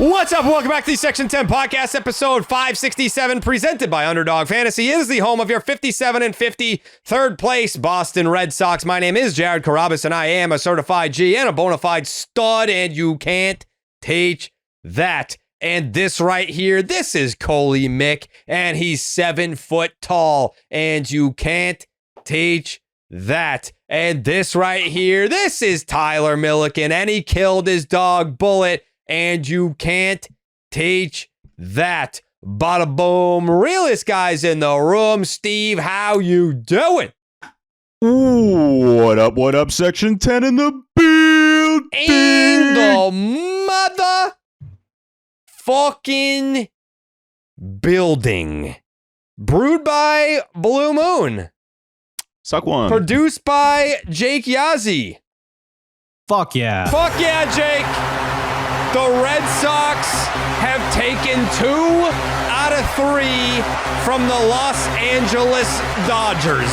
What's up? Welcome back to the Section 10 podcast, episode 567, presented by Underdog Fantasy. It is the home of your 57-50 third place Boston Red Sox. My name is Jared Carabas, and I am a certified G and a bona fide stud, and you can't teach that. And this right here, this is Coley Mick, and he's 7 foot tall, and you can't teach that. And this right here, this is Tyler Milliken, and he killed his dog Bullet, and you can't teach that. Bada boom. Realest guys in the room. Steve, how you doing? Ooh, what up, Section 10 in the building? In the mother fucking building. Brewed by Blue Moon. Suck one. Produced by Jake Yazzie. Fuck yeah. Fuck yeah, Jake. The Red Sox have taken 2 out of 3 from the Los Angeles Dodgers.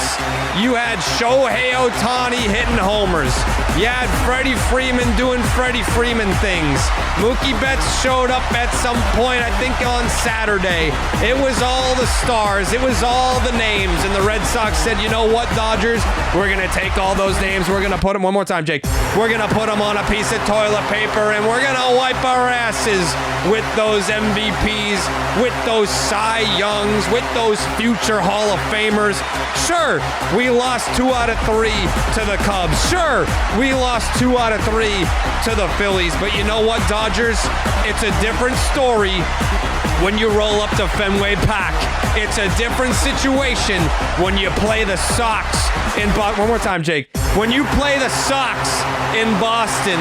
You had Shohei Ohtani hitting homers. You had Freddie Freeman doing Freddie Freeman things. Mookie Betts showed up at some point, I think on Saturday. It was all the stars. It was all the names. And the Red Sox said, you know what, Dodgers? We're going to take all those names. We're going to put them, one more time, Jake. We're going to put them on a piece of toilet paper, and we're going to wipe our asses with those MVPs, with those Cy Youngs, with those future Hall of Famers. Sure, we lost 2 out of 3 to the Cubs. Sure, we lost 2 out of 3 to the Phillies. But you know what, Dodgers? It's a different story when you roll up to Fenway Park. It's a different situation when you play the Sox in Boston. One more time, Jake. When you play the Sox in Boston,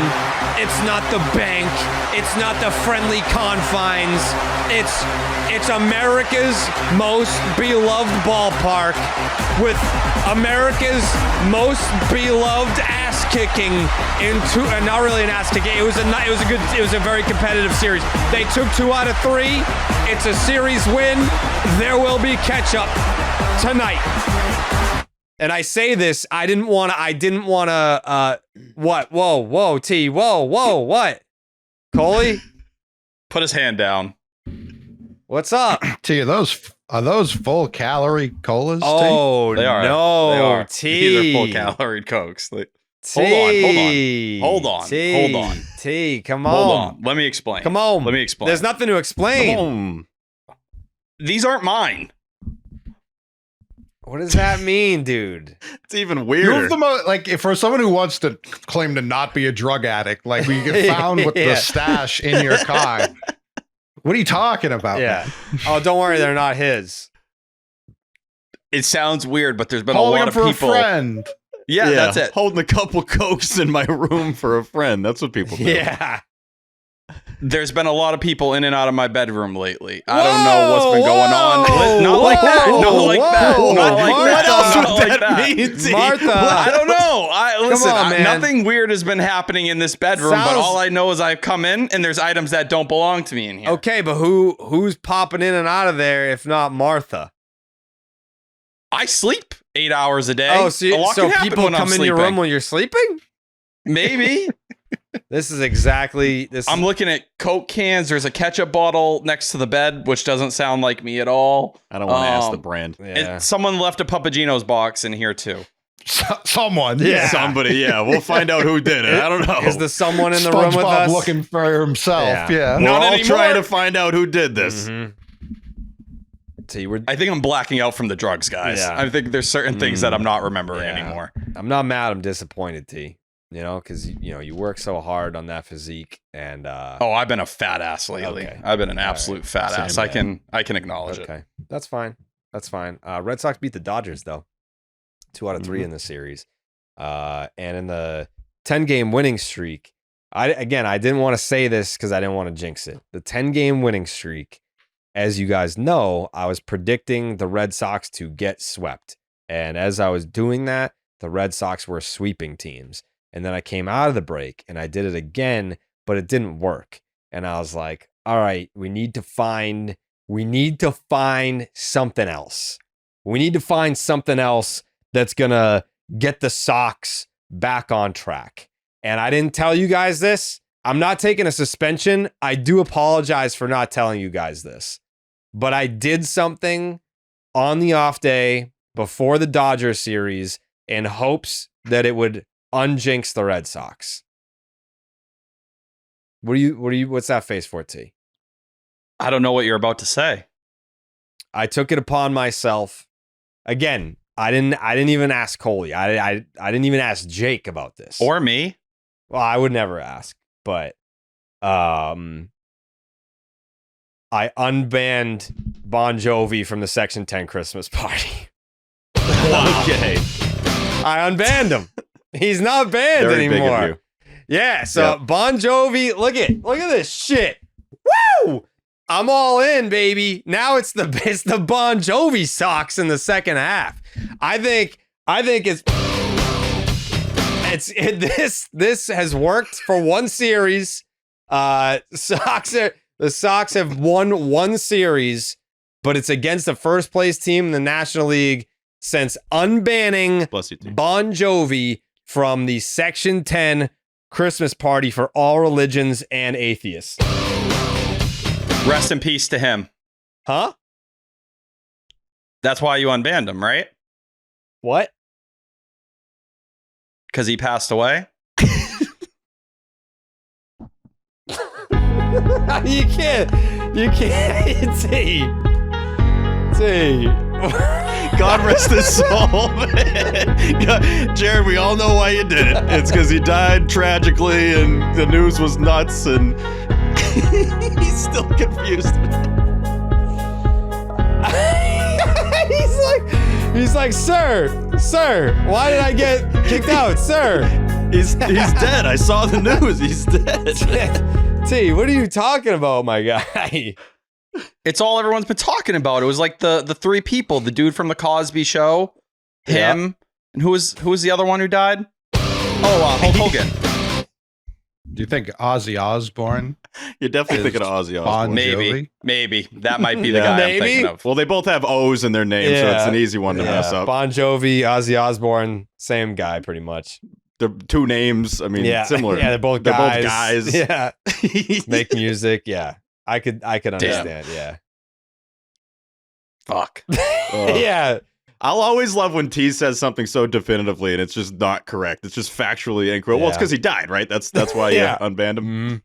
it's not the bank. It's not the friendly confines. It's America's most beloved ballpark with America's most beloved ass kicking into not really an ass kicking. It was a very competitive series. They took 2 out of 3. It's a series win. There will be Ketchup tonight. And I say this, I didn't want to, what? Whoa, T, whoa, what? Coley? Put his hand down. What's up? T, are those full calorie colas? Oh, They are. no, They are. T. These are full calorie Cokes. T. Hold on. T, come on. Hold on. Let me explain. Come on. Let me explain. There's nothing to explain. Boom. These aren't mine. What does that mean, dude? It's even You weirder. have the most, like, if for someone who wants to claim to not be a drug addict, like we get found with Yeah. the stash in your car. What are you talking about? Yeah. Oh, don't worry, they're not his. It sounds weird, but there's been Holding a lot him of for people. a friend. Yeah, that's it. Holding a couple Cokes in my room for a friend. That's what people do. Yeah. There's been a lot of people in and out of my bedroom lately. I don't know what's been going on. Whoa, Not like that. Not like that. whoa, Not like Martha. that. What else Not would like that. mean? Martha. I don't know. Listen, on, man. nothing weird has been happening in this bedroom, but Sounds- all I know is I've come in and there's items that don't belong to me in here. Okay, but who's popping in and out of there if not Martha? I sleep 8 hours a day. Oh, A lot so can happen people when I'm come in your sleeping. room when you're sleeping? Maybe. This is exactly this. I'm looking at Coke cans. There's a ketchup bottle next to the bed, which doesn't sound like me at all. I don't want to ask the brand. Yeah. And someone left a Papagino's box in here too. Someone. Yeah. Somebody, yeah. We'll find out who did it. I don't know. Is the someone in the room with SpongeBob us? looking for himself. Yeah. We're Not all anymore. trying to find out who did this. Mhm. See, I think I'm blacking out from the drugs, guys. Yeah. I think there's certain things that I'm not remembering Yeah. anymore. I'm not mad. I'm disappointed, T. You know, because you work so hard on that physique, and Oh, I've been a fat ass lately. Okay. I've been an All right. absolute fat Same, ass. man. I can acknowledge it. okay, that's fine. That's fine. Red Sox beat the Dodgers though, 2 out of 3 in the series, and in the 10-game winning streak. I didn't want to say this because I didn't want to jinx it. The 10-game winning streak, as you guys know, I was predicting the Red Sox to get swept, and as I was doing that, the Red Sox were sweeping teams. And then I came out of the break and I did it again, but it didn't work. And I was like, all right, we need to find something else. We need to find something else that's going to get the Sox back on track. And I didn't tell you guys this. I'm not taking a suspension. I do apologize for not telling you guys this, but I did something on the off day before the Dodgers series in hopes that it would unjinx the Red Sox. What's that face for, T? I don't know what you're about to say. I took it upon myself. Again, I didn't even ask Coley. I didn't even ask Jake about this. Or me. Well, I would never ask, but I unbanned Bon Jovi from the Section 10 Christmas party. Okay. I unbanned him. He's not banned Very big of anymore. you. Yeah, so Yep. Bon Jovi, look at this shit. Woo! I'm all in, baby. Now it's the Bon Jovi socks in the second half. I think this has worked for one series. The Sox have won one series, but it's against the first place team in the National League since unbanning Bless you, T. Bon Jovi from the Section 10 Christmas party for all religions and atheists. Rest in peace to him. Huh? That's why you unbanned him, right? What? Because he passed away? You can't. T. God rest his soul, man. Jared, we all know why you did it. It's because he died tragically and the news was nuts and he's still confused. He's like, sir, why did I get kicked out, sir? He's dead. I saw the news. He's dead. T, what are you talking about, my guy? It's all everyone's been talking about. It was like the three people, the dude from the Cosby Show, him, and who was the other one who died? Oh, Hulk Hogan. Do you think Ozzy Osbourne? You're definitely thinking of Ozzy Osbourne. Maybe that might be the guy I'm thinking of. Well, they both have O's in their name, so it's an easy one to mess up. Bon Jovi, Ozzy Osbourne, same guy, pretty much. They're two names. I mean, similar. Yeah, they're both guys. Yeah. Make music. Yeah. I could understand. Yeah. Fuck. Yeah. I'll always love when T says something so definitively and it's just not correct. It's just factually incorrect. Well, it's because he died, right? That's why you unbanned him. Mm-hmm.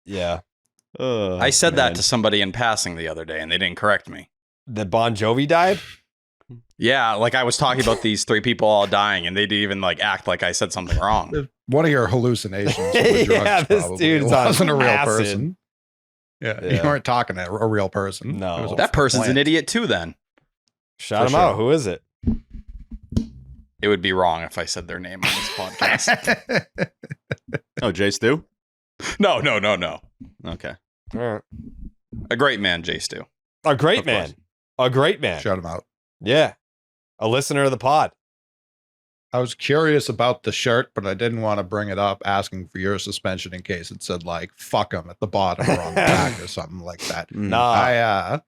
Yeah. I said that to somebody in passing the other day and they didn't correct me. The Bon Jovi died? Yeah, like I was talking about these three people all dying and they didn't even like act like I said something wrong. One of your hallucinations with the drugs, Yeah, this probably. dude's It on wasn't a real acid. person. Yeah, you weren't talking to a real person. No. It was a That person's an plant. idiot too then. Shout him out. Who is it? It would be wrong if I said their name on this podcast. Oh, Jay Stu? No. Okay. All right. A great man, Jay Stu. A great Of man. course. A great man. Shout him out. Yeah. A listener of the pod. I was curious about the shirt, but I didn't want to bring it up asking for your suspension in case it said like "fuck him" at the bottom or on the back or something like that. Nah.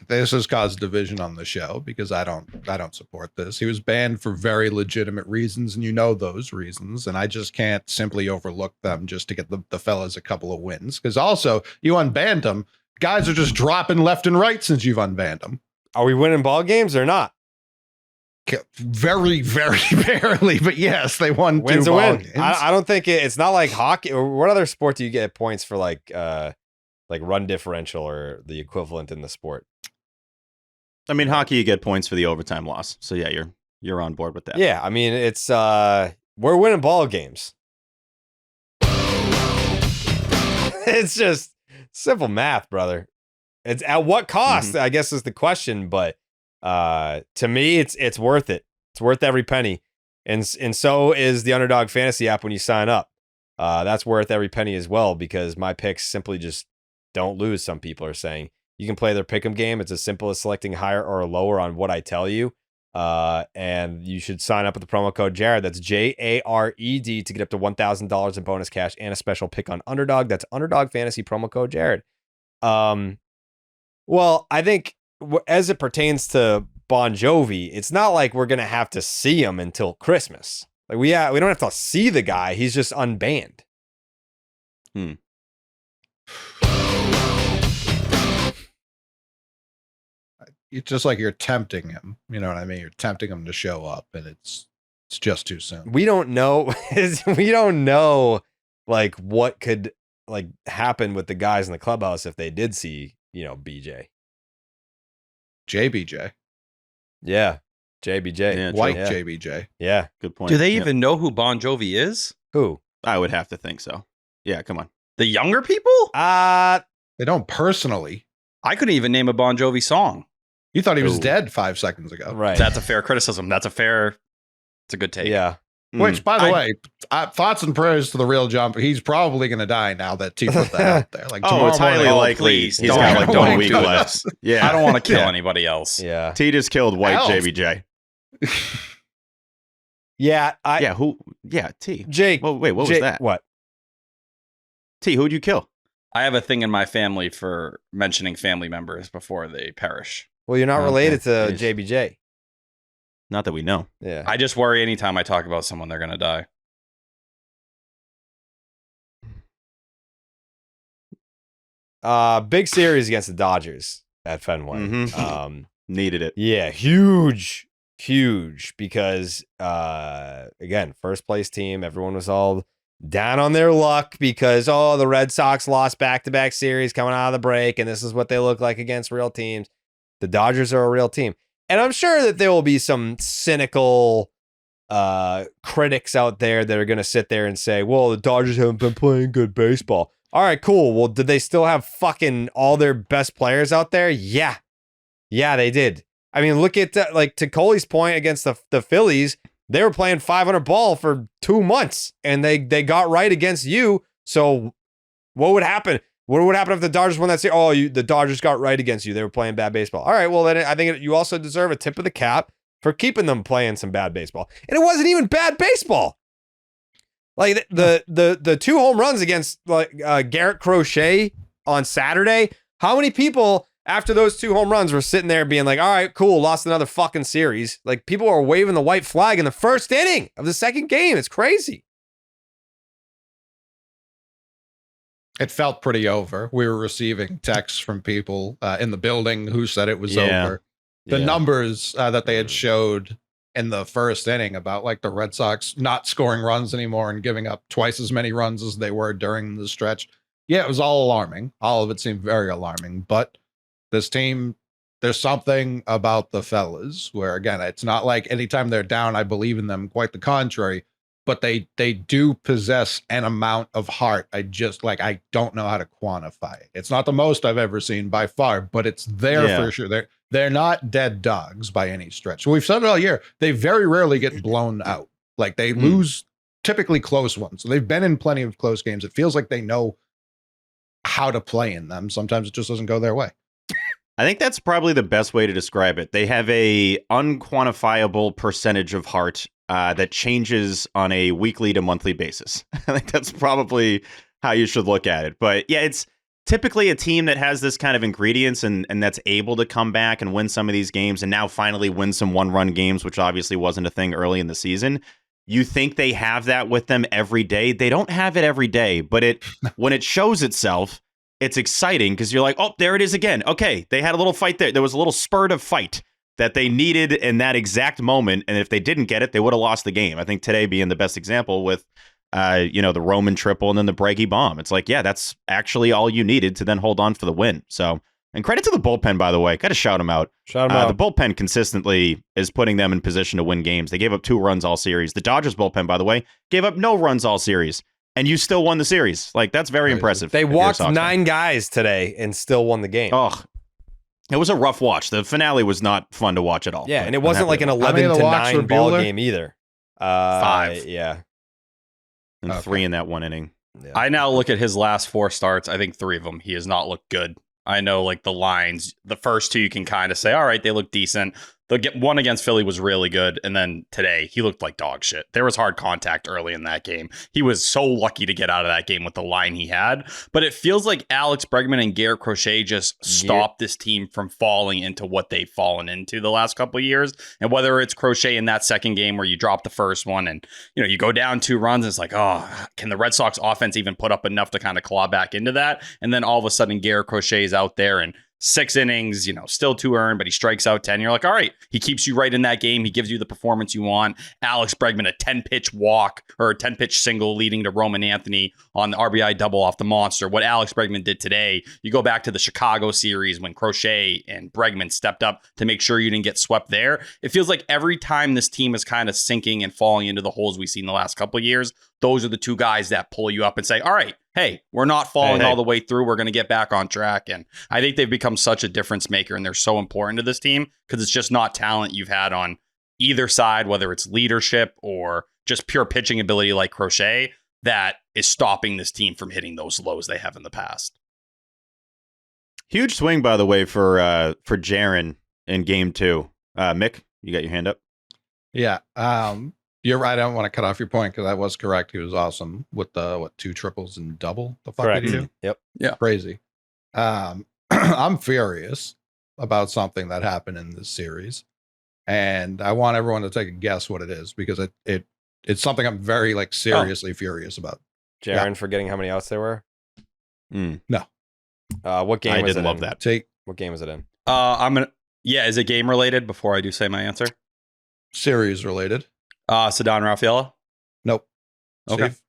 This has caused division on the show because I don't support this. He was banned for very legitimate reasons, and you know those reasons, and I just can't simply overlook them just to get the fellas a couple of wins. Because also you unbanned them, guys are just dropping left and right since you've unbanned them. Are we winning ball games or not? Very, very barely, but yes, they won Win's two a ball win. games. I don't think it's not like hockey. Or what other sport do you get points for like run differential or the equivalent in the sport? I mean, hockey, you get points for the overtime loss. So yeah, you're on board with that. Yeah, I mean it's we're winning ball games. It's just simple math, brother. It's at what cost, I guess is the question, but to me it's worth it. It's worth every penny. And so is the Underdog Fantasy app when you sign up. That's worth every penny as well because my picks simply just don't lose, some people are saying. You can play their pick'em game. It's as simple as selecting higher or lower on what I tell you. And you should sign up with the promo code Jared. That's JARED to get up to $1,000 in bonus cash and a special pick on Underdog. That's Underdog Fantasy promo code Jared. Well, I think as it pertains to Bon Jovi, it's not like we're going to have to see him until Christmas. Like we don't have to see the guy. He's just unbanned. It's just like you're tempting him. You know what I mean? You're tempting him to show up, and it's just too soon. We don't know. We don't know like what could like happen with the guys in the clubhouse if they did see, BJ. JBJ. Yeah. JBJ. Yeah, White Yeah. JBJ. Yeah. Good point. Do they Yep. even know who Bon Jovi is? Who? I would have to think so. Yeah, come on. The younger people? They don't personally. I couldn't even name a Bon Jovi song. You thought he was Ooh. dead 5 seconds ago. Right. That's a fair criticism. It's a good take. Yeah. Which, by the I- way, thoughts and prayers to the real Jump. He's probably going to die now that T put that out there. Like, Oh, tomorrow it's highly morning, likely. please, He's don't. got I like don't 1 wanna week do left. Yeah. I don't want to kill Yeah. anybody else. Yeah. T just killed White Hell. JBJ. Yeah. Yeah, who? Yeah, T. Jake. Well, wait, what was Jake, that? What? T, who'd you kill? I have a thing in my family for mentioning family members before they perish. Well, you're not Okay. related to Jeez. JBJ. Not that we know. Yeah. I just worry anytime I talk about someone, they're going to die. Big series against the Dodgers at Fenway. Mhm. Needed it. Yeah, huge because again, first place team, everyone was all down on their luck because the Red Sox lost back-to-back series coming out of the break, and this is what they look like against real teams. The Dodgers are a real team. And I'm sure that there will be some cynical critics out there that are going to sit there and say, well, the Dodgers haven't been playing good baseball. All right, cool. Well, did they still have fucking all their best players out there? Yeah. Yeah, they did. I mean, look at to Coley's point against the Phillies. They were playing 500 ball for 2 months, and they got right against you. So what would happen? What would happen if the Dodgers won that series? The Dodgers got right against you. They were playing bad baseball. All right, well, then I think you also deserve a tip of the cap for keeping them playing some bad baseball. And it wasn't even bad baseball. Like the 2 home runs against Garrett Crochet on Saturday. How many people after those 2 home runs were sitting there being like, all right, cool, lost another fucking series? Like, people are waving the white flag in the first inning of the second game. It's crazy. it felt pretty over. We were receiving texts from people in the building who said it was over. The numbers that they had showed in the first inning about like the Red Sox not scoring runs anymore and giving up twice as many runs as they were during the stretch. Yeah, it was all alarming. All of it seemed very alarming. But this team, there's something about the fellas where, again, it's not like anytime they're down, I believe in them. Quite the contrary. But they do possess an amount of heart. I don't know how to quantify it. It's not the most I've ever seen by far, but it's there for sure. They're not dead dogs by any stretch. We've said it all year. They very rarely get blown out. Like they lose typically close ones. So they've been in plenty of close games. It feels like they know how to play in them. Sometimes it just doesn't go their way. I think that's probably the best way to describe it. They have a unquantifiable percentage of heart that changes on a weekly to monthly basis. I think that's probably how you should look at it. But yeah, it's typically a team that has this kind of ingredients and that's able to come back and win some of these games and now finally win some one-run games, which obviously wasn't a thing early in the season. You think they have that with them every day. They don't have it every day, but when it shows itself, it's exciting because you're like, oh, there it is again. Okay, they had a little fight there. There was a little spurt of fight that they needed in that exact moment. And if they didn't get it, they would have lost the game. I think today being the best example with, the Roman triple and then the Breggy bomb. It's like, yeah, that's actually all you needed to then hold on for the win. So, and credit to the bullpen, by the way. Got to shout them out. Shout them out. The bullpen consistently is putting them in position to win games. They gave up 2 runs all series. The Dodgers bullpen, by the way, gave up no runs all series. And you still won the series. Like, that's very impressive. They if you're a walked Sox 9 fan. guys today and still won the game. Oh, it was a rough watch. The finale was not fun to watch at all. Yeah, but and it I'm wasn't happy like an with it. 11 many of to the walks 9 were ball Buehler? game either. 5. Yeah. And Okay. 3 in that one inning. I now look at his last 4 starts. I think 3 of them, he has not looked good. I know, like, the lines, the first 2 you can kind of say, all right, they look decent. one against Philly was really good, and then today he looked like dog shit. There was hard contact early in that game. He was so lucky to get out of that game with the line he had, but it feels like Alex Bregman and Garrett Crochet just stopped this team from falling into what they've fallen into the last couple of years. And whether it's Crochet in that second game where you drop the first one and you go down 2 runs, it's like, oh, can the Red Sox offense even put up enough to kind of claw back into that? And then all of a sudden Garrett Crochet is out there and 6 innings, still 2 earned, but he strikes out 10. You're like, all right, he keeps you right in that game. He gives you the performance you want. Alex Bregman, a 10-pitch walk or a 10-pitch single leading to Roman Anthony on the RBI double off the monster. What Alex Bregman did today, you go back to the Chicago series when Crochet and Bregman stepped up to make sure you didn't get swept there. It feels like every time this team is kind of sinking and falling into the holes we've seen the last couple of years, those are the 2 guys that pull you up and say, all right, hey, we're not falling all the way through. We're going to get back on track. And I think they've become such a difference maker, and they're so important to this team because it's just not talent you've had on either side, whether it's leadership or just pure pitching ability like Crochet, that is stopping this team from hitting those lows they have in the past. Huge swing, by the way, for Jaron in game 2. Mick, you got your hand up? Yeah. You're right. I don't want to cut off your point because that was correct. He was awesome with the 2 triples and double. The fuck Correct. did he do? Yep. Yeah. Crazy. I'm furious about something that happened in this series, and I want everyone to take a guess what it is because it's something I'm very seriously furious about. Jaron forgetting how many outs there were. No. What game? I was didn't it love in? that. What game was it in? Is it game related before I do say my answer? Series related. Ceddanne Rafaela? Nope. Okay. Steve?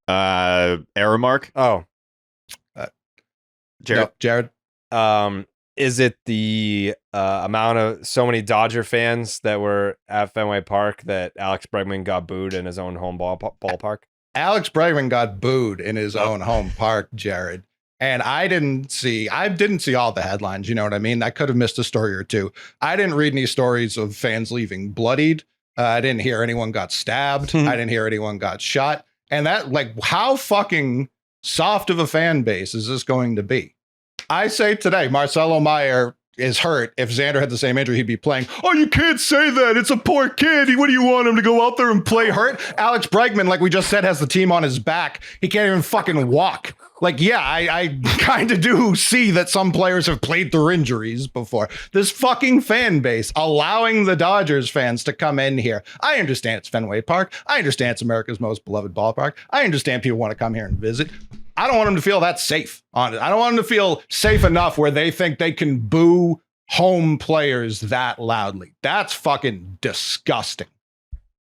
Error mark. Oh, Jared. No, Jared. is it the amount of so many Dodger fans that were at Fenway Park that Alex Bregman got booed in his own home ballpark? Alex Bregman got booed in his own home park, Jared. And I didn't see all the headlines. You know what I mean? I could have missed a story or 2. I didn't read any stories of fans leaving bloodied. I didn't hear anyone got stabbed. I didn't hear anyone got shot. And that, how fucking soft of a fan base is this going to be? I say today, Marcelo Meyer is hurt. If Xander had the same injury, he'd be playing. Oh, you can't say that. It's a poor kid. What do you want him to go out there and play hurt? Alex Bregman, like we just said, has the team on his back. He can't even fucking walk. I kind of do see that some players have played through injuries before. This fucking fan base allowing the Dodgers fans to come in here. I understand it's Fenway Park. I understand it's America's most beloved ballpark. I understand people want to come here and visit. I don't want them to feel that safe on it. I don't want them to feel safe enough where they think they can boo home players that loudly. That's fucking disgusting.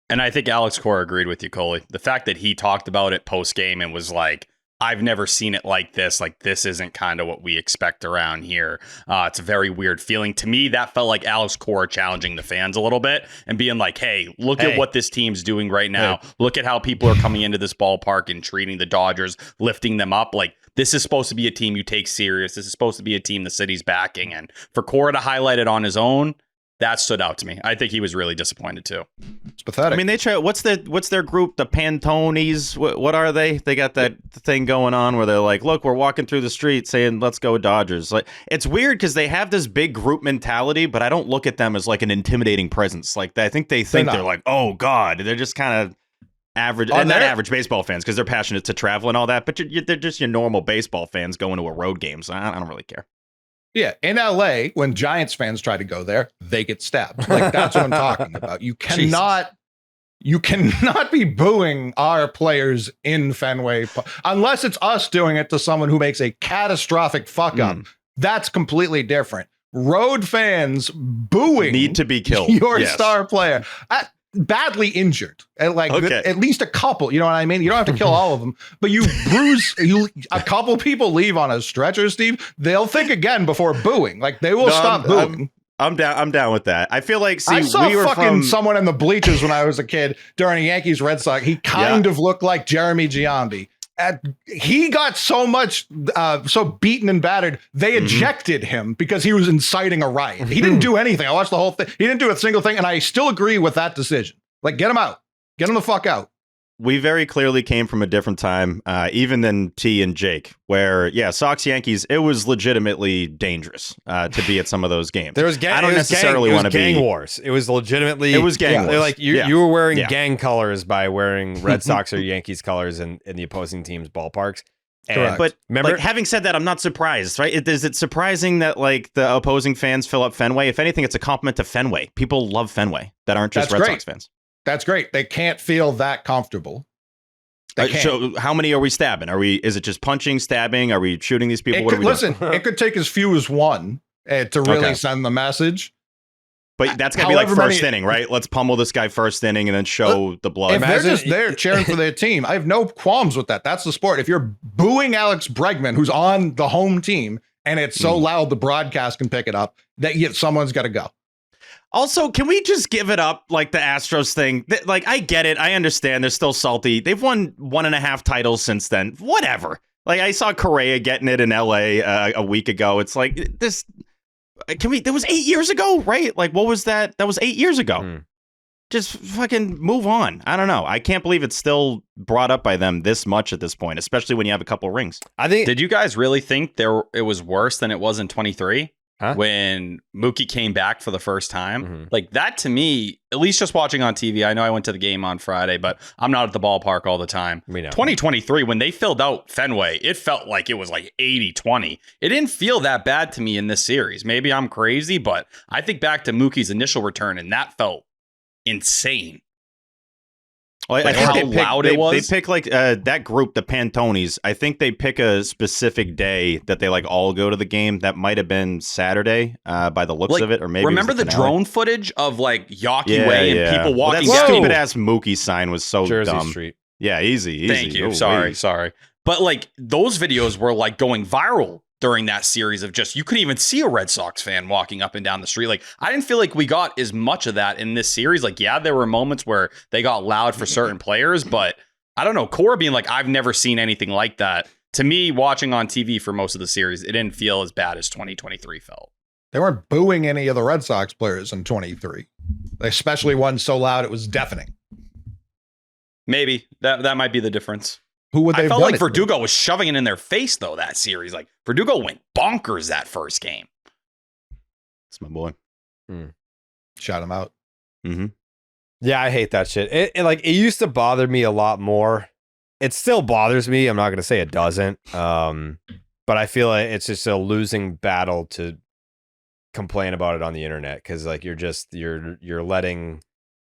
And I think Alex Cora agreed with you, Coley. The fact that he talked about it post game and was like, I've never seen it like this. Like, this isn't kind of what we expect around here. It's a very weird feeling. To me, that felt like Alex Cora challenging the fans a little bit and being like, hey, look at what this team's doing right now. Hey. Look at how people are coming into this ballpark and treating the Dodgers, lifting them up. Like, this is supposed to be a team you take serious. This is supposed to be a team the city's backing. And for Cora to highlight it on his own, that stood out to me. I think he was really disappointed too. It's pathetic. I mean, they try. What's their group? The Pantones. What are they? They got that thing going on where they're like, look, we're walking through the street saying, let's go Dodgers. Like, it's weird because they have this big group mentality, but I don't look at them as like an intimidating presence. Like, I think they think they're like, oh God, they're just kind of average, and not average baseball fans because they're passionate to travel and all that. But they're just your normal baseball fans going to a road game. So I don't really care. Yeah, in LA, when Giants fans try to go there, they get stabbed. Like, that's what I'm talking about. You cannot be booing our players in Fenway unless it's us doing it to someone who makes a catastrophic fuck up. That's completely different. Road fans booing need to be killed. Your star player. Badly injured, at least a couple. You know what I mean? You don't have to kill all of them, but you bruise a couple people leave on a stretcher, Steve. They'll think again before booing. Like, they will stop booing. I'm down with that. I feel like I saw someone in the bleachers when I was a kid during a Yankees Red Sox. He kind of looked like Jeremy Giambi. He got so beaten and battered, they ejected him because he was inciting a riot. He didn't do anything. I watched the whole thing. He didn't do a single thing, and I still agree with that decision. Like, get him out. Get him the fuck out. we very clearly came from a different time, even than T and Jake, where, Sox Yankees, it was legitimately dangerous to be at some of those games. There was gang. I don't necessarily want to be gang wars. It was legitimately. It was gang wars. Like you were wearing gang colors by wearing Red Sox or Yankees colors in the opposing team's ballparks. And, but remember, like, having said that, I'm not surprised, right? Is it surprising that like the opposing fans fill up Fenway? If anything, it's a compliment to Fenway. People love Fenway that aren't just Red Sox fans. That's great. They can't feel that comfortable. So how many are we stabbing? Is it just punching, stabbing? Are we shooting these people? It could take as few as one to really send the message. But that's going to be like first inning, right? Let's pummel this guy first inning and then show the blood. If they're just there cheering for their team, I have no qualms with that. That's the sport. If you're booing Alex Bregman, who's on the home team, and it's so loud the broadcast can pick it up, that someone's got to go. Also, can we just give it up, like the Astros thing? Like, I get it. I understand. They're still salty. They've won 1.5 titles since then. Whatever. Like, I saw Correa getting it in L.A. A week ago. It's like, this... That was 8 years ago, right? Like, what was that? That was 8 years ago. Just fucking move on. I don't know. I can't believe it's still brought up by them this much at this point, especially when you have a couple rings. Did you guys really think it was worse than it was in 23? When Mookie came back for the first time? Like, that to me, at least just watching on TV, I know I went to the game on Friday, but I'm not at the ballpark all the time. 2023, when they filled out Fenway, it felt like it was like 80-20. It didn't feel that bad to me in this series. Maybe I'm crazy, but I think back to Mookie's initial return, and that felt insane. Well, like how loud it was. They pick like that group, the Pantones. I think they pick a specific day that they like all go to the game. That might have been Saturday by the looks of it, or maybe remember the drone footage of like Yawkey Way and people walking that down. Stupid ass Mookie sign was so Jersey dumb. Street. Yeah, easy. Thank you. Sorry. But like those videos were like going viral during that series of just, you couldn't even see a Red Sox fan walking up and down the street. Like, I didn't feel like we got as much of that in this series. Like, yeah, there were moments where they got loud for certain players, but I don't know, Cora being like, I've never seen anything like that. To me, watching on TV for most of the series, it didn't feel as bad as 2023 felt. They weren't booing any of the Red Sox players in 23, especially one so loud it was deafening. Maybe that might be the difference. Who would they? I felt like Verdugo was shoving it in their face though that series. Like Verdugo went bonkers that first game. That's my boy. Shout him out. Yeah, I hate that shit. It used to bother me a lot more. It still bothers me. I'm not going to say it doesn't. But I feel like it's just a losing battle to complain about it on the internet, because like you're letting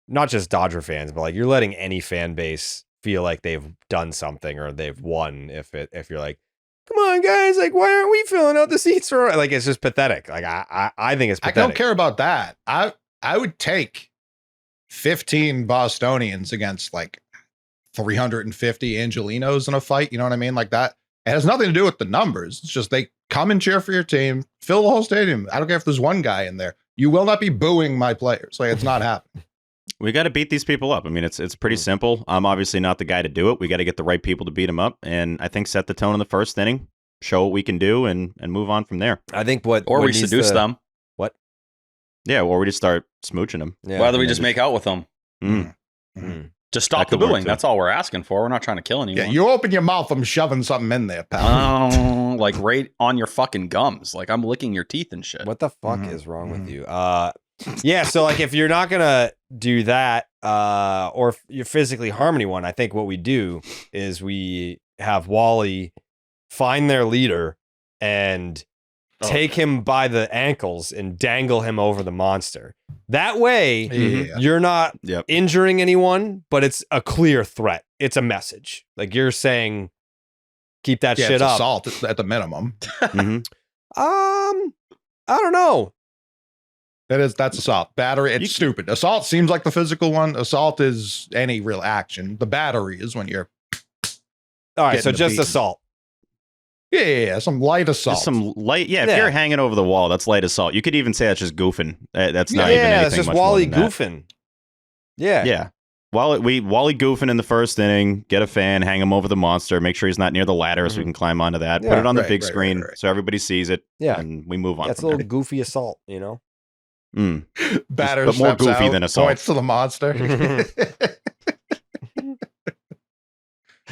not just Dodger fans, but like you're letting any fan base feel like they've done something or they've won if you're like, come on guys, like why aren't we filling out the seats for, like, it's just pathetic. Like I think it's pathetic. I don't care about that. I would take 15 Bostonians against like 350 Angelinos in a fight. You know what I mean? Like that. It has nothing to do with the numbers. It's just they come and cheer for your team, fill the whole stadium. I don't care if there's one guy in there. You will not be booing my players. Like, it's not happening. We got to beat these people up. I mean, it's pretty simple. I'm obviously not the guy to do it. We got to get the right people to beat them up, and I think set the tone in the first inning, show what we can do, and move on from there. I think or we seduce them. What? Yeah, or we just start smooching them. Yeah. Whether we just make out with them. Just stop the booing. That's all we're asking for. We're not trying to kill anyone. Yeah, you open your mouth, I'm shoving something in there, pal. Like right on your fucking gums. Like I'm licking your teeth and shit. What the fuck is wrong with you? Yeah, so like if you're not gonna do that, or if you're physically harm anyone, I think what we do is we have Wally find their leader and take him by the ankles and dangle him over the monster. That way, you're not injuring anyone, but it's a clear threat. It's a message. Like you're saying, keep that shit up. Assault at the minimum. I don't know. That's assault. Battery, it's stupid. Assault seems like the physical one. Assault is any real action. The battery is when you're all right, so just assault. Yeah, some light assault. Just some light, if you're hanging over the wall, that's light assault. You could even say that's just goofing. That's not even anything. It's just much Wally more than goofing. Yeah. Yeah. Wally goofing in the first inning, get a fan, hang him over the monster, make sure he's not near the ladder so we can climb onto that, put it on the big screen so everybody sees it, and we move on. That's a little goofy assault, you know? Batter but more goofy than assault. Points to the monster.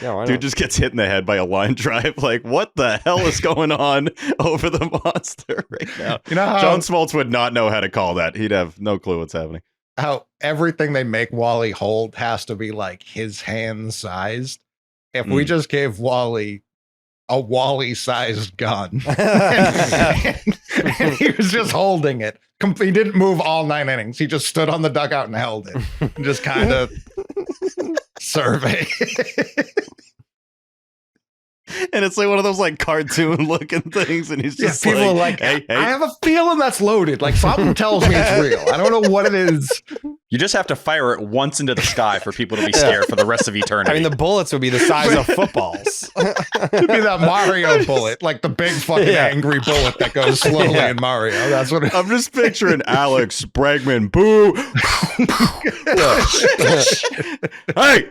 Yeah, why Dude not? just gets hit in the head by a line drive. Like, what the hell is going on over the monster right now? You know how John Smoltz would not know how to call that. He'd have no clue what's happening. how everything they make Wally hold has to be like his hand sized. If we just gave Wally a Wally-sized gun, and he was just holding it. He didn't move all 9 innings. He just stood on the dugout and held it, and just kind of survey. And it's like one of those like cartoon looking things, and he's just People are like, hey, I have a feeling that's loaded. Like something tells me it's real. I don't know what it is. You just have to fire it once into the sky for people to be scared for the rest of eternity. I mean, the bullets would be the size of footballs. It'd be that Mario bullet, like the big fucking angry bullet that goes slowly in Mario. That's what I'm just picturing Alex Bregman. Boo! Hey!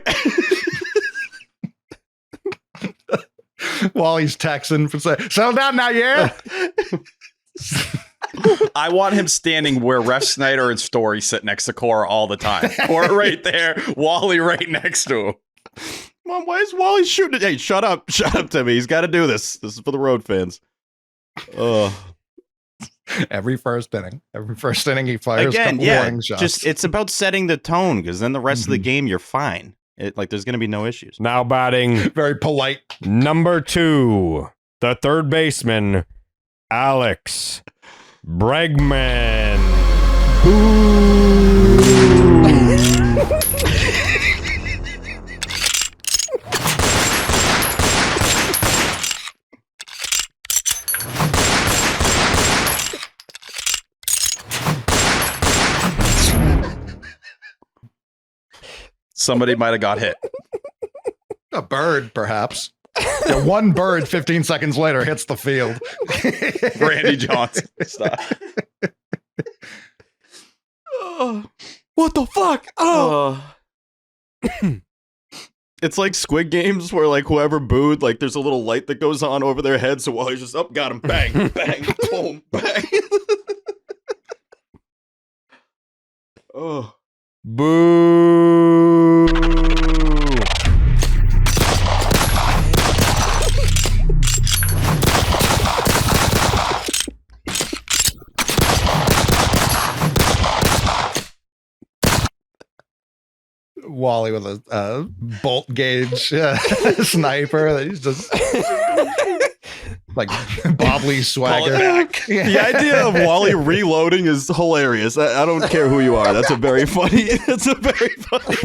Wally's texting for saying, settle down now, yeah? I want him standing where Ref Snyder and Story sit next to Cora all the time. Cora right there, Wally right next to him. Mom, why is Wally shooting? Hey, shut up, Timmy. He's got to do this. This is for the road fans. Every first inning he fires Again, a couple yeah, warning shots. just it's about setting the tone because then the rest of the game you're fine. Like there's going to be no issues. Now batting very polite. number 2, the third baseman, Alex Bregman. Somebody might have got hit. A bird, perhaps. Yeah, one bird 15 seconds later hits the field. Randy Johnson. Stop. What the fuck? It's like Squid Games where like whoever booed, like there's a little light that goes on over their head. So while he's just got him, bang, bang, boom, bang. Oh. Boo! Wally with a bolt gauge sniper. He's just like Bob Lee swagger. The idea of Wally reloading is hilarious. I don't care who you are. That's a very funny. That's a very funny.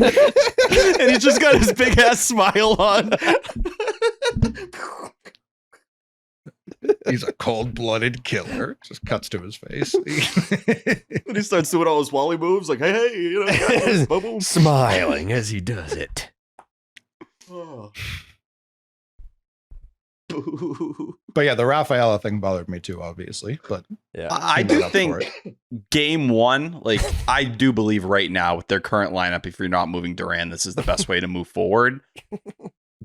And he's just got his big ass smile on. He's a cold-blooded killer. Just cuts to his face. And he starts doing all his Wally moves, like, hey, you know, boom, boom. Smiling as he does it. Oh. But yeah, the Rafaela thing bothered me too, obviously. But Yeah. I he do made up think for it. game 1, like I do believe right now with their current lineup, if you're not moving Duran, this is the best way to move forward.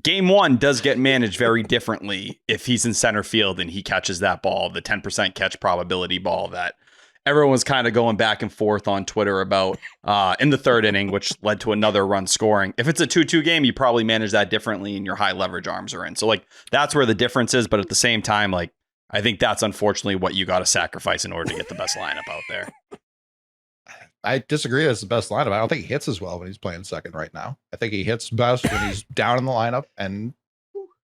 Game 1 does get managed very differently if he's in center field and he catches that ball, the 10% catch probability ball that everyone was kind of going back and forth on Twitter about in the third inning, which led to another run scoring. If it's a 2-2 game, you probably manage that differently and your high leverage arms are in. So like that's where the difference is. But at the same time, like I think that's unfortunately what you got to sacrifice in order to get the best lineup out there. I disagree. That's the best lineup. I don't think he hits as well when he's playing second right now. I think he hits best when he's down in the lineup and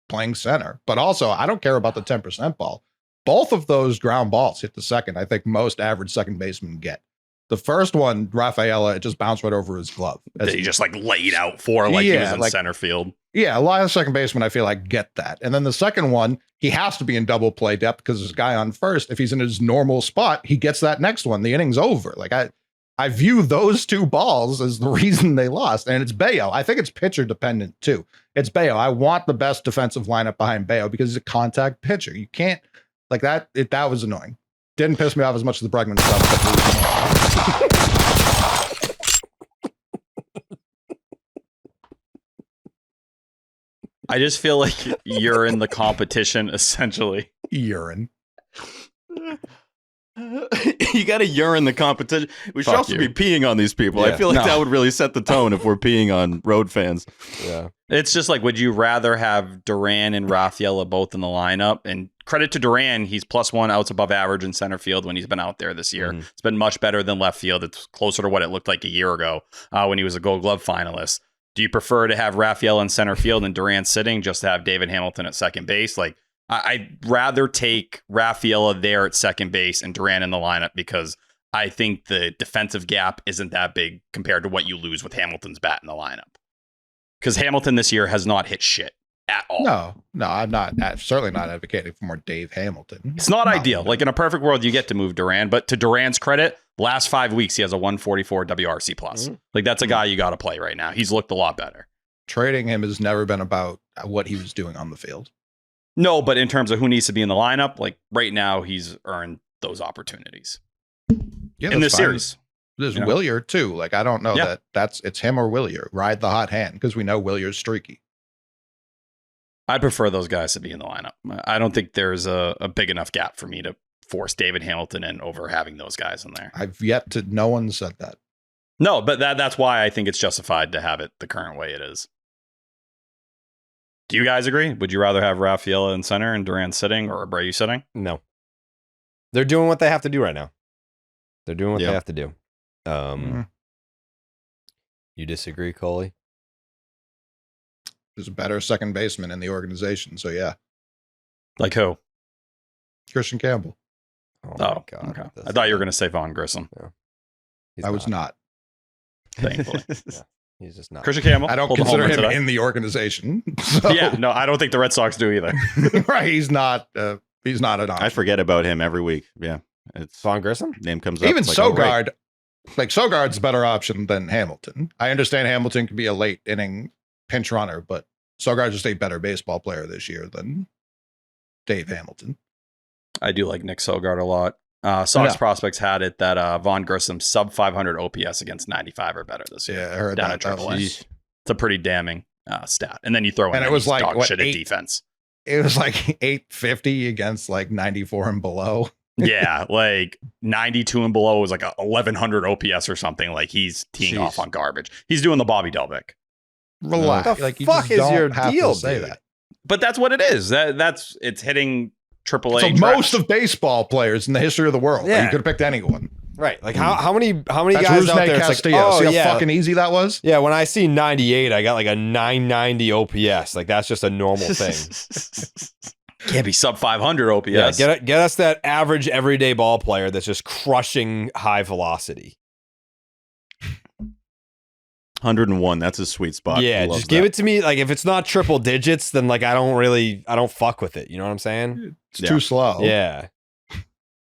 playing center. But also, I don't care about the 10% ball. Both of those ground balls hit the second. I think most average second basemen get. The first one, Rafaela, it just bounced right over his glove. That he just like laid out for like he was in center field. Yeah, a lot of second basemen, I feel like, get that. And then the second one, he has to be in double play depth because there's a guy on first. If he's in his normal spot, he gets that next one. The inning's over. Like I view those two balls as the reason they lost. And it's Bello. I think it's pitcher dependent too. It's Bello. I want the best defensive lineup behind Bello because he's a contact pitcher. You can't like that. That was annoying. Didn't piss me off as much as the Bregman stuff. I just feel like you're in the competition essentially. Urine. You got to urine the competition. We should Fuck also you. be peeing on these people. I Yeah. feel like No. that would really set the tone if we're peeing on road fans. Yeah. It's just like, would you rather have Duran and Rafaela both in the lineup? And credit to Duran, he's +1 outs above average in center field when he's been out there this year. Mhm. It's been much better than left field. It's closer to what it looked like a year ago when he was a Gold Glove finalist. Do you prefer to have Rafaela in center field and Duran sitting, just to have David Hamilton at second base? Like, I'd rather take Rafaela there at second base and Duran in the lineup because I think the defensive gap isn't that big compared to what you lose with Hamilton's bat in the lineup. Because Hamilton this year has not hit shit at all. No, I'm not. Certainly not advocating for more Dave Hamilton. It's not ideal. Like in a perfect world, you get to move Duran, but to Duran's credit, last 5 weeks he has a 144 WRC plus. Like that's a guy you got to play right now. He's looked a lot better. Trading him has never been about what he was doing on the field. No, but in terms of who needs to be in the lineup, like right now, he's earned those opportunities Yeah, in that's this fine. series. There's you know? Willier too. Like I don't know Yeah. it's him or Willier. Ride the hot hand because we know Willier's streaky. I'd prefer those guys to be in the lineup. I don't think there's a big enough gap for me to force David Hamilton in over having those guys in there. No one said that. No, but that's why I think it's justified to have it the current way it is. Do you guys agree? Would you rather have Rafaela in center and Duran sitting or Abreu sitting? No. They're doing what they have to do right now. They're doing what Yeah. they have to do. You disagree, Coley? There's a better second baseman in the organization. So yeah, Like who? Christian Campbell. Oh, Okay. I thought you were going to say Vaughn Grissom. He's I was not. Thankfully. He's just not. Christian Campbell. I don't pulled a consider homer him today. in the organization. So, Yeah, no, I don't think the Red Sox do either. right. He's not. He's not an option. I forget about him every week. Yeah, it's Vaughn Grissom? name comes up. Even it's like, oh, right. Sogard, like Sogard's a better option than Hamilton. I understand Hamilton can be a late inning pinch runner, but Sogard's just a better baseball player this year than Dave Hamilton. I do like Nick Sogard a lot. Sox Yeah. prospects had it that Vaughn Grissom sub 500 OPS against 95 or better this year. Yeah, I heard down that. at That AAA. was- It's a pretty damning stat. And then you throw in And it that was he's like, dog what, shit at 8? defense. It was like 850 against like 94 and below. Yeah, like 92 and below was like a 1100 OPS or something. Like he's teeing off on garbage. He's doing the Bobby Dalbec. Relax. What the like you fuck just is don't your have deal, to say dude? that. But that's what it is. That's it's hitting AAA. So trash. most of baseball players in the history of the world. Yeah. You could have picked anyone. Right. Like how many That's guys out Rusney there? It's like, Castillo. oh, See how yeah. fucking easy that was? Yeah, when I see 98, I got like a 990 OPS. Like that's just a normal thing. Can't be sub 500 OPS. Yeah, get us that average everyday ball player that's just crushing high velocity. 101. That's a sweet spot. Yeah, He loves just give that. it to me. Like if it's not triple digits, then like I don't fuck with it. You know what I'm saying? It's Yeah. too slow. Yeah.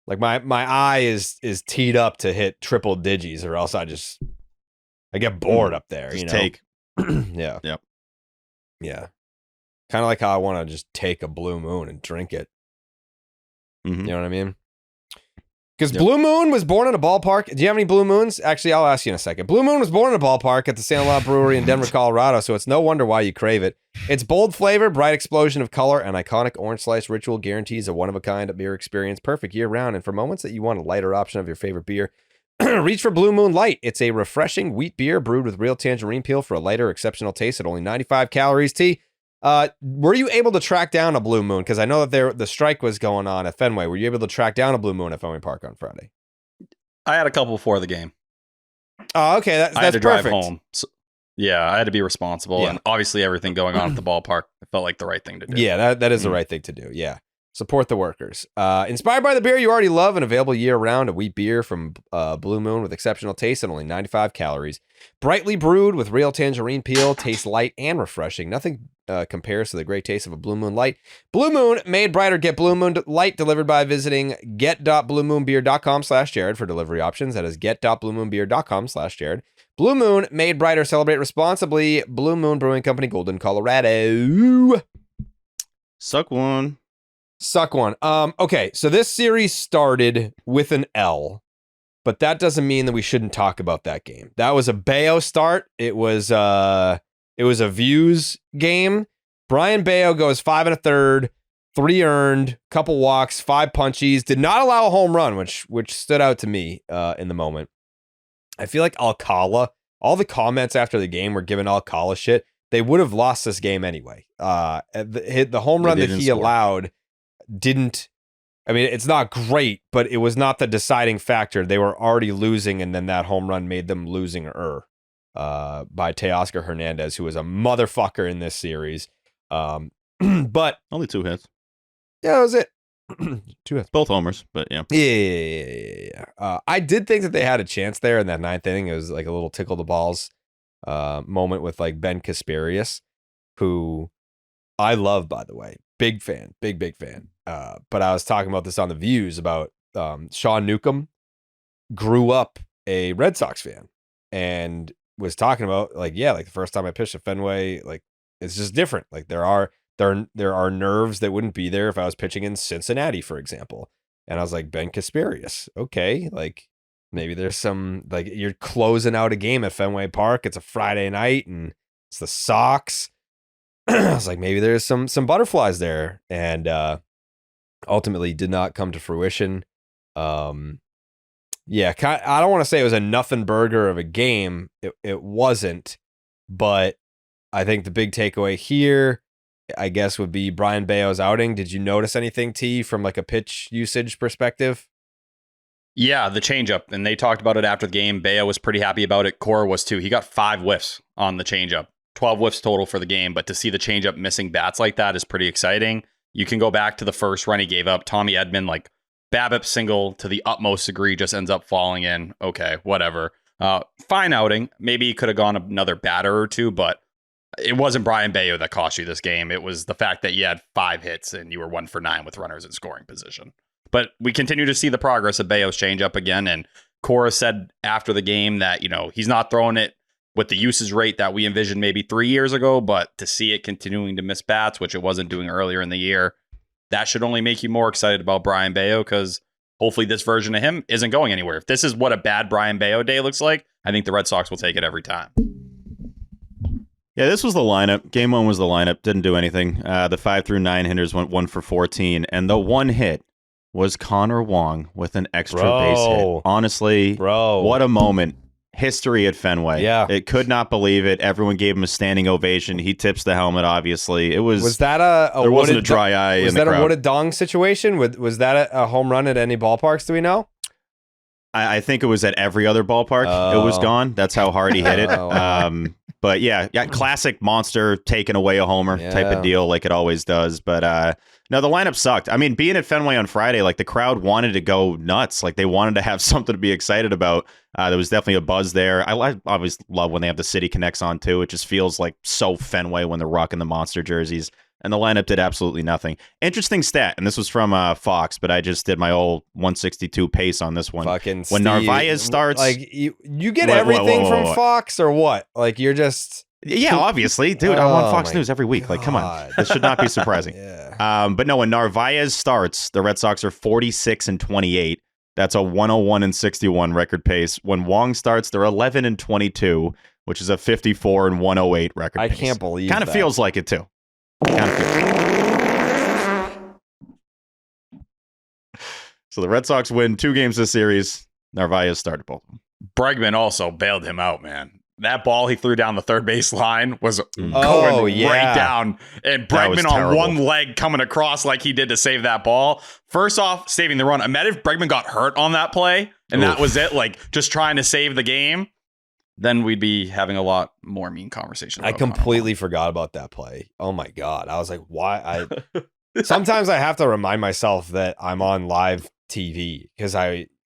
Like my eye is teed up to hit triple digits, or else I get bored up there. Just you know? take. Yeah. Yep. Yeah. Kind of like how I want to just take a blue moon and drink it. Mhm. You know what I mean? Because Blue Moon was born in a ballpark. Do you have any Blue Moons? Actually, I'll ask you in a second. Blue Moon was born in a ballpark at the Sandlot Brewery in Denver, Colorado, so it's no wonder why you crave it. Its bold flavor, bright explosion of color, and iconic orange slice ritual guarantees a one-of-a-kind beer experience, perfect year-round. And for moments that you want a lighter option of your favorite beer, reach for Blue Moon Light. It's a refreshing wheat beer brewed with real tangerine peel for a lighter, exceptional taste at only 95 calories. Were you able to track down a Blue Moon? Because I know that the strike was going on at Fenway. Were you able to track down a Blue Moon at Fenway Park on Friday? I had a couple before the game. Oh, okay. That's I had to perfect. drive home. So, yeah, I had to be responsible. Yeah. And obviously everything going on at the ballpark, it felt like the right thing to do. Yeah, that is the right thing to do. Yeah. Support the workers. Inspired by the beer you already love and available year-round, a wheat beer from Blue Moon with exceptional taste and only 95 calories. Brightly brewed with real tangerine peel, tastes light and refreshing. Nothing compares to the great taste of a Blue Moon Light. Blue Moon made brighter. Get Blue Moon Light delivered by visiting get.bluemoonbeer.com/Jared for delivery options. That is get.bluemoonbeer.com/Jared. Blue Moon made brighter. Celebrate responsibly. Blue Moon Brewing Company, Golden, Colorado. Suck one. Suck one. Okay, so this series started with an L, but that doesn't mean that we shouldn't talk about that game. That was a Bello start. It was a views game. Brian Bello goes 5 1/3, 3 earned, couple walks, 5 punchies, did not allow a home run, which stood out to me in the moment. I feel like Alcala, all the comments after the game were giving Alcala shit. They would have lost this game anyway. The home run that he allowed didn't. I mean, it's not great, but it was not the deciding factor. They were already losing, and then that home run made them losing by Teoscar Hernandez, who was a motherfucker in this series. But only 2 hits. Yeah, that was it. 2 hits. Both homers, but yeah. Yeah. I did think that they had a chance there in that 9th inning. It was like a little tickle the balls moment with like Ben Kasparius, who I love, by the way. Big fan. Big fan. But I was talking about this on The Views about Sean Newcomb grew up a Red Sox fan and was talking about like the first time I pitched at Fenway, like it's just different. Like there are nerves that wouldn't be there if I was pitching in Cincinnati, for example. And I was like, Ben Kasparius, okay, like maybe there's some, like you're closing out a game at Fenway Park. It's a Friday night and it's the Sox. I was like, maybe there's some butterflies there, and ultimately did not come to fruition. I don't want to say it was a nothing burger of a game. It wasn't, but I think the big takeaway here, I guess, would be Brian Bello's outing. Did you notice anything, T, from like a pitch usage perspective? Yeah, the changeup, and they talked about it after the game. Bello was pretty happy about it. Cora was too. He got 5 whiffs on the changeup. 12 whiffs total for the game, but to see the changeup missing bats like that is pretty exciting. You can go back to the first run he gave up. Tommy Edman, like BABIP single to the utmost degree, just ends up falling in. Okay, whatever. Fine outing. Maybe he could have gone another batter or 2, but it wasn't Brian Bello that cost you this game. It was the fact that you had 5 hits and you were 1 for 9 with runners in scoring position. But we continue to see the progress of Bello's changeup again. And Cora said after the game that, he's not throwing it with the usage rate that we envisioned maybe 3 years ago, but to see it continuing to miss bats, which it wasn't doing earlier in the year, that should only make you more excited about Brian Bello, because hopefully this version of him isn't going anywhere. If this is what a bad Brian Bello day looks like, I think the Red Sox will take it every time. Yeah, this was the lineup. Game 1 was the lineup. Didn't do anything. The 5 through 9 hitters went 1 for 14, and the one hit was Connor Wong with an extra base hit. Honestly, what a moment. History at Fenway. Yeah. It could not believe it. Everyone gave him a standing ovation. He tips the helmet, obviously. Was that there wasn't a dry eye in the crowd. Was that a Wooded Dong situation? Was that a home run at any ballparks? Do we know? I think it was at every other ballpark. It was gone. That's how hard he hit it. But yeah, classic monster taking away a homer type of deal, like it always does. But no, the lineup sucked. I mean, being at Fenway on Friday, like the crowd wanted to go nuts. Like they wanted to have something to be excited about. There was definitely a buzz there. I always love when they have the City Connects on too. It just feels like so Fenway when they're rocking the monster jerseys. And the lineup did absolutely nothing. Interesting stat, and this was from Fox, but I just did my old 162 pace on this one. Fucking when Narvaez starts, like you get everything from Fox or what? Like you're just obviously, dude. I'm on Fox News every week. Like, come on, this should not be surprising. But no, when Narvaez starts, the Red Sox are 46-28. That's a 101-61 record pace. When Wong starts, they're 11-22, which is a 54-108 record pace. I can't believe kind of feels like it too. So the Red Sox win 2 games this series. Narvaez started both. Bregman also bailed him out, man. That ball he threw down the third base line was going right down. And Bregman on one leg coming across like he did to save that ball. First off, saving the run. Imagine if Bregman got hurt on that play and that was it, like just trying to save the game. Then we'd be having a lot more mean conversation. I completely forgot about that play. Oh my God. I was like, why? Sometimes I have to remind myself that I'm on live TV because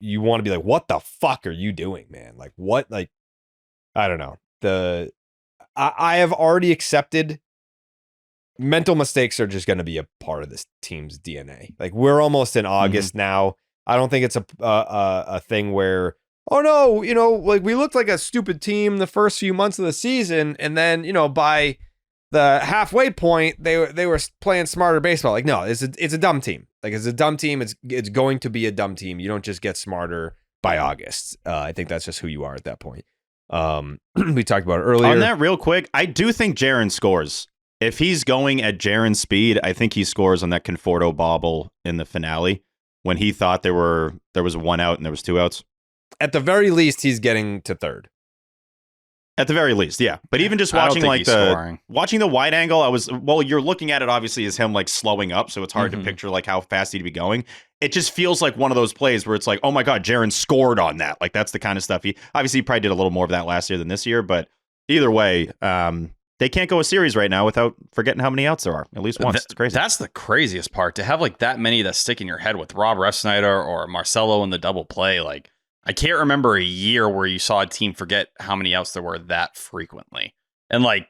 you want to be like, what the fuck are you doing, man? Like what? Like, I don't know. I have already accepted mental mistakes are just going to be a part of this team's DNA. Like we're almost in August now. I don't think it's a thing where, oh no, like we looked like a stupid team the first few months of the season, and then by the halfway point they were playing smarter baseball. Like no, it's a dumb team. Like it's a dumb team. It's going to be a dumb team. You don't just get smarter by August. I think that's just who you are at that point. We talked about it earlier. On that real quick, I do think Jaron scores. if he's going at Jaron's speed, I think he scores on that Conforto bobble in the finale when he thought there was one out and there was two outs. At the very least, he's getting to third. At the very least, yeah. But even just I don't watching think like he's the scoring. watching the wide angle, you're looking at it obviously as him like slowing up, so it's hard to picture like how fast he'd be going. It just feels like one of those plays where it's like, oh my god, Jaron scored on that. Like that's the kind of stuff he probably did a little more of that last year than this year. But either way, they can't go a series right now without forgetting how many outs there are. At least once. It's crazy. That's the craziest part, to have like that many that stick in your head with Rob Refsnyder or Marcelo in the double play. Like, I can't remember a year where you saw a team forget how many outs there were that frequently. And like,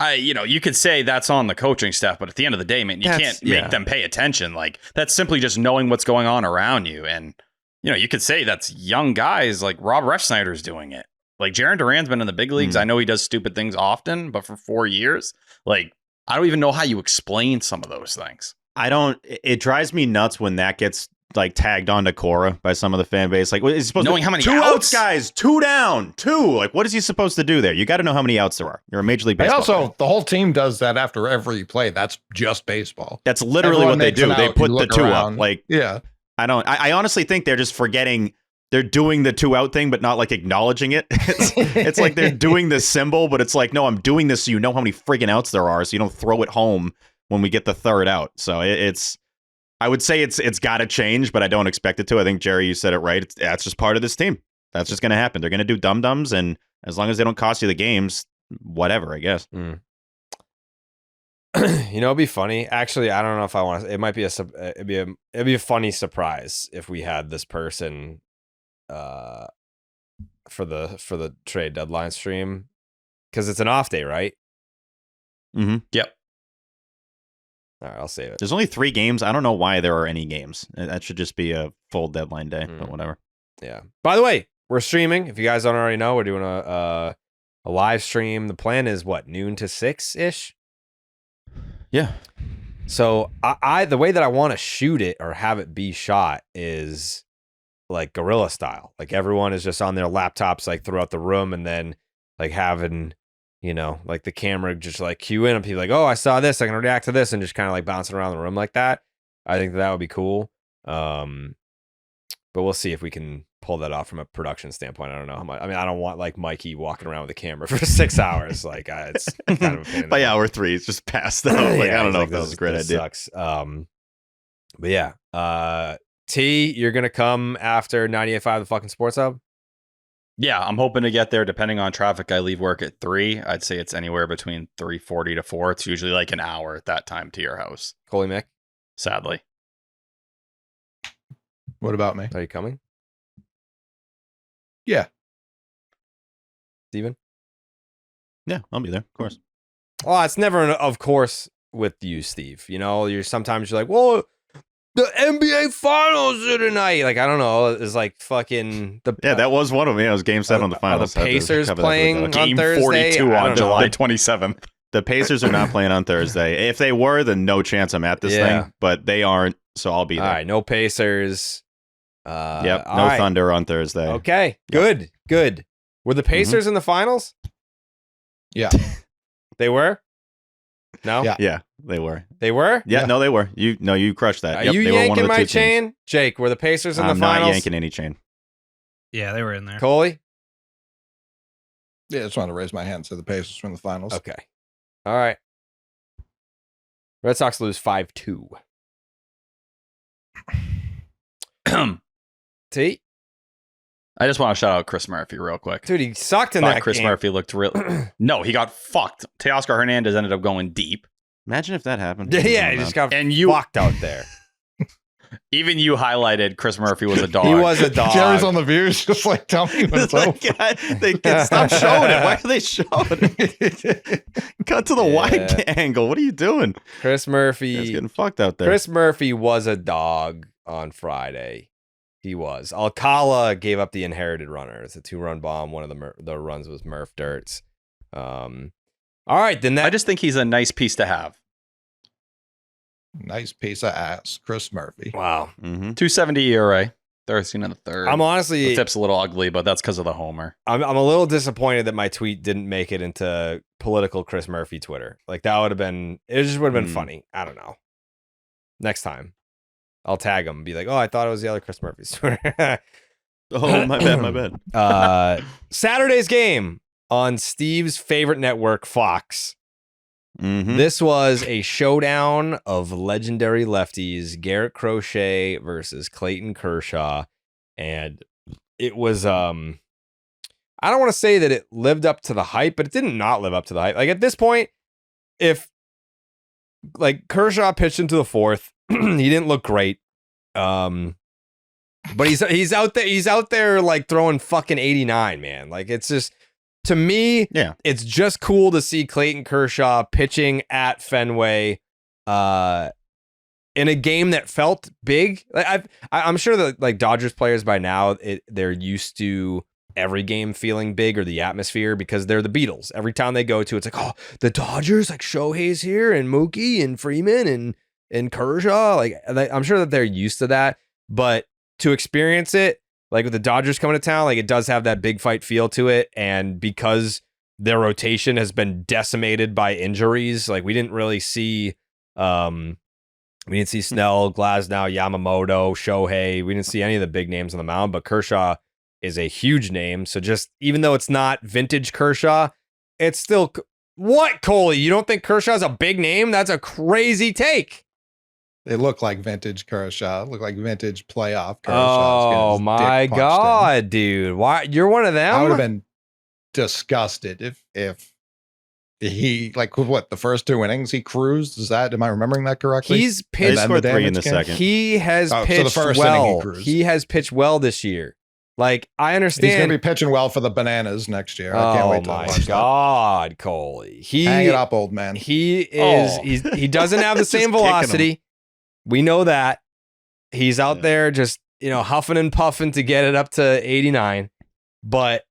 you could say that's on the coaching staff, but at the end of the day, man, you can't make them pay attention. Like, that's simply just knowing what's going on around you. And, you could say that's young guys like Rob Refsnyder's doing it. Like, Jarren Duran's been in the big leagues. I know he does stupid things often, but for 4 years, like, I don't even know how you explain some of those things. It drives me nuts when that gets like tagged onto Cora by some of the fan base. Like, is he supposed Knowing to how many two outs? guys, two down, two. Like, what is he supposed to do there? You got to know how many outs there are. You're a Major League And Baseball. also, the whole team does that after every play. That's just baseball. That's literally Everyone what they makes do. an They out, put you the look two around. up. Like, Yeah. I honestly think they're just forgetting. They're doing the two out thing, but not like acknowledging it. It's like they're doing this symbol, but it's like, no, I'm doing this so you know how many friggin' outs there are, so you don't throw it home when we get the third out. So I would say it's got to change, but I don't expect it to. I think, Jerry, you said it right. That's just part of this team. That's just going to happen. They're going to do dum-dums, and as long as they don't cost you the games, whatever, I guess. It'd be funny. Actually, I don't know if I want to. It might be it'd be a funny surprise if we had this person for the trade deadline stream, because it's an off day, right? Mm-hmm. Yep. All right, I'll save it. There's only 3 games. I don't know why there are any games. That should just be a full deadline day, but whatever. Yeah. By the way, we're streaming. If you guys don't already know, we're doing a live stream. The plan is what, noon to 6-ish? Yeah. So I the way that I want to shoot it or have it be shot is like guerrilla style. Like everyone is just on their laptops like throughout the room, and then like having, like the camera just like cue in and people like, oh, I saw this, I can react to this, and just kind of like bouncing around the room like that. I think that would be cool. But we'll see if we can pull that off from a production standpoint. I don't know how much. I mean, I don't want like Mikey walking around with a camera for 6 hours. Like it's kind of a pain in the By butt. hour 3, it's just passed out. Like, Yeah, I don't know like, if that was a great this idea. Sucks. But yeah, T, you're gonna come after 98.5 the fucking Sports Hub. Yeah, I'm hoping to get there. Depending on traffic, I leave work at 3. I'd say it's anywhere between 3:40 to 4. It's usually like an hour at that time to your house, Coley Mick, sadly. What about me? are you coming? Yeah. Steven? Yeah, I'll be there, of course. Well, it's never an of course with you, Steve. You're sometimes you're like, well, the NBA Finals are tonight. Like, I don't know. It's like fucking the Yeah, that was one of them. Yeah, it was Game 7 on the Are finals. the Pacers playing on Game Thursday? 42 I on don't know. July 27th. The Pacers are not playing on Thursday. If they were, then no chance I'm at this thing. But they aren't, so I'll be there. All right, no Pacers. Yep, all no right. Thunder on Thursday. Okay, good. Were the Pacers in the finals? Yeah. They were? No? Yeah. Yeah, they were. They were? Yeah, Yeah. no, they were. You crushed that. Are Yep, you they were one of yanking the my 2 teams. chain? Jake, were the Pacers in the I'm not finals? yanking any chain. Yeah, they were in there. Coley? Yeah, I just wanted to raise my hand to the Pacers from the finals. Okay. All right. Red Sox lose 5-2. T? I just want to shout out Chris Murphy real quick. Dude, he sucked in Thought that Chris game. Murphy looked real. No, he got fucked. Teoscar Hernandez ended up going deep. Imagine if that happened. Yeah, he just got And you- fucked out there. Even you highlighted Chris Murphy was a dog. He was a dog. Jerry's on the views, just like, tell me when it's over. They can stop showing it. Why are they showing it? Cut to the wide angle. What are you doing? Chris He's Murphy. getting fucked out there. Chris Murphy was a dog on Friday. He was. Alcala gave up the inherited runner. It's a 2-run bomb. One of the runs was Murph Dirts. All right, then that. I just think he's a nice piece to have. Nice piece of ass, Chris Murphy. Wow. Mm-hmm. 270 ERA. 13 and a third. I'm honestly, the tip's a little ugly, but that's because of the homer. I'm a little disappointed that my tweet didn't make it into political Chris Murphy Twitter. Like that would have been, it just would have been funny. I don't know. Next time, I'll tag him and be like, "Oh, I thought it was the other Chris Murphy's Twitter." Oh, my bad. Saturday's game on Steve's favorite network, Fox. Mm-hmm. This was a showdown of legendary lefties, Garrett Crochet versus Clayton Kershaw. And it was, I don't want to say that it lived up to the hype, but it did not live up to the hype. Like at this point, if like Kershaw pitched into the fourth, he didn't look great. But he's out there like throwing fucking 89, man. Like it's just, to me, yeah, it's just cool to see Clayton Kershaw pitching at Fenway in a game that felt big. Like I'm sure that like Dodgers players by now, they're used to every game feeling big or the atmosphere because they're the Beatles. Every time they go to, it's like, oh, the Dodgers, like Shohei's here and Mookie and Freeman and Kershaw. Like I'm sure that they're used to that, but to experience it, like with the Dodgers coming to town, like it does have that big fight feel to it. And because their rotation has been decimated by injuries, like we didn't see Snell, Glasnow, Yamamoto, Shohei. We didn't see any of the big names on the mound, but Kershaw is a huge name. So just, even though it's not vintage Kershaw, it's still, what, Coley? You don't think Kershaw's a big name? That's a crazy take. They look like vintage Kershaw. Look like vintage playoff Kershaw. Oh my God, dude! Why you're one of them? I would have been disgusted if he, like, what, the first 2 innings he cruised. Am I remembering that correctly? He's pitched scored 3 in the second. He has pitched so the first well. inning he cruised. He has pitched well this year. Like I understand he's gonna be pitching well for the Bananas next year. I can't wait to watch that. Oh my God, Coley! Hang it up, old man. He is. He doesn't have the same velocity. We know that. He's out there just, huffing and puffing to get it up to 89. But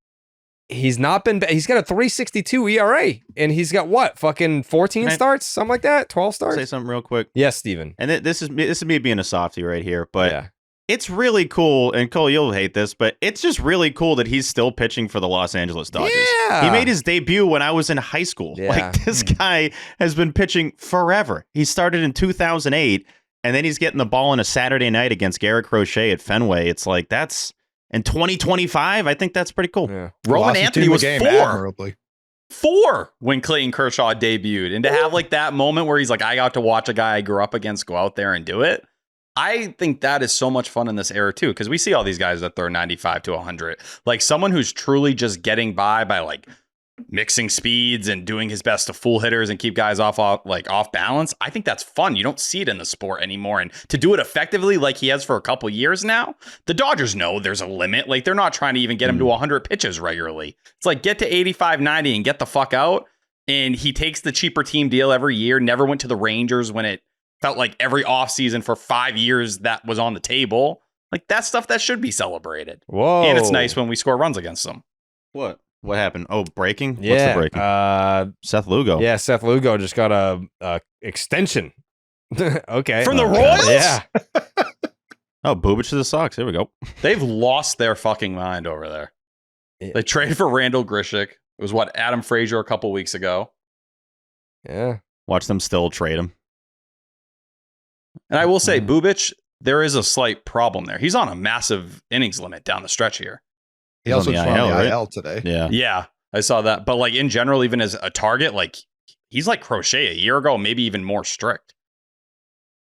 he's not been, he's got a 3.62 ERA. And he's got what? Fucking 14 starts? Something like that? 12 starts? Say something real quick. Yes, Steven. And this is me being a softie right here. But it's really cool. And Cole, you'll hate this, but it's just really cool that he's still pitching for the Los Angeles Dodgers. Yeah. He made his debut when I was in high school. Yeah. Like this guy has been pitching forever. He started in 2008. And then he's getting the ball on a Saturday night against Garrett Crochet at Fenway. It's like, that's in 2025. I think that's pretty cool. Yeah. Roman Anthony was admirably. 4 when Clayton Kershaw debuted. And to have like that moment where he's like, I got to watch a guy I grew up against go out there and do it. I think that is so much fun in this era too. Because we see all these guys that throw 95 to 100. Like someone who's truly just getting by like mixing speeds and doing his best to fool hitters and keep guys off balance. I think that's fun. You don't see it in the sport anymore. And to do it effectively like he has for a couple years now, the Dodgers know there's a limit. Like they're not trying to even get him to 100 pitches regularly. It's like get to 85, 90 and get the fuck out. And he takes the cheaper team deal every year. Never went to the Rangers when it felt like every offseason for 5 years that was on the table. Like that's stuff that should be celebrated. Whoa. And it's nice when we score runs against them. What happened? Oh, breaking? Yeah. What's the breaking? Seth Lugo. Yeah, Seth Lugo just got a extension. Okay. From the Royals? Yeah. Oh, Bubic to the Sox. Here we go. They've lost their fucking mind over there. They traded for Randall Grishik. It was Adam Frazier a couple weeks ago. Yeah. Watch them still trade him. And I will say, Bubic, there is a slight problem there. He's on a massive innings limit down the stretch here. He also on the went on the IL, IL today. Yeah. Yeah, I saw that. But like in general, even as a target, like he's like Crochet a year ago, maybe even more strict.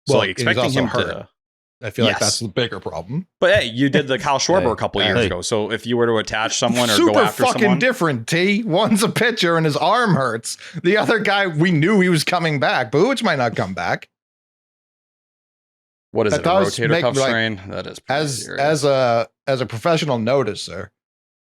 So Well, like expecting he's also him hurt. to. I feel like Yes. that's the bigger problem. But hey, you did the Kyle Schwarber a couple years Hey. ago. So if you were to attach someone or Super go after fucking someone, different, T. One's a pitcher and his arm hurts. The other guy, we knew he was coming back. Buhich might not come back. what is that it? A does rotator make, cuff like, strain? That is pretty As serious. a professional noticer,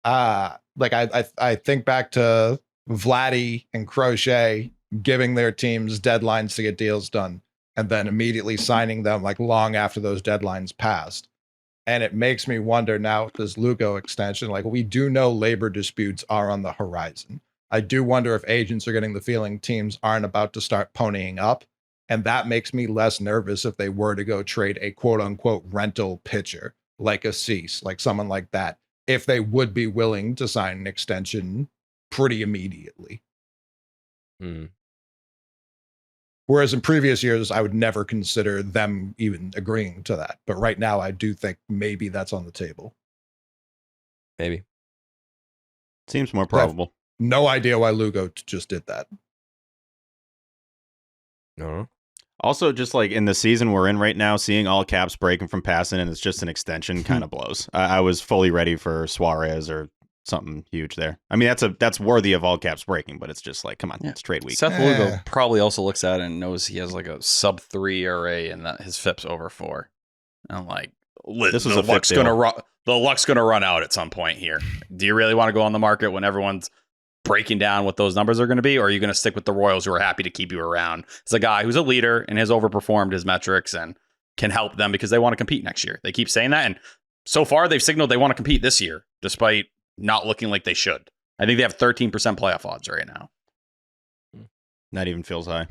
like I think back to Vladdy and Crochet giving their teams deadlines to get deals done and then immediately signing them like long after those deadlines passed. And it makes me wonder now with this Lugo extension, like we do know labor disputes are on the horizon. I do wonder if agents are getting the feeling teams aren't about to start ponying up. And that makes me less nervous if they were to go trade a quote unquote rental pitcher like a Cease, like someone like that, if they would be willing to sign an extension pretty immediately. Whereas in previous years, I would never consider them even agreeing to that. But right now, I do think maybe that's on the table. Maybe. Seems more probable. No idea why Lugo just did that. No. Also, just like in the season we're in right now, seeing all caps breaking from passing and it's just an extension kind of blows. I was fully ready for Suarez or something huge there. I mean, that's worthy of all caps breaking, but it's just like, come on, it's trade week. Seth Lugo probably also looks at it and knows he has like a sub-3 ERA and that his FIP's over 4. And I'm like, this was the luck's gonna run out at some point here. Do you really want to go on the market when everyone's breaking down what those numbers are going to be, or are you going to stick with the Royals who are happy to keep you around? It's a guy who's a leader and has overperformed his metrics and can help them because they want to compete next year. They keep saying that, and so far they've signaled they want to compete this year, despite not looking like they should. I think they have 13% playoff odds right now. That even feels high.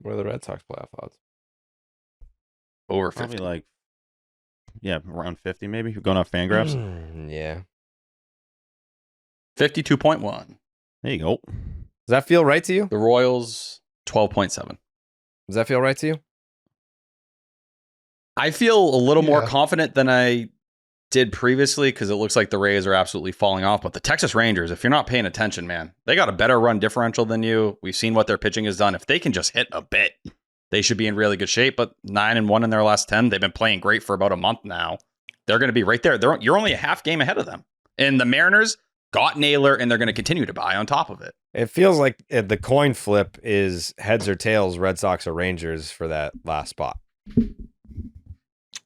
What are the Red Sox playoff odds? Over 50. Probably like, around 50 maybe, going off Fangraphs. Yeah. 52.1. There you go. Does that feel right to you? The Royals, 12.7. Does that feel right to you? I feel a little more confident than I did previously because it looks like the Rays are absolutely falling off. But the Texas Rangers, if you're not paying attention, man, they got a better run differential than you. We've seen what their pitching has done. If they can just hit a bit, they should be in really good shape. But 9-1 in their last 10. They've been playing great for about a month now. They're going to be right there. You're only a half game ahead of them. And the Mariners got Naylor, and they're going to continue to buy on top of it. It feels like the coin flip is heads or tails, Red Sox or Rangers for that last spot.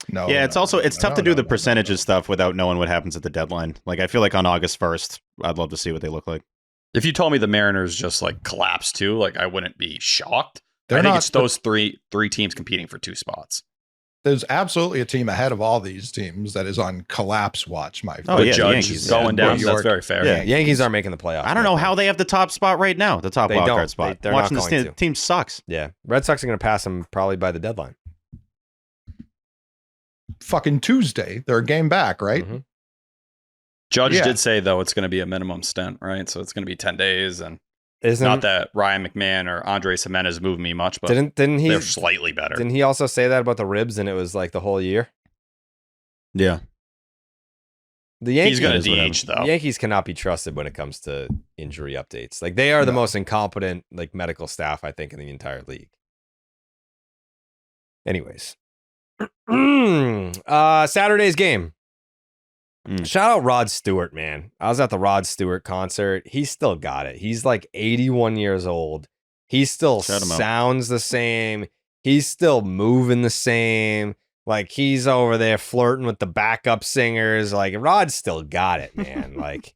No. Yeah, it's tough to do the percentages stuff without knowing what happens at the deadline. Like, I feel like on August 1st, I'd love to see what they look like. If you told me the Mariners just like collapse too, like I wouldn't be shocked. I think it's those three teams competing for 2 spots. There's absolutely a team ahead of all these teams that is on collapse watch, my friend. Oh, yeah, Judge Yankees going down. That's very fair. Yeah, Yankees aren't making the playoffs. I don't know how they have the top spot right now, the top wildcard spot. They're Watching not this going team sucks. Yeah, Red Sox are going to pass them probably by the deadline. Fucking Tuesday. They're a game back, right? Mm-hmm. Judge did say, though, it's going to be a minimum stint, right? So it's going to be 10 days. And not that Ryan McMahon or Andres Jimenez moved me much, but didn't he, they're slightly better. Didn't he also say that about the ribs and it was like the whole year? Yeah. The Yankees, he's going to DH, though. The Yankees cannot be trusted when it comes to injury updates. Like, they are the most incompetent like medical staff, I think, in the entire league. Anyways. Saturday's game. Shout out Rod Stewart, man. I was at the Rod Stewart concert. He's still got it. He's like 81 years old. He still sounds the same. He's still moving the same. Like, he's over there flirting with the backup singers. Like, Rod's still got it, man. Like,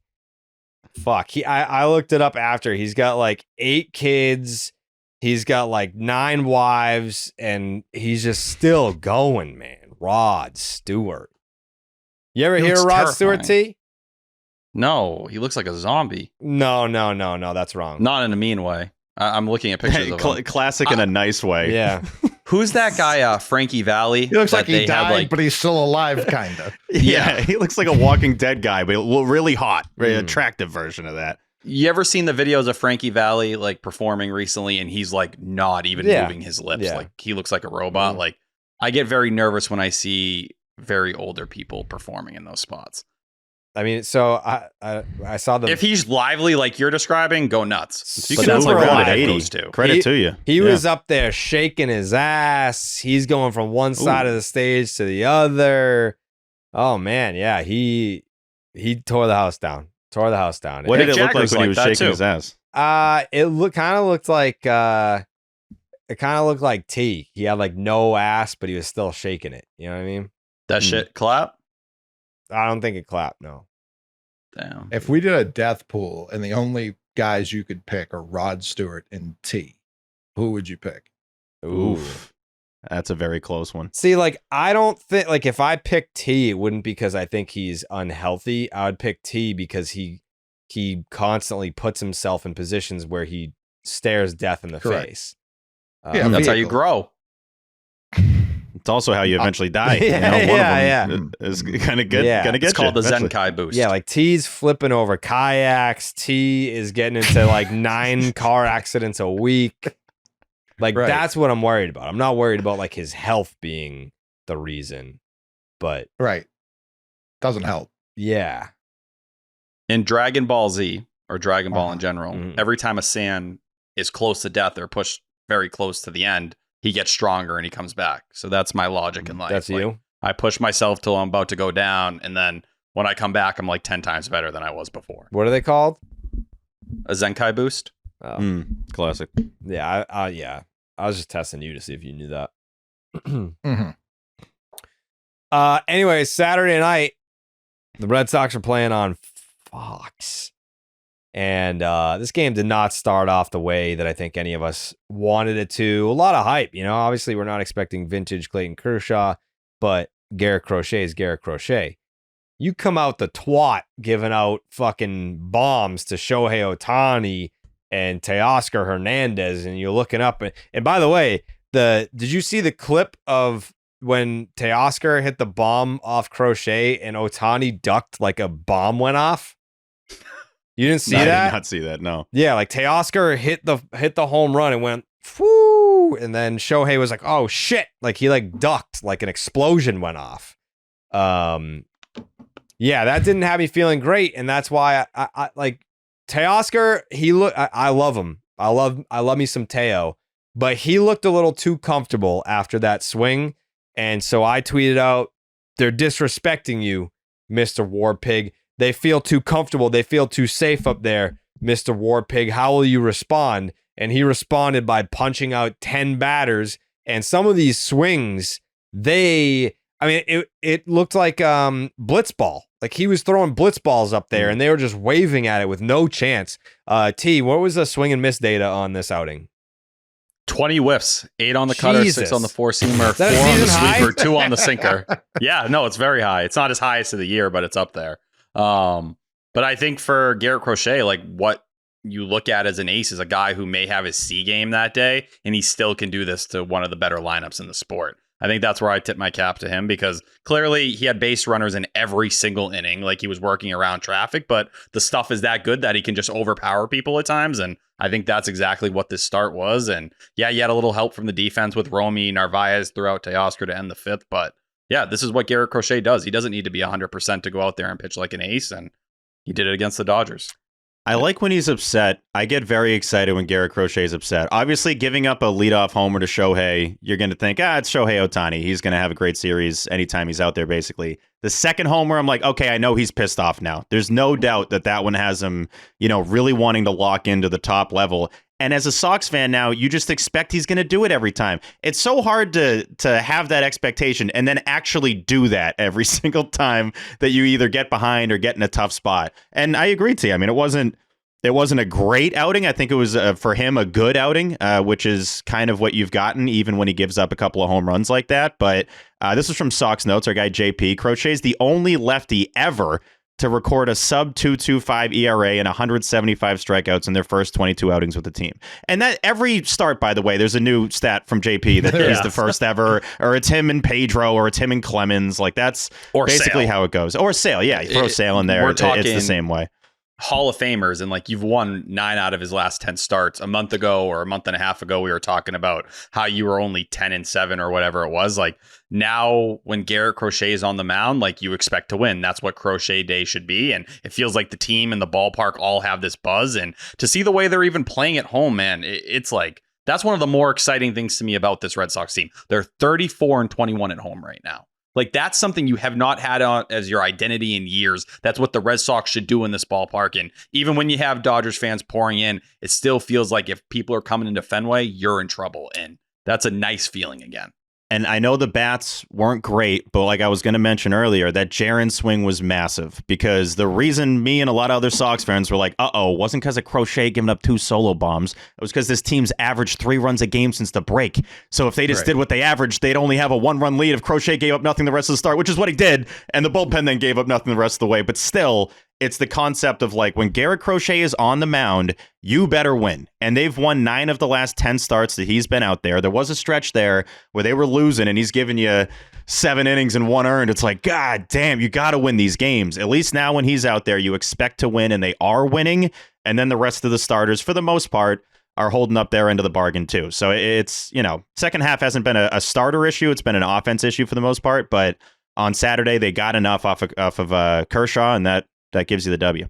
fuck. I looked it up after. He's got like 8 kids. He's got like 9 wives, and he's just still going, man. Rod Stewart. You ever hear Rod Stewart, T? No, he looks like a zombie. No, that's wrong. Not in a mean way. I'm looking at pictures of him. Classic in a nice way. Yeah. Who's that guy, Frankie Valli? He looks like he died, but he's still alive, kind of. Yeah, he looks like a Walking Dead guy, but really hot. Very attractive version of that. You ever seen the videos of Frankie Valli like performing recently, and he's like not even moving his lips? Yeah. Like, he looks like a robot. Like, I get very nervous when I see very older people performing in those spots. I mean, so I saw the. If he's lively like you're describing, go nuts. But that's like what it goes to. Credit to you. He was up there shaking his ass. He's going from one side of the stage to the other. Oh man, yeah, he tore the house down. What did it look like when he was shaking his ass? It kind of looked like T. He had like no ass, but he was still shaking it. You know what I mean? That shit clap? I don't think it clapped, no. Damn. If we did a death pool and the only guys you could pick are Rod Stewart and T, who would you pick? Oof. That's a very close one. See, like, I don't think, like, if I pick T, it wouldn't because I think he's unhealthy. I would pick T because he constantly puts himself in positions where he stares death in the face. That's how you grow. It's also how you eventually die. Yeah, One yeah, of them is kind of good. Yeah. Gonna get It's called the eventually. Zenkai boost. Yeah, like T's flipping over kayaks. T is getting into like 9 car accidents a week. Like Right. that's what I'm worried about. I'm not worried about like his health being the reason, but Right. Doesn't help. yeah. In Dragon Ball Z or Dragon Ball in general, Mhm. every time a Saiyan is close to death or pushed very close to the end, he gets stronger and he comes back. So that's my logic in life. That's Like, you. I push myself till I'm about to go down, and then when I come back, I'm like 10 times better than I was before. What are they called? A Zenkai boost? Oh. Classic. Yeah, yeah. I was just testing you to see if you knew that. Mhm. Anyway, Saturday night, the Red Sox are playing on Fox. And this game did not start off the way that I think any of us wanted it to. A lot of hype, Obviously, we're not expecting vintage Clayton Kershaw, but Garrett Crochet is Garrett Crochet. You come out the twat giving out fucking bombs to Shohei Ohtani and Teoscar Hernandez, and you're looking up. And by the way, did you see the clip of when Teoscar hit the bomb off Crochet and Ohtani ducked like a bomb went off? You didn't see I that? did not see that. No. Yeah, like Teoscar hit the home run and went whoo, and then Shohei was like, "Oh shit!" Like he like ducked, like an explosion went off. Yeah, that didn't have me feeling great, and that's why I like Teoscar. I love him. I love me some Teo, but he looked a little too comfortable after that swing, and so I tweeted out, "They're disrespecting you, Mr. War Pig. They feel too comfortable. They feel too safe up there, Mr. War Pig. How will you respond?" And he responded by punching out 10 batters. And some of these swings, it looked like blitzball. Like he was throwing blitzballs up there and they were just waving at it with no chance. T, what was the swing and miss data on this outing? 20 whiffs, 8 on the cutter, Jesus. 6 on the 4-seamer, 4 that a on the season high? sweeper, 2 on the sinker. Yeah, no, it's very high. It's not as highest of the year, but it's up there. But I think for Garrett Crochet, like what you look at as an ace is a guy who may have his C game that day, and he still can do this to one of the better lineups in the sport. I think that's where I tip my cap to him, because clearly he had base runners in every single inning, like he was working around traffic, but the stuff is that good that he can just overpower people at times. And I think that's exactly what this start was. And yeah, you had a little help from the defense with Romy, Narvaez throughout Teoscar to end the 5th. But yeah, this is what Garrett Crochet does. He doesn't need to be 100% to go out there and pitch like an ace. And he did it against the Dodgers. I like when he's upset. I get very excited when Garrett Crochet is upset. Obviously, giving up a leadoff homer to Shohei, you're going to think, it's Shohei Ohtani. He's going to have a great series anytime he's out there, basically. The second homer, I'm like, okay, I know he's pissed off now. There's no doubt that one has him, really wanting to lock into the top level. And as a Sox fan now, you just expect he's going to do it every time. It's so hard to have that expectation and then actually do that every single time that you either get behind or get in a tough spot. And I agree to you. I mean, it wasn't a great outing. I think it was, for him, a good outing, which is kind of what you've gotten, even when he gives up a couple of home runs like that. But this is from Sox Notes, our guy JP. Crochet's the only lefty ever to record a sub 2.25 ERA and 175 strikeouts in their first 22 outings with the team. And that every start, by the way, there's a new stat from JP that he's the first ever, or it's him and Pedro, or it's him and Clemens. Like that's Or basically Sale. how it goes. Or Sale, yeah, you throw Sale in there. We're It's talking the same way. Hall of Famers, and like you've won 9 out of his last 10 starts. A month ago or a month and a half ago, we were talking about how you were only 10-7 or whatever it was. Like now when Garrett Crochet is on the mound, like you expect to win. That's what Crochet Day should be. And it feels like the team and the ballpark all have this buzz. And to see the way they're even playing at home, man, it's like, that's one of the more exciting things to me about this Red Sox team. They're 34-21 at home right now. Like that's something you have not had on as your identity in years. That's what the Red Sox should do in this ballpark. And even when you have Dodgers fans pouring in, it still feels like if people are coming into Fenway, you're in trouble. And that's a nice feeling again. And I know the bats weren't great, but like I was going to mention earlier, that Jaron swing was massive, because the reason me and a lot of other Sox fans were like, wasn't because of Crochet giving up 2 solo bombs. It was because this team's averaged 3 runs a game since the break. So if they just did what they averaged, they'd only have a 1-run lead if Crochet gave up nothing the rest of the start, which is what he did. And the bullpen then gave up nothing the rest of the way. But still, It's the concept of like when Garrett Crochet is on the mound, you better win. And they've won 9 of the last 10 starts that he's been out there. There was a stretch there where they were losing and he's giving you 7 innings and 1 earned. It's like, God damn, you got to win these games. At least now when he's out there, you expect to win and they are winning. And then the rest of the starters, for the most part, are holding up their end of the bargain too. So it's, second half hasn't been a starter issue. It's been an offense issue for the most part. But on Saturday, they got enough off of Kershaw, and that gives you the W.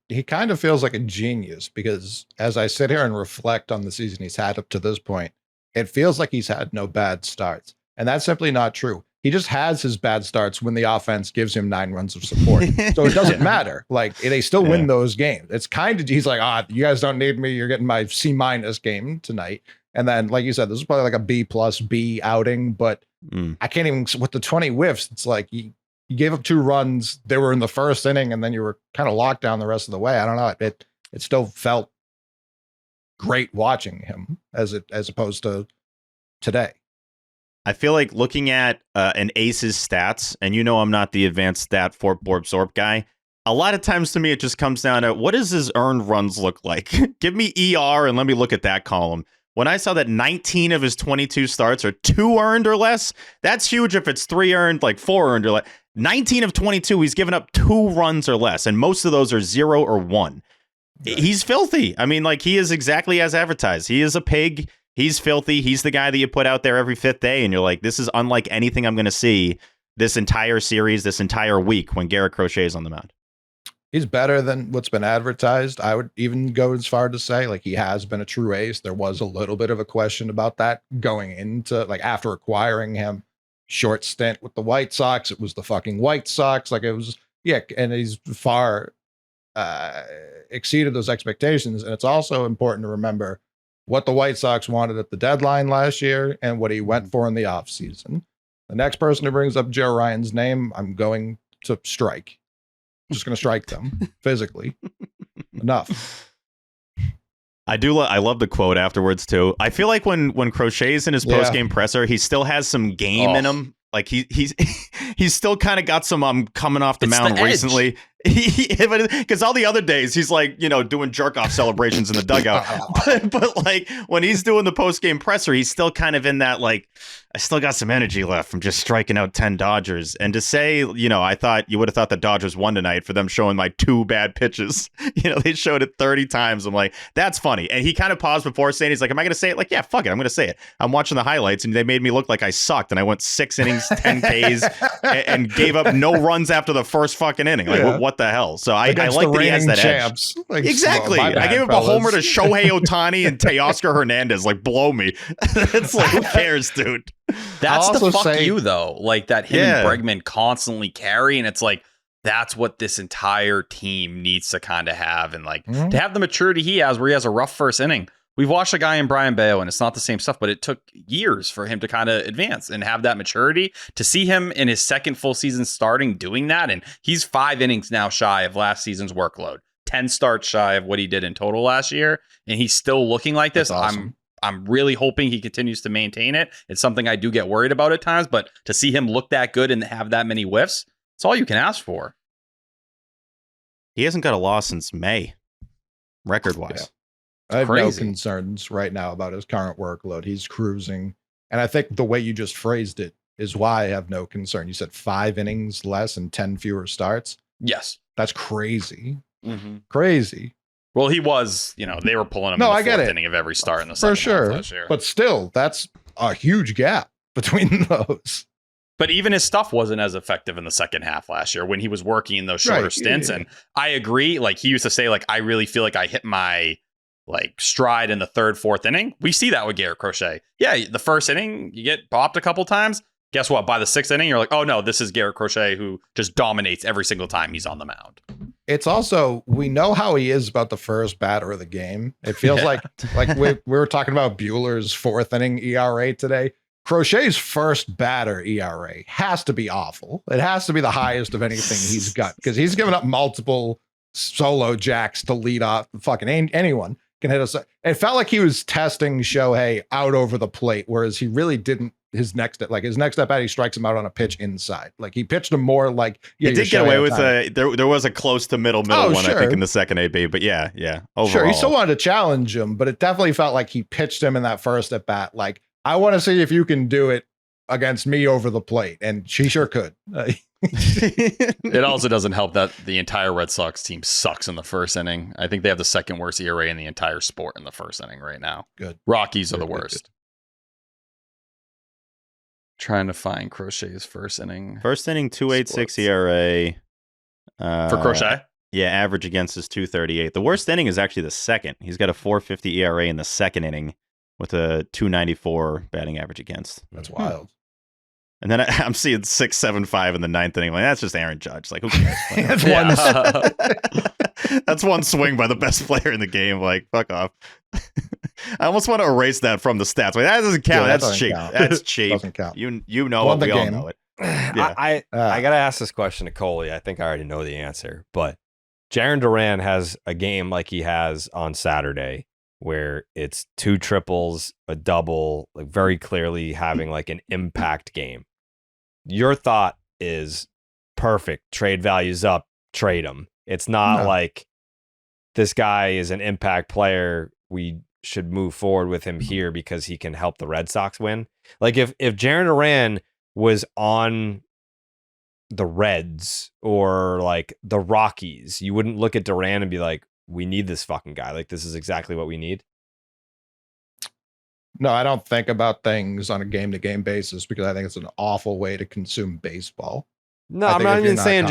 He kind of feels like a genius because as I sit here and reflect on the season he's had up to this point, it feels like he's had no bad starts. And that's simply not true. He just has his bad starts when the offense gives him 9 runs of support. So it doesn't matter. Like they still win those games. It's kind of, he's like, you guys don't need me. You're getting my C- game tonight. And then, like you said, this is probably like a B+B outing, but I can't even, with the 20 whiffs, it's like you gave up 2 runs. They were in the first inning and then you were kind of locked down the rest of the way. I don't know. It still felt great watching him as opposed to today. I feel like looking at an Ace's stats, and I'm not the advanced stat for Borb guy. A lot of times to me, it just comes down to what does his earned runs look like? Give me ER and let me look at that column. When I saw that 19 of his 22 starts are 2 earned or less, that's huge if it's 3 earned, like 4 earned or less. 19 of 22, he's given up 2 runs or less, and most of those are 0 or 1. Right. He's filthy. I mean, like he is exactly as advertised. He is a pig. He's filthy. He's the guy that you put out there every 5th day, and you're like, this is unlike anything I'm going to see this entire series, this entire week when Garrett Crochet is on the mound. He's better than what's been advertised. I would even go as far to say, like, he has been a true ace. There was a little bit of a question about that going into, like, after acquiring him. Short stint with the White Sox. It was the fucking White Sox. Like, it was, and he's far exceeded those expectations. And it's also important to remember what the White Sox wanted at the deadline last year and what he went for in the offseason. The next person who brings up Joe Ryan's name, I'm going to strike. I'm just going to strike them physically. Enough. I love the quote afterwards too. I feel like when Crochet's in his post-game presser, he still has some game in him. Like he's still kind of got some coming off the mound recently. Because all the other days he's like, doing jerk off celebrations in the dugout. but like when he's doing the post game presser, he's still kind of in that, like, I still got some energy left from just striking out 10 Dodgers. And to say, I thought you would have thought the Dodgers won tonight for them showing my 2 bad pitches. They showed it 30 times. I'm like, that's funny. And he kind of paused before saying, he's like, am I going to say it? Like, yeah, fuck it. I'm going to say it. I'm watching the highlights and they made me look like I sucked. And I went 6 innings, 10 Ks and gave up no runs after the first fucking inning. Like, what the hell? So I like that he has that edge. Like, exactly. I gave up a homer to Shohei Ohtani and Teoscar Hernandez. Like, blow me. It's like, who cares, dude? That's the fuck you, though. Like, that him and Bregman constantly carry, and it's like, that's what this entire team needs to kind of have. And, like, to have the maturity he has, where he has a rough first inning. We've watched a guy in Brian Bello, and it's not the same stuff, but it took years for him to kind of advance and have that maturity. To see him in his second full season starting doing that, and he's 5 innings now shy of last season's workload, 10 starts shy of what he did in total last year, and he's still looking like this. That's awesome. I'm really hoping he continues to maintain it. It's something I do get worried about at times, but to see him look that good and have that many whiffs, it's all you can ask for. He hasn't got a loss since May, record-wise. I have no concerns right now about his current workload. He's cruising. And I think the way you just phrased it is why I have no concern. You said 5 innings less and 10 fewer starts. Yes. That's crazy. Crazy. Well, he was, they were pulling him in the 4th inning of every start in the second half last year. But still, that's a huge gap between those. But even his stuff wasn't as effective in the second half last year when he was working in those shorter stints. And I agree. Like, he used to say, like, I really feel like I hit my stride in the 3rd, 4th inning. We see that with Garrett Crochet. Yeah, the first inning, you get bopped a couple times. Guess what? By the 6th inning, you're like, oh no, this is Garrett Crochet who just dominates every single time he's on the mound. It's also, we know how he is about the first batter of the game. It feels like we were talking about Buehler's 4th inning ERA today. Crochet's first batter ERA has to be awful. It has to be the highest of anything he's got, because he's given up multiple solo jacks to lead off. Fucking anyone can hit us. It felt like he was testing Shohei out over the plate, whereas he really didn't his next at bat, he strikes him out on a pitch inside. Like he pitched him more like he did get away with there was a close to middle one, sure. I think, in the second AB, but yeah. Overall. Sure, he still wanted to challenge him, but it definitely felt like he pitched him in that first at bat. Like, I want to see if you can do it against me over the plate, and she sure could. It also doesn't help that the entire Red Sox team sucks in the first inning. I think they have the second worst ERA in the entire sport in the first inning right now. Good. Rockies are the worst. Good. Trying to find Crochet's first inning. First inning, 2.86 ERA. For Crochet? Yeah, average against is 2.38. The worst inning is actually the second. He's got a 4.50 ERA in the second inning with a 2.94 batting average against. That's wild. And then I'm seeing 6.75 in the ninth inning. Like, that's just Aaron Judge. Like, who cares? That's one swing by the best player in the game. Like, fuck off. I almost want to erase that from the stats. Like, that doesn't count. Yeah, that's cheap. That's cheap. Doesn't count. You know it. We all know it. Yeah. I gotta ask this question to Coley. I think I already know the answer, but Jarren Duran has a game like he has on Saturday, where it's 2 triples, a double, like very clearly having like an impact game. Your thought is perfect. Trade value's up, trade him. It's not like this guy is an impact player. We should move forward with him here because he can help the Red Sox win. Like if Jarren Duran was on the Reds or like the Rockies, you wouldn't look at Duran and be like, we need this fucking guy. Like, this is exactly what we need. No, I don't think about things on a game-to-game basis because I think it's an awful way to consume baseball. No, I'm not even saying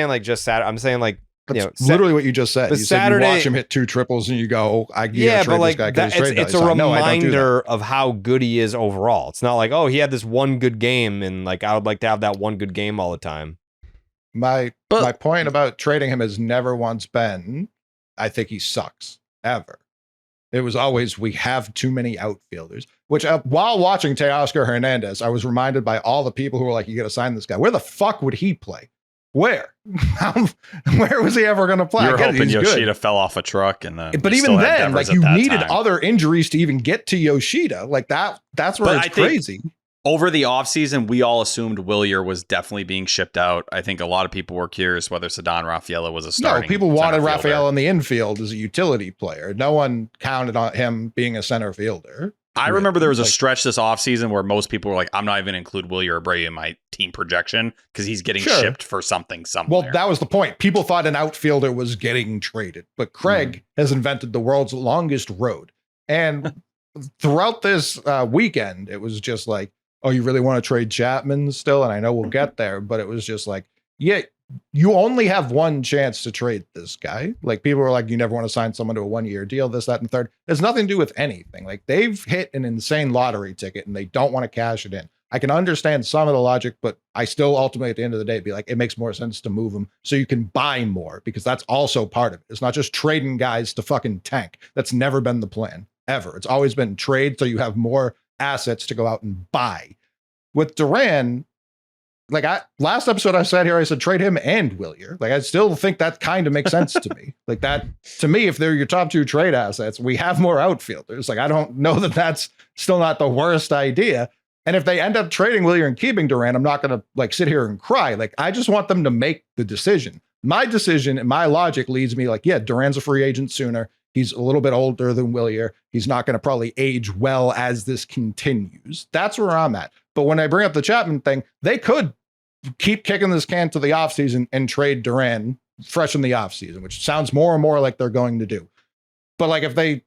like just Saturday. I'm saying like, that's literally what you just said. You Saturday, said you watch him hit 2 triples and you go, but like it's a reminder of how good he is overall. It's not like, oh, he had this one good game and like I would like to have that one good game all the time. My point about trading him has never once been, I think he sucks ever. It was always, we have too many outfilders, which while watching Teoscar Hernandez, I was reminded by all the people who were like, you got to sign this guy. Where the fuck would he play? Where? Where was he ever going to play? You're hoping Yoshida fell off a truck, but even then, like you needed other injuries to even get to Yoshida. Like that's where it's crazy. Over the offseason, we all assumed Buehler was definitely being shipped out. I think a lot of people were curious whether Ceddanne Rafaela was a starting. No, people wanted Rafaela in the infield as a utility player. No one counted on him being a center fielder. I remember there was a stretch this offseason where most people were like, I'm not even going to include Buehler or Bray in my team projection because he's getting shipped for something somewhere. Well, that was the point. People thought an outfielder was getting traded, but Craig has invented the world's longest road. And throughout this weekend, it was just like, oh, you really want to trade Chapman still? And I know we'll get there, but it was just like, yeah, you only have one chance to trade this guy. Like people were like, you never want to sign someone to a 1-year deal, this, that, and third. There's nothing to do with anything. Like they've hit an insane lottery ticket and they don't want to cash it in. I can understand some of the logic, but I still ultimately at the end of the day be like, it makes more sense to move them so you can buy more because that's also part of it. It's not just trading guys to fucking tank. That's never been the plan ever. It's always been trade so you have more assets to go out and buy. With Duran, like last episode I said here, I said trade him and Buehler. Like I still think that kind of makes sense to me. Like that to me, if they're your top 2 trade assets, we have more outfielders. Like I don't know that that's still not the worst idea. And if they end up trading Buehler and keeping Duran, I'm not going to like sit here and cry. Like I just want them to make the decision. My decision and my logic leads me like, yeah, Duran's a free agent sooner. He's a little bit older than Buehler. He's not going to probably age well as this continues. That's where I'm at. But when I bring up the Chapman thing, they could keep kicking this can to the offseason and trade Duran fresh in the offseason, which sounds more and more like they're going to do. But like if they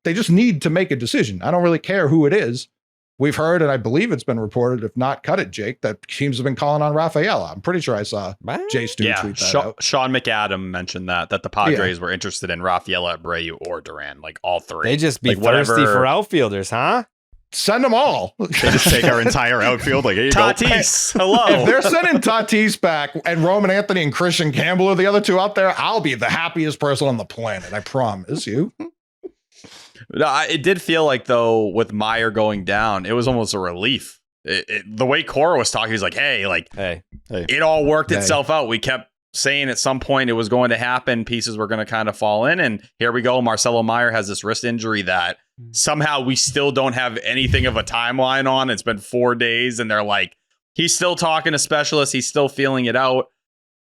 just need to make a decision. I don't really care who it is. We've heard, and I believe it's been reported, if not cut it, Jake, that teams have been calling on Rafaela. I'm pretty sure I saw Jay Stu tweet that out. Sean McAdam mentioned that the Padres were interested in Rafaela, Abreu, or Duran, like all 3. They just be like, thirsty for outfielders, huh? Send them all. They just take our entire outfield. Like, here you Tatis, hello. If they're sending Tatis back and Roman Anthony and Christian Campbell are the other 2 out there, I'll be the happiest person on the planet. I promise you. No, it did feel like, though, with Meyer going down, it was almost a relief. The way Cora was talking, he's like, hey, it all worked itself out. We kept saying at some point it was going to happen, pieces were going to kind of fall in, and here we go. Marcelo Meyer has this wrist injury that somehow we still don't have anything of a timeline on. It's been 4 days, and they're like, he's still talking to specialists. He's still feeling it out.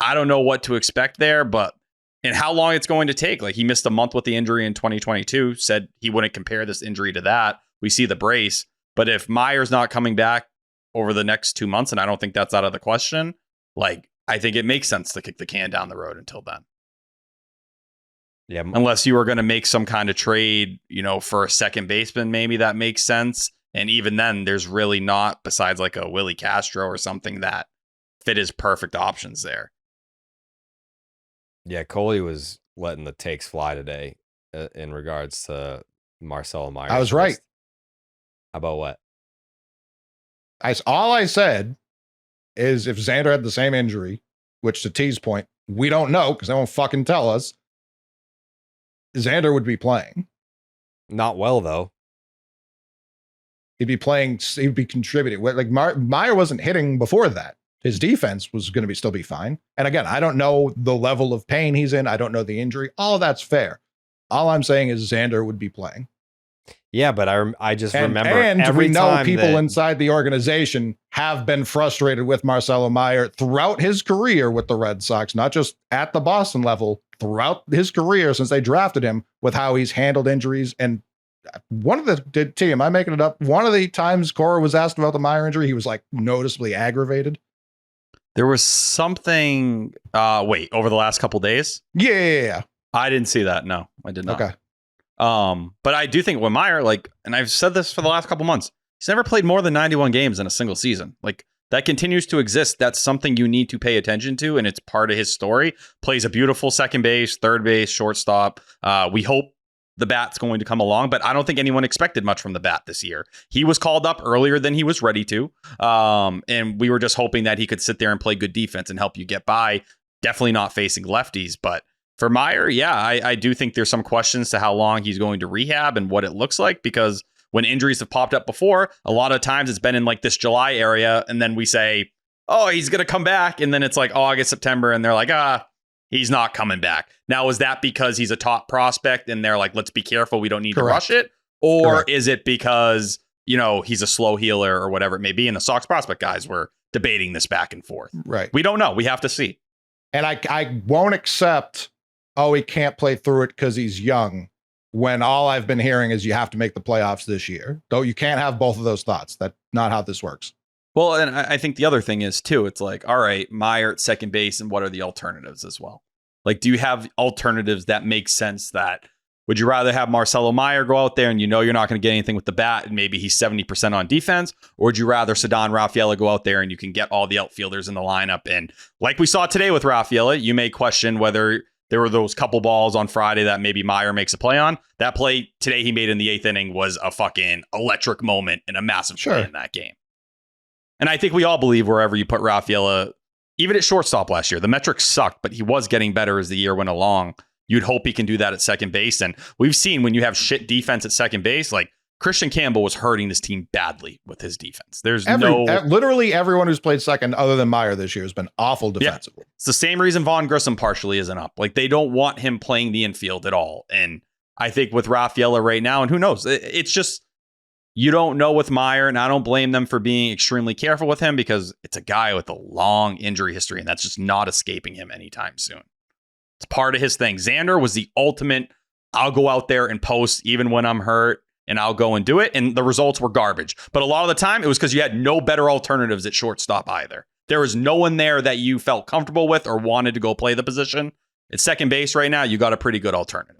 I don't know what to expect there, but and how long it's going to take. Like, he missed a month with the injury in 2022, said he wouldn't compare this injury to that. We see the brace. But if Meyer's not coming back over the next 2 months, and I don't think that's out of the question, like, I think it makes sense to kick the can down the road until then. Yeah. Unless you were going to make some kind of trade, for a second baseman, maybe that makes sense. And even then, there's really not, besides like a Willie Castro or something that fit his perfect options there. Yeah, Coley was letting the takes fly today in regards to Marcelo Meyer. I was right. About what? All I said is if Xander had the same injury, which to T's point, we don't know because they won't fucking tell us, Xander would be playing. Not well, though. He'd be playing. He'd be contributing. Like Meyer wasn't hitting before that. His defense was going to still be fine. And again, I don't know the level of pain he's in. I don't know the injury. All of that's fair. All I'm saying is Xander would be playing. Yeah, but I just remember and every we know time people inside the organization have been frustrated with Marcelo Meyer throughout his career with the Red Sox, not just at the Boston level, throughout his career since they drafted him, with how he's handled injuries. And one of the T, am I making it up? One of the times Cora was asked about the Meyer injury, he was like noticeably aggravated. There was something. Over the last couple days? Yeah. I didn't see that. No, I did not. Okay. But I do think with Meyer, and I've said this for the last couple months, he's never played more than 91 games in a single season. Like, that continues to exist. That's something you need to pay attention to, and it's part of his story. Plays a beautiful second base, third base, shortstop. We hope the bat's going to come along, but I don't think anyone expected much from the bat this year. He was called up earlier than he was ready to. And we were just hoping that he could sit there and play good defense and help you get by. Definitely not facing lefties, but for Meyer, yeah, I do think there's some questions to how long he's going to rehab and what it looks like, because when injuries have popped up before, a lot of times it's been in like this July area, and then we say, oh, he's going to come back, and then it's like August, September, and they're like, he's not coming back. Now, is that because he's a top prospect and they're like, let's be careful, we don't need to rush it? Or is it because, he's a slow healer or whatever it may be? And the Sox prospect guys were debating this back and forth. Right. We don't know. We have to see. And I won't accept, he can't play through it because he's young, when all I've been hearing is you have to make the playoffs this year. Though you can't have both of those thoughts. That's not how this works. Well, and I think the other thing is, too, it's like, all right, Meyer at second base, and what are the alternatives as well? Like, do you have alternatives that make sense? That would you rather have Marcelo Meyer go out there and you're not going to get anything with the bat and maybe he's 70% on defense? Or would you rather Ceddanne Rafaela go out there and you can get all the outfielders in the lineup? And like we saw today with Rafaela, you may question whether there were those couple balls on Friday that maybe Meyer makes a play on. That play today he made in the 8th inning was a fucking electric moment and a massive play in that game. And I think we all believe wherever you put Rafaela, even at shortstop last year, the metrics sucked, but he was getting better as the year went along. You'd hope he can do that at second base. And we've seen when you have shit defense at second base, like Christian Campbell was hurting this team badly with his defense. There's literally everyone who's played second other than Meyer this year has been awful defensively. Yeah. It's the same reason Vaughn Grissom partially isn't up. Like, they don't want him playing the infield at all. And I think with Rafaela right now, and who knows, it's just, you don't know with Meyer, and I don't blame them for being extremely careful with him because it's a guy with a long injury history, and that's just not escaping him anytime soon. It's part of his thing. Xander was the ultimate, I'll go out there and post even when I'm hurt, and I'll go and do it, and the results were garbage. But a lot of the time, it was because you had no better alternatives at shortstop either. There was no one there that you felt comfortable with or wanted to go play the position. At second base right now, you got a pretty good alternative.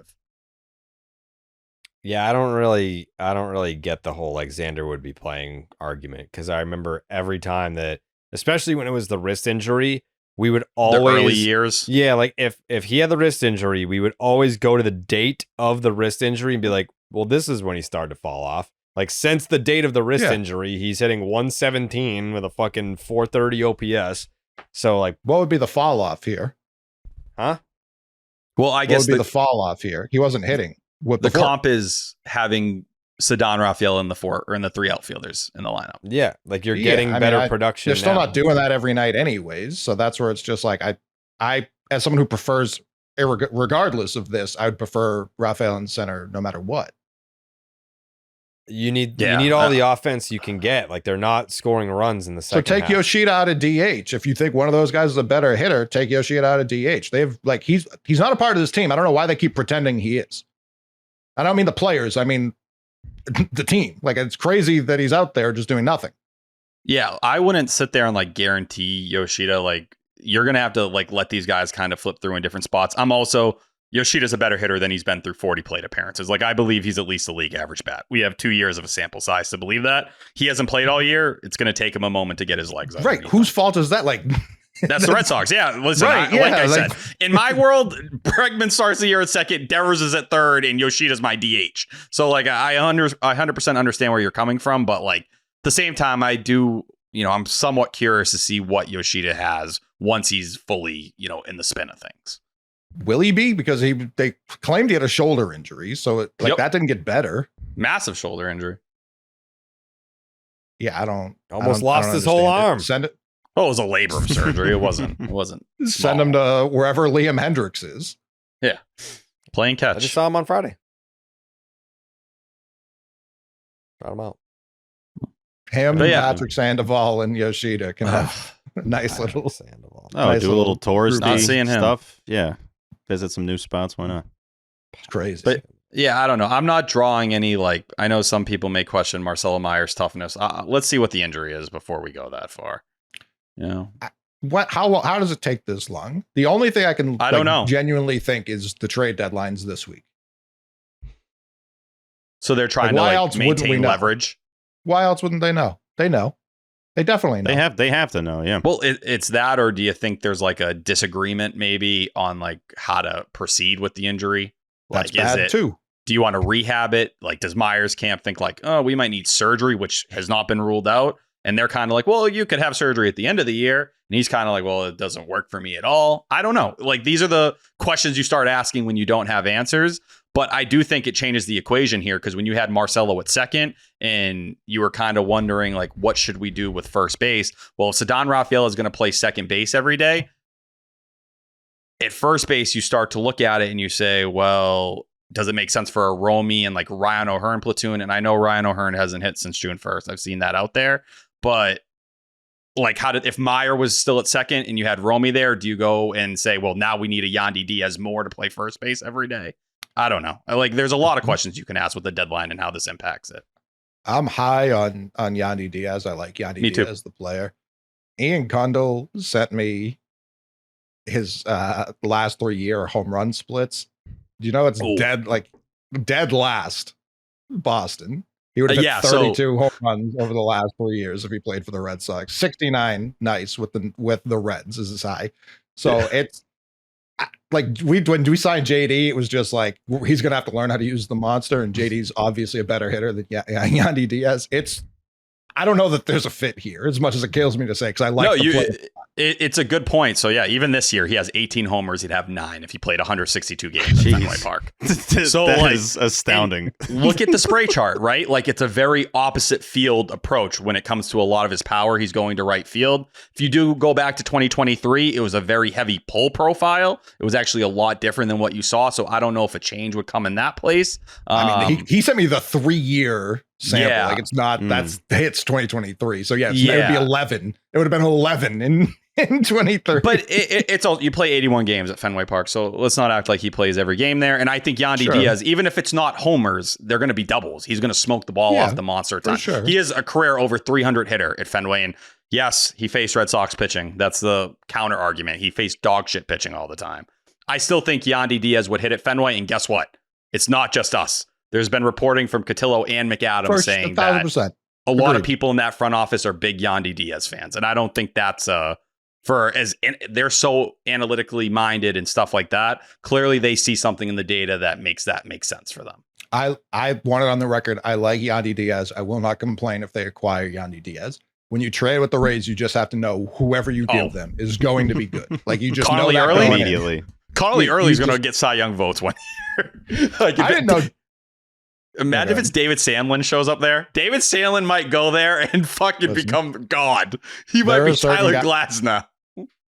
Yeah, I don't really get the whole like Xander would be playing argument, because I remember every time that, especially when it was the wrist injury, we would always, the early years. Yeah, like if he had the wrist injury, we would always go to the date of the wrist injury and be like, well, this is when he started to fall off. Like, since the date of the wrist injury, he's hitting 117 with a fucking 430 OPS. So like, what would be the fall off here? Huh? Well, I guess what would be the fall off here? He wasn't hitting. The comp is having Ceddanne Rafaela in the 3 outfielders in the lineup. Yeah, like you're getting better production. They're still not doing that every night anyways. So that's where it's just like, I as someone who prefers, regardless of this, I would prefer Rafaela in center no matter what. You need all the offense you can get. Like, they're not scoring runs in the second So take half. Yoshida out of DH. If you think one of those guys is a better hitter, take Yoshida out of DH. They have like he's not a part of this team. I don't know why they keep pretending he is. I don't mean the players. I mean the team. Like, it's crazy that he's out there just doing nothing. Yeah, I wouldn't sit there and like guarantee Yoshida. Like, you're gonna have to like let these guys kind of flip through in different spots. I'm also Yoshida's a better hitter than he's been through 40 plate appearances. Like, I believe he's at least a league average bat. We have 2 years of a sample size to believe that. He hasn't played all year. It's going to take him a moment to get his legs up. Right. Whose fault is that? Like, that's the Red Sox. Yeah. Listen, Right, like I like- said, in my world, Bregman starts the year at second, Devers is at third, and Yoshida's my DH. So, like, I 100% understand where you're coming from, but, like, at the same time, I do, I'm somewhat curious to see what Yoshida has once he's fully, in the spin of things. will he be? Because they claimed he had a shoulder injury, so that didn't get better. Massive shoulder injury. Yeah, I don't Lost his whole understand it. arm. Send it. Oh, it was a labor surgery. It wasn't. Send small. him to wherever Liam Hendricks is. Yeah, playing I just catch. saw him on Friday. Got him out. Him, But yeah. Patrick Sandoval, and Yoshida can have a nice little. Sandoval. Oh, Nice do a little little touristy Not seeing him. stuff. Yeah. Visit some new spots. Why not? It's crazy. But yeah, I don't know. I'm not drawing any, like, I know some people may question Marcelo Meyer's toughness. Let's see what the injury is before we go that far. what? How does it take this long? The only thing I can don't know. genuinely think is the trade deadlines this week. So they're trying Like, why to else wouldn't we maintain know? leverage. Why else wouldn't they know? They know. They definitely know. They have to know. Yeah. Well, it's that, or do you think there's like a disagreement maybe on like how to proceed with the injury? That's Like, bad too. Do you want to rehab it? Like, does Myers camp think like, oh, we might need surgery, which has not been ruled out? And they're kind of like, well, you could have surgery at the end of the year. And he's kind of like, well, it doesn't work for me at all. I don't know. Like, these are the questions you start asking when you don't have answers. But I do think it changes the equation here, because when you had Marcelo at second and you were kind of wondering, like, what should we do with first base? Well, if Ceddanne Rafaela is going to play second base every day, at first base, you start to look at it and you say, well, does it make sense for a Romy and like Ryan O'Hearn platoon? And I know Ryan O'Hearn hasn't hit since June 1st. I've seen that out there. But like, if Meyer was still at second and you had Romy there, do you go and say, well, now we need a Yandy Díaz more to play first base every day? I don't know. Like, there's a lot of questions you can ask with the deadline and how this impacts it. I'm high on Yandy Díaz. I like Yandy Me too. Díaz, the player. Ian Condell sent me his last 3-year home run splits. You know, it's dead last Boston. He would have hit 32 home runs over the last 3 years if he played for the Red Sox. 69 nice with the Reds is his high. So it's like when we signed JD, it was just like he's gonna have to learn how to use the monster, and JD's obviously a better hitter than Yandy Díaz. I don't know that there's a fit here, as much as it kills me to say, because I like the player. It's a good point. So yeah, even this year he has 18 homers. He'd have 9 if he played 162 games at Fenway Park. So that is astounding. Look at the spray chart, right? Like, it's a very opposite field approach when it comes to a lot of his power. He's going to right field. If you do go back to 2023, it was a very heavy pull profile. It was actually a lot different than what you saw. So I don't know if a change would come in that place. I mean, he sent me the 3-year sample. Yeah. Like, it's not it's 2023. So yeah, it would be 11. It would have been 11 in 2030. But it's all, you play 81 games at Fenway Park, so let's not act like he plays every game there. And I think Yandy Díaz, even if it's not homers, they're going to be doubles. He's going to smoke the ball off the monster time. Sure. He is a career over 300 hitter at Fenway, and yes, he faced Red Sox pitching. That's the counter argument. He faced dog shit pitching all the time. I still think Yandy Díaz would hit at Fenway, and guess what? It's not just us. There's been reporting from Cotillo and McAdam saying 1,000%. that a lot of people in that front office are big Yandy Díaz fans, and I don't think that's they're so analytically minded and stuff like that. Clearly, they see something in the data that makes sense for them. I want it on the record. I like Yandy Díaz. I will not complain if they acquire Yandy Díaz. When you trade with the Rays, you just have to know whoever you give them is going to be good. Like, you just Connolly know that early? going in. Immediately. Connolly Early's going to get Cy Young votes one year. Like, I didn't know. Imagine if it's David Sandlin shows up there. David Sandlin might go there and fucking become God. He might There be are certain Tyler guys- Glasnow.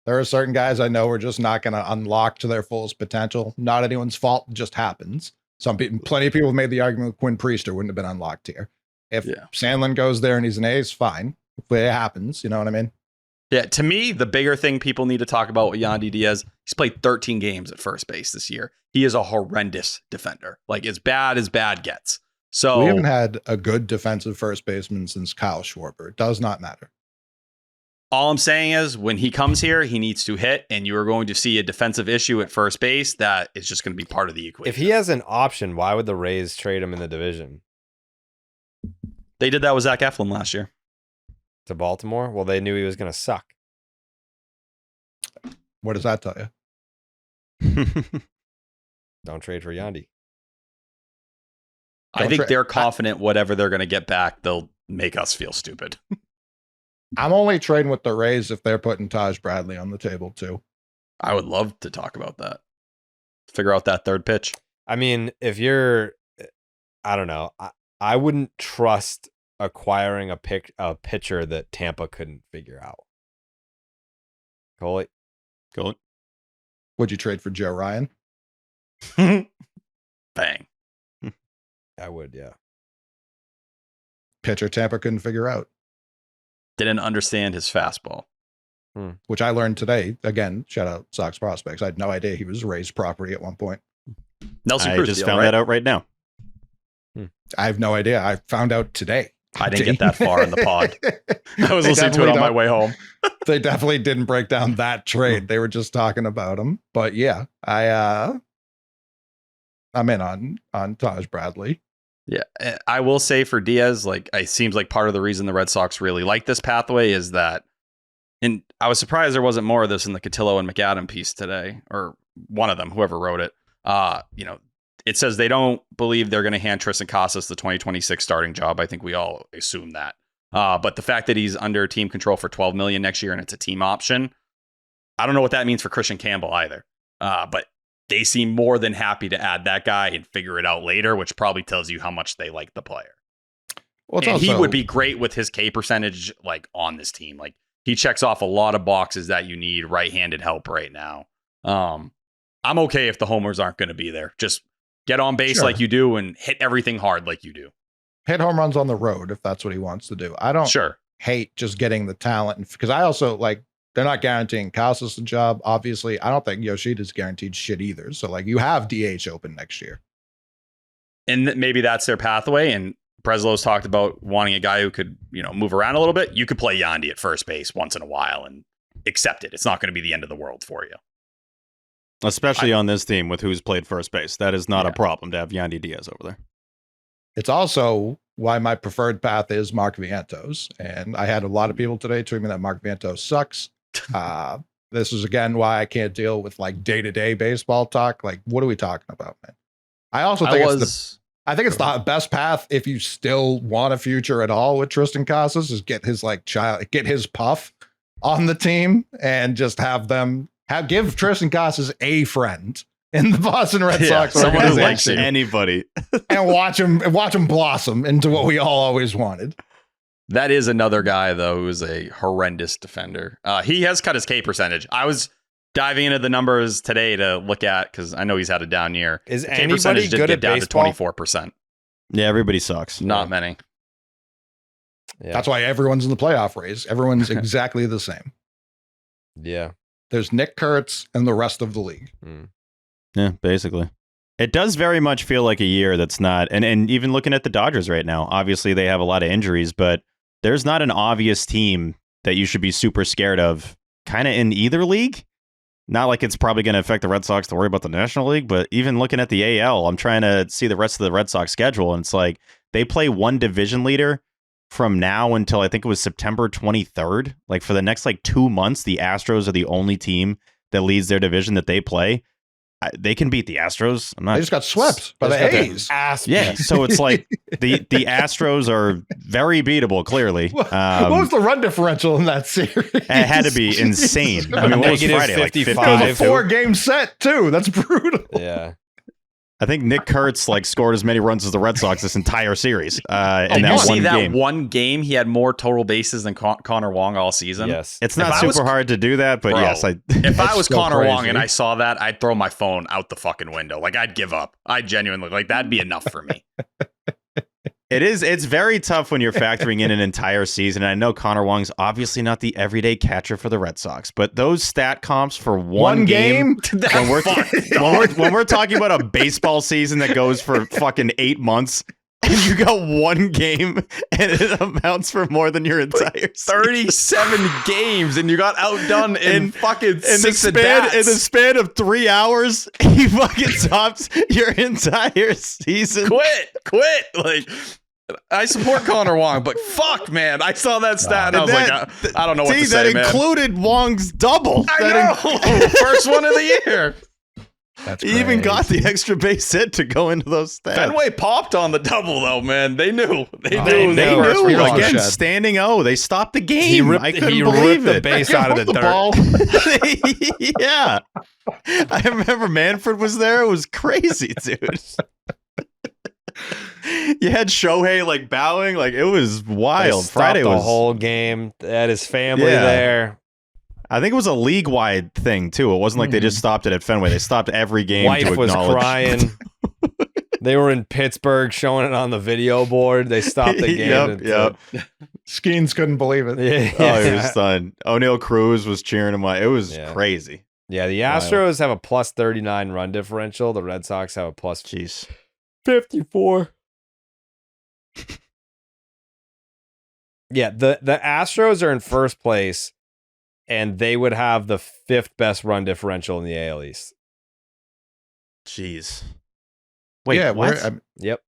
There are certain guys I know are just not going to unlock to their fullest potential. Not anyone's fault. It just happens. Plenty of people have made the argument with Quinn Priester wouldn't have been unlocked here. If Sandlin goes there and he's an ace, fine. If it happens, you know what I mean? Yeah, to me, the bigger thing people need to talk about with Yandy Díaz, he's played 13 games at first base this year. He is a horrendous defender. Like, as bad gets. So we haven't had a good defensive first baseman since Kyle Schwarber. It does not matter. All I'm saying is when he comes here, he needs to hit, and you are going to see a defensive issue at first base that is just going to be part of the equation. If he has an option, why would the Rays trade him in the division? They did that with Zach Eflin last year. To Baltimore? Well, they knew he was going to suck. What does that tell you? Don't trade for Yandy. I think they're confident whatever they're going to get back, they'll make us feel stupid. I'm only trading with the Rays if they're putting Taj Bradley on the table too. I would love to talk about that. Figure out that third pitch. I mean, if you're, I don't know, I wouldn't trust acquiring a pitcher that Tampa couldn't figure out. Coley? Would you trade for Joe Ryan? Bang. I would, yeah. Pitcher Tampa couldn't figure out. Didn't understand his fastball. Which I learned today. Again, shout out Sox prospects. I had no idea he was Rays property at one point. Nelson I Cruz just deal, found right? that out right now. I have no idea. I found out today. I didn't get that far in the pod. I was listening to it on my way home. They definitely didn't break down that trade. They were just talking about him. But yeah, I'm in on Taj Bradley. Yeah, I will say for Díaz, like, it seems like part of the reason the Red Sox really like this pathway is that, and I was surprised there wasn't more of this in the Cotillo and McAdam piece today, or one of them, whoever wrote it. It says they don't believe they're going to hand Tristan Casas the 2026 starting job. I think we all assume that. But the fact that he's under team control for $12 million next year and it's a team option, I don't know what that means for Christian Campbell either. But they seem more than happy to add that guy and figure it out later, which probably tells you how much they like the player. Well, and he would be great with his K percentage, like, on this team. Like, he checks off a lot of boxes that you need right-handed help right now. I'm okay if the homers aren't going to be there. Just get on base like you do and hit everything hard like you do. Hit home runs on the road if that's what he wants to do. I don't hate just getting the talent, because I also, like, they're not guaranteeing Casas a job. Obviously, I don't think Yoshida's guaranteed shit either. So, like, you have DH open next year. And maybe that's their pathway. And Breslow's talked about wanting a guy who could, move around a little bit. You could play Yandy at first base once in a while and accept it. It's not going to be the end of the world for you. Especially on this team with who's played first base. That is not a problem to have Yandy Díaz over there. It's also why my preferred path is Mark Vientos. And I had a lot of people today tweet me that Mark Vientos sucks. This is again why I can't deal with, like, day-to-day baseball talk. Like, what are we talking about, man? I also think I think it's the best path if you still want a future at all with Tristan Casas is get his get his puff on the team and just give Tristan Casas a friend in the Boston Red Sox someone who likes organization anybody and watch him blossom into what we all always wanted. That is another guy, though, who is a horrendous defender. He has cut his K percentage. I was diving into the numbers today to look at, because I know he's had a down year. Is K anybody percentage did good get at down baseball? to 24%. Yeah, everybody sucks. Not many. Yeah. That's why everyone's in the playoff race. Everyone's exactly the same. Yeah. There's Nick Kurtz and the rest of the league. Yeah, basically. It does very much feel like a year that's not, and even looking at the Dodgers right now, obviously they have a lot of injuries, but there's not an obvious team that you should be super scared of kind of in either league. Not like it's probably going to affect the Red Sox to worry about the National League, but even looking at the AL, I'm trying to see the rest of the Red Sox schedule, and it's like they play one division leader from now until I think it was September 23rd. Like for the next 2 months, the Astros are the only team that leads their division that they play. They can beat the Astros. They just got swept by the A's. Yeah, so it's like the Astros are very beatable, clearly. What was the run differential in that series? It had to be insane. I mean, what was Friday? 55. Like 50? It was a 4-game set, too. That's brutal. Yeah. I think Nick Kurtz like scored as many runs as the Red Sox this entire series. In Did you that see one that game. one game? He had more total bases than Connor Wong all season. Yes. It's not If I was- super hard to do that, but Bro, yes, if I was still Connor Wong crazy. and I saw that, I'd throw my phone out the fucking window. Like I'd give up. I genuinely like that'd be enough for me. it is. It's very tough when you're factoring in an entire season. And I know Connor Wong's obviously not the everyday catcher for the Red Sox, but those stat comps for one game when we're talking about a baseball season that goes for fucking 8 months. And you got one game and it amounts for more than your entire season. 37 games and you got outdone in fucking six in the span of 3 hours, he fucking tops your entire season. Quit. Like I support Connor Wong, but fuck, man. I saw that stat and I was I don't know what to say, that man. included Wong's double. I know. First one of the year. That's He even got crazy. the extra base hit to go into those stats. Fenway popped on the double though, man. They knew. They They knew. knew. First knew. one. Again, Shed. standing O. They stopped the game. He ripped, I couldn't he believe ripped the it. base out of the dirt. ball. Yeah. I remember Manfred was there. It was crazy, dude. You had Shohei like bowing. Like it was They wild. stopped Friday the was whole game. They had his family Yeah. there. I think it was a league-wide thing too. It wasn't like they just stopped it at Fenway. They stopped every game Wife to was acknowledge. crying. They were in Pittsburgh showing it on the video board. They stopped the game. Yep. Skeens couldn't believe it. Yeah. Oh, it was done. O'Neal Cruz was cheering him on. It was Yeah. crazy. Yeah, the Astros have a plus 39 run differential. The Red Sox have a plus Jeez. 54. Yeah, the Astros are in first place, and they would have the 5th best run differential in the AL East. Jeez. Wait, yeah, what? Yep,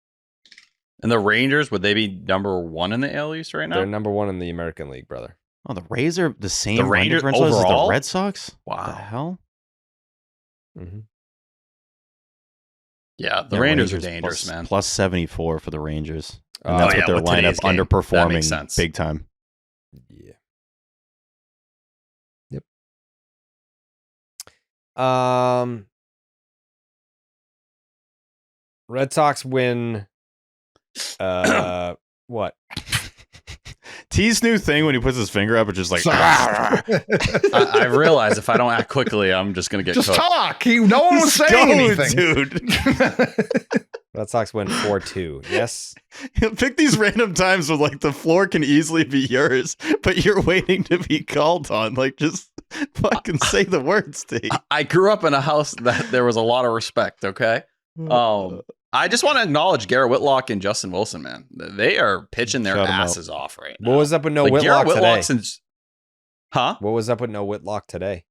And the Rangers, would they be number 1 in the AL East right now? they're number 1 in the American League, brother. Oh, the Rays are the same The run Rangers differential as the overall? Red Sox? Wow. What the hell? Mm-hmm. Yeah, the Yeah, Rangers are dangerous, plus, man. Plus 74 for the Rangers. And Oh, that's yeah, what their with today's lineup game. That underperforming makes sense. big time. Yeah. Red Sox win. What? T's new thing when he puts his finger up, it's just like I realize if I don't act quickly, I'm just going to get Just cooked. talk. No one was Just saying go, anything. dude. Red Sox win 4-2. Yes. Pick these random times where like the floor can easily be yours, but you're waiting to be called on. Like just fucking say the words, T. I grew up in a house that there was a lot of respect, okay? I just want to acknowledge Garrett Whitlock and Justin Wilson, man. They are pitching their Shout 'em out. asses off right now. What was up with no Like, Whitlock Garrett today? Whitlock since... Huh? What was up with no Whitlock today?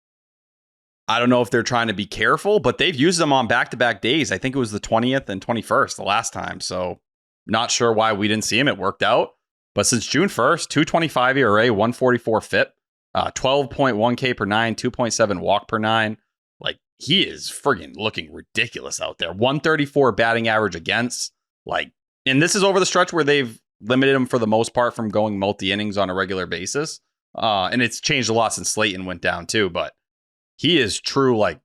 I don't know if they're trying to be careful, but they've used them on back-to-back days. I think it was the 20th and 21st the last time. So not sure why we didn't see him. It worked out. But since June 1st, 2.25 ERA, 144 FIP, 12.1 K per 9, 2.7 walk per 9. Like, he is friggin' looking ridiculous out there. 134 batting average against. Like, and this is over the stretch where they've limited him for the most part from going multi-innings on a regular basis. And it's changed a lot since Slayton went down too, but he is true. Like,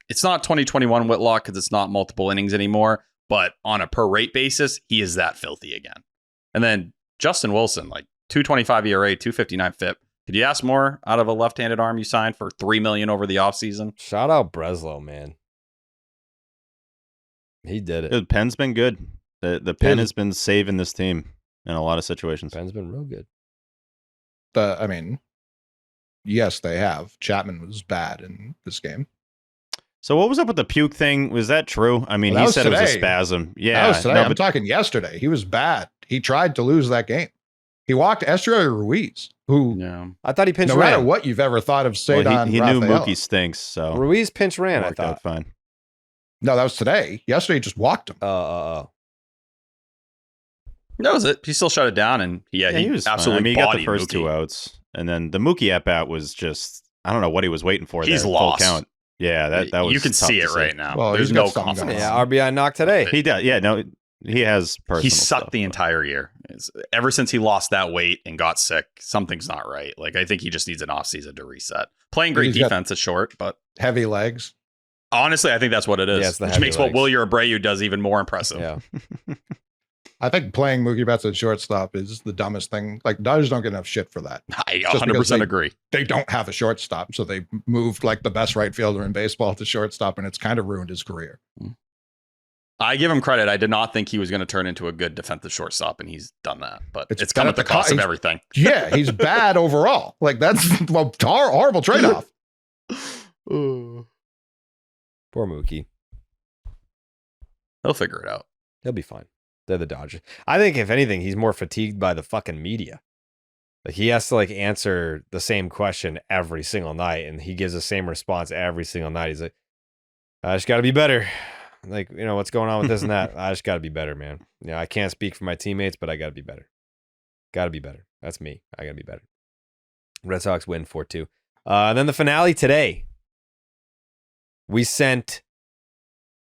it's not 2021 Whitlock because it's not multiple innings anymore, but on a per rate basis, he is that filthy again. And then Justin Wilson, like 2.25 ERA, 2.59 FIP. Could you ask more out of a left-handed arm you signed for $3 million over the offseason? Shout out Breslow, man. He did it. The pen's been good. The pen has been saving this team in a lot of situations. Ben's been real good. I mean, yes, they have. Chapman was bad in this game. So what was up with the puke thing? Was that true? I mean, Well, that he was said it was a today. spasm. That Yeah, was today. no, I'm but talking yesterday. He was bad. He tried to lose that game. He walked Estrella Ruiz, who, Yeah. I thought he pinch no matter ran. what you've ever thought of well, Sadon he knew Rafaela. Mookie stinks, so Ruiz pinch ran, I worked out thought. fine. No, that was today. Yesterday, he just walked him. Oh. That was it. He still shut it down, and he was fine. absolutely I mean, he got the bodied first Mookie. 2 outs, and then the Mookie at bat was just I don't know what he was waiting for. He's there, lost. Full count. Yeah, that was You can tough see to it right now. Well, There's he's got no something confidence. going Yeah, RBI knock today. He does. Yeah, no, he has personal. He sucked stuff, the but- entire year. Ever since he lost that weight and got sick, something's not right. Like, I think he just needs an offseason to reset. Playing great He's got- defense is short, but Heavy legs. Honestly, I think that's what it is, Yeah, it's the which heavy makes what legs. Wilyer Abreu does even more impressive. Yeah. I think playing Mookie Betts at shortstop is the dumbest thing. Like, Dodgers don't get enough shit for that. I Just because 100% agree. They don't have a shortstop, so they moved like the best right fielder in baseball to shortstop, and it's kind of ruined his career. I give him credit. I did not think he was going to turn into a good defensive shortstop, and he's done that. But it's come at the cost of everything. Yeah, he's bad overall. Like, that's a horrible trade-off. Poor Mookie. He'll figure it out. He'll be fine. They're the Dodgers. I think if anything, he's more fatigued by the fucking media. Like he has to like answer the same question every single night, and he gives the same response every single night. He's like, I just got to be better. Like, you know, what's going on with this and that? I just got to be better, man. I can't speak for my teammates, but I got to be better. Got to be better. That's me. I got to be better. Red Sox win 4-2. And then the finale today. We sent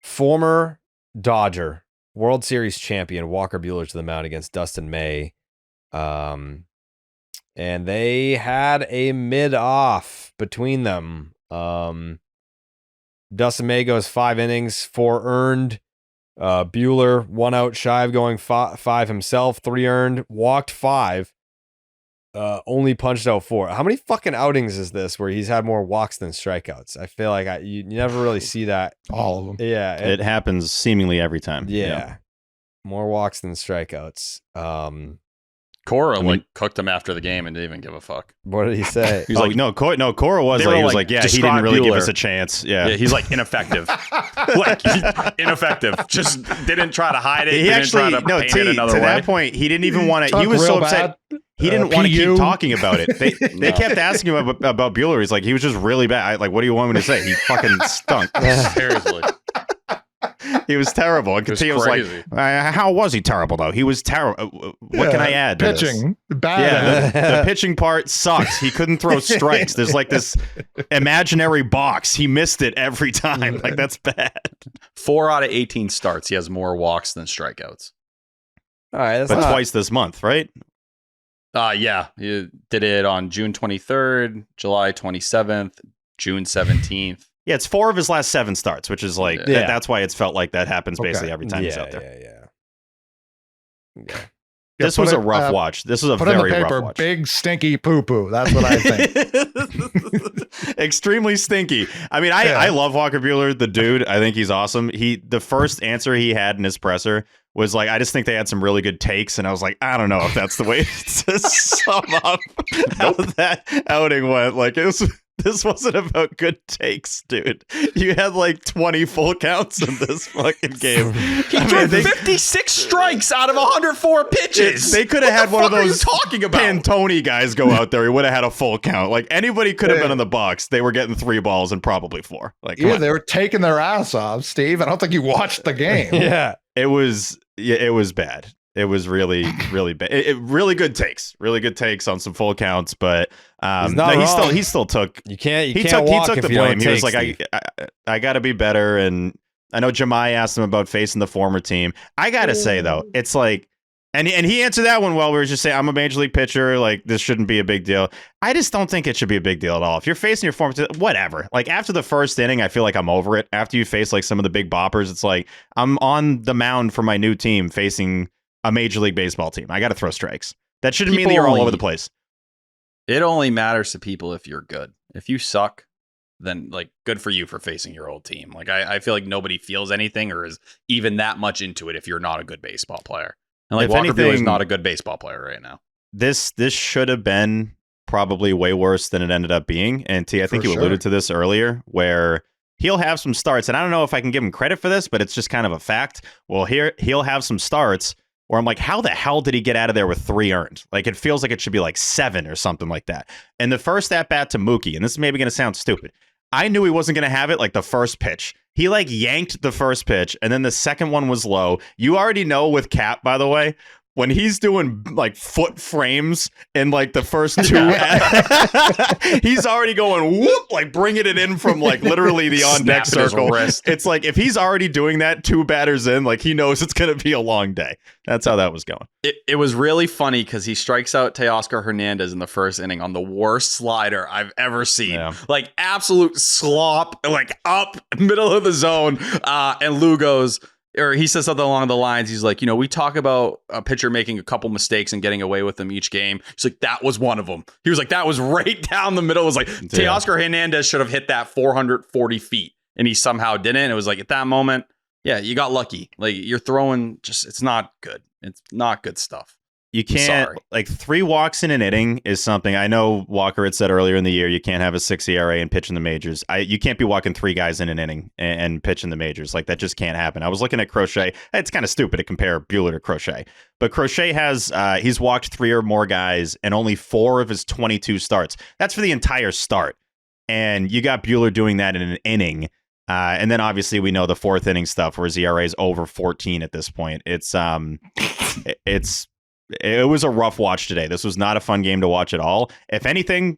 former Dodger World Series champion Walker Buehler to the mound against Dustin May. And they had a mid-off between them. Dustin May goes 5 innings, 4 earned. Buehler 1 out shy of going 5 himself, 3 earned, walked 5. Only punched out 4. How many fucking outings is this where he's had more walks than strikeouts? I feel like you never really see that. All of them. Yeah. It happens seemingly every time. Yeah. More walks than strikeouts. Cora cooked him after the game and didn't even give a fuck. What did he say? He's like, no, Cora was They like, were he was like, like, yeah, he describe didn't really give Buehler. us a chance. Yeah. Yeah, he's like ineffective. Ineffective. Just didn't try to hide it. He didn't actually, try to no, paint T, it to another way. that point, he didn't even want to, he Talk was so real upset. bad. He didn't want to keep PU. talking about it. They kept asking him about Buehler. He's like, he was just really bad. Like, what do you want me to say? He fucking stunk. Seriously. He was terrible. And It was Castillo was crazy. like, how was he terrible, though? He was terrible. What can I add to this? Pitching. Bad. Yeah, the pitching part sucks. He couldn't throw strikes. There's like this imaginary box. He missed it every time. Like, that's bad. 4 out of 18 starts. He has more walks than strikeouts. All right, that's But not, twice this month, right? Yeah. He did it on June 23rd, July 27th, June 17th. Yeah, it's 4 of his last 7 starts, which is like, Yeah. that's why it's felt like that happens basically Okay. every time he's out there. Yeah. This was a rough watch. This was a Put in the very rough paper, watch. big stinky poo-poo. That's what I think. Extremely stinky. I mean, I love Walker Buehler, the dude. I think he's awesome. The first answer he had in his presser was like, I just think they had some really good takes. And I was like, I don't know if that's the way to sum up how that outing went. Like, this wasn't about good takes, dude. You had like 20 full counts in this fucking game. He threw 56 strikes out of 104 pitches. They could have had one of What are you those talking about? Pantone guys go out there. He would have had a full count. Like, anybody could have been in the box. They were getting 3 balls and probably 4. Like, come Yeah, on. they were taking their ass off, Steve. I don't think you watched the game. Yeah. It was bad. It was really, really bad. Really good takes. Really good takes on some full counts, but He's not wrong. he still took You can't he walk took if the you don't blame. He was take, like, Steve. I got to be better. And I know Jemai asked him about facing the former team. I got to say though, it's like, and he answered that one well. We were just saying, I'm a major league pitcher. Like, this shouldn't be a big deal. I just don't think it should be a big deal at all. If you're facing your former team, whatever. Like, after the first inning, I feel like I'm over it. After you face like some of the big boppers, it's like, I'm on the mound for my new team facing a major league baseball team. I got to throw strikes. That shouldn't mean that you're all over the place. It only matters to people if you're good. If you suck, then like good for you for facing your old team. Like I feel like nobody feels anything or is even that much into it if you're not a good baseball player. And like If Walker Buehler's anything, not a good baseball player right now. This should have been probably way worse than it ended up being. And T, I think For you sure. alluded to this earlier, where he'll have some starts, and I don't know if I can give him credit for this, but it's just kind of a fact. Well, he'll have some starts where I'm like, how the hell did he get out of there with 3 earned? Like, it feels like it should be like 7 or something like that. And the first at-bat to Mookie, and this is maybe going to sound stupid, I knew he wasn't going to have it like the first pitch. He like yanked the first pitch, and then the second one was low. You already know with Cap, by the way, when he's doing like foot frames in like the first two, he's already going whoop, like bringing it in from like literally the on deck circle. It's like if he's already doing that 2 batters in, like he knows it's going to be a long day. That's how that was going. It was really funny because he strikes out Teoscar Hernandez in the first inning on the worst slider I've ever seen. Yeah. Like absolute slop, like up middle of the zone. And Lugo's, or he says something along the lines. He's like, we talk about a pitcher making a couple mistakes and getting away with them each game. He's like, that was one of them. He was like, that was right down the middle. It was like Teoscar Hernandez should have hit that 440 feet and he somehow didn't. It was like at that moment, yeah, you got lucky. Like you're throwing it's not good. It's not good stuff. You can't, like 3 walks in an inning is something. I know Walker had said earlier in the year, you can't have a 6 ERA and pitch in the majors. You can't be walking 3 guys in an inning and pitch in the majors. Like that just can't happen. I was looking at Crochet. It's kind of stupid to compare Buehler to Crochet, but Crochet has, he's walked 3 or more guys and only 4 of his 22 starts. That's for the entire start. And you got Buehler doing that in an inning. And then obviously we know the 4th inning stuff where his ERA is over 14 at this point. It was a rough watch today. This was not a fun game to watch at all. If anything,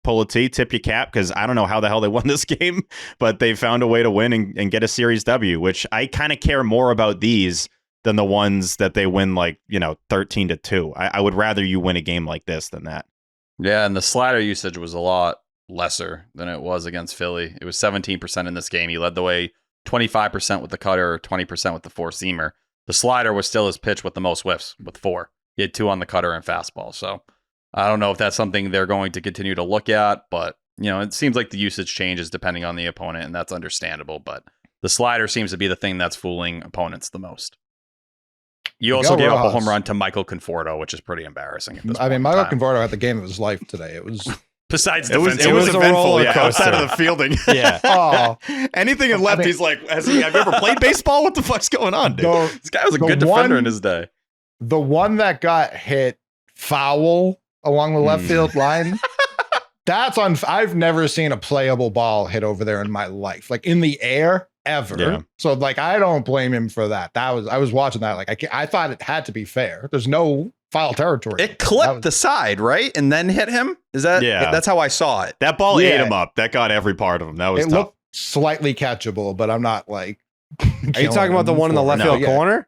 pull a T, tip your cap, because I don't know how the hell they won this game, but they found a way to win and get a series W, which I kind of care more about these than the ones that they win 13-2. I would rather you win a game like this than that. Yeah, and the slider usage was a lot lesser than it was against Philly. It was 17% in this game. He led the way 25% with the cutter, 20% with the 4-seamer. The slider was still his pitch with the most whiffs, with 4. He had 2 on the cutter and fastball. So I don't know if that's something they're going to continue to look at, but it seems like the usage changes depending on the opponent, and that's understandable. But the slider seems to be the thing that's fooling opponents the most. You also gave up a home run to Michael Conforto, which is pretty embarrassing. Michael Conforto had the game of his life today. It was. Besides, it was eventful. Yeah, outside of the fielding. Yeah. Anything in left, he's like, have you ever played baseball? What the fuck's going on, dude? This guy was a good defender in his day. The one that got hit foul along the left field line. That's on. I've never seen a playable ball hit over there in my life, like in the air ever. Yeah. So I don't blame him for that. I was watching that. I thought it had to be fair. There's no foul territory. It clipped the side, right? And then hit him? Is that? Yeah. That's how I saw it. That ball ate him up. That got every part of him. That was tough. It looked slightly catchable, but I'm not like. Are you talking about the one in the left field corner?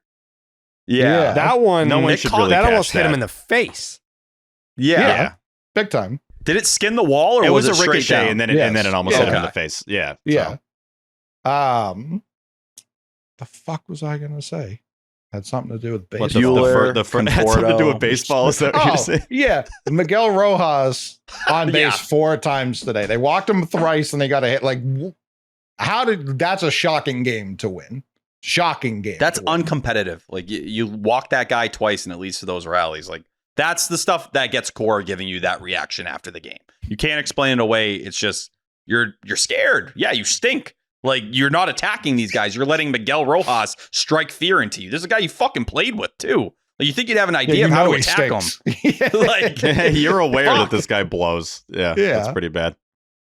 Yeah. That one. No one should really that almost that. hit him in the face. Yeah. Big time. Did it skin the wall, or it was a ricochet, and then it almost hit him in the face? Yeah. Yeah. The fuck was I gonna say? Had something to do with baseball. The had something to do with baseball. Is that what you're saying? Yeah. Miguel Rojas on base 4 times today. They walked him thrice and they got a hit. That's a shocking game to win. Shocking game. That's uncompetitive. Like you walk that guy twice and it leads to those rallies. Like that's the stuff that gets Core giving you that reaction after the game. You can't explain it away. It's just you're scared. Yeah, you stink. Like, you're not attacking these guys. You're letting Miguel Rojas strike fear into you. There's a guy you fucking played with, too. Like, you think you'd have an idea of how to attack him. You're aware that this guy blows. Yeah, that's pretty bad.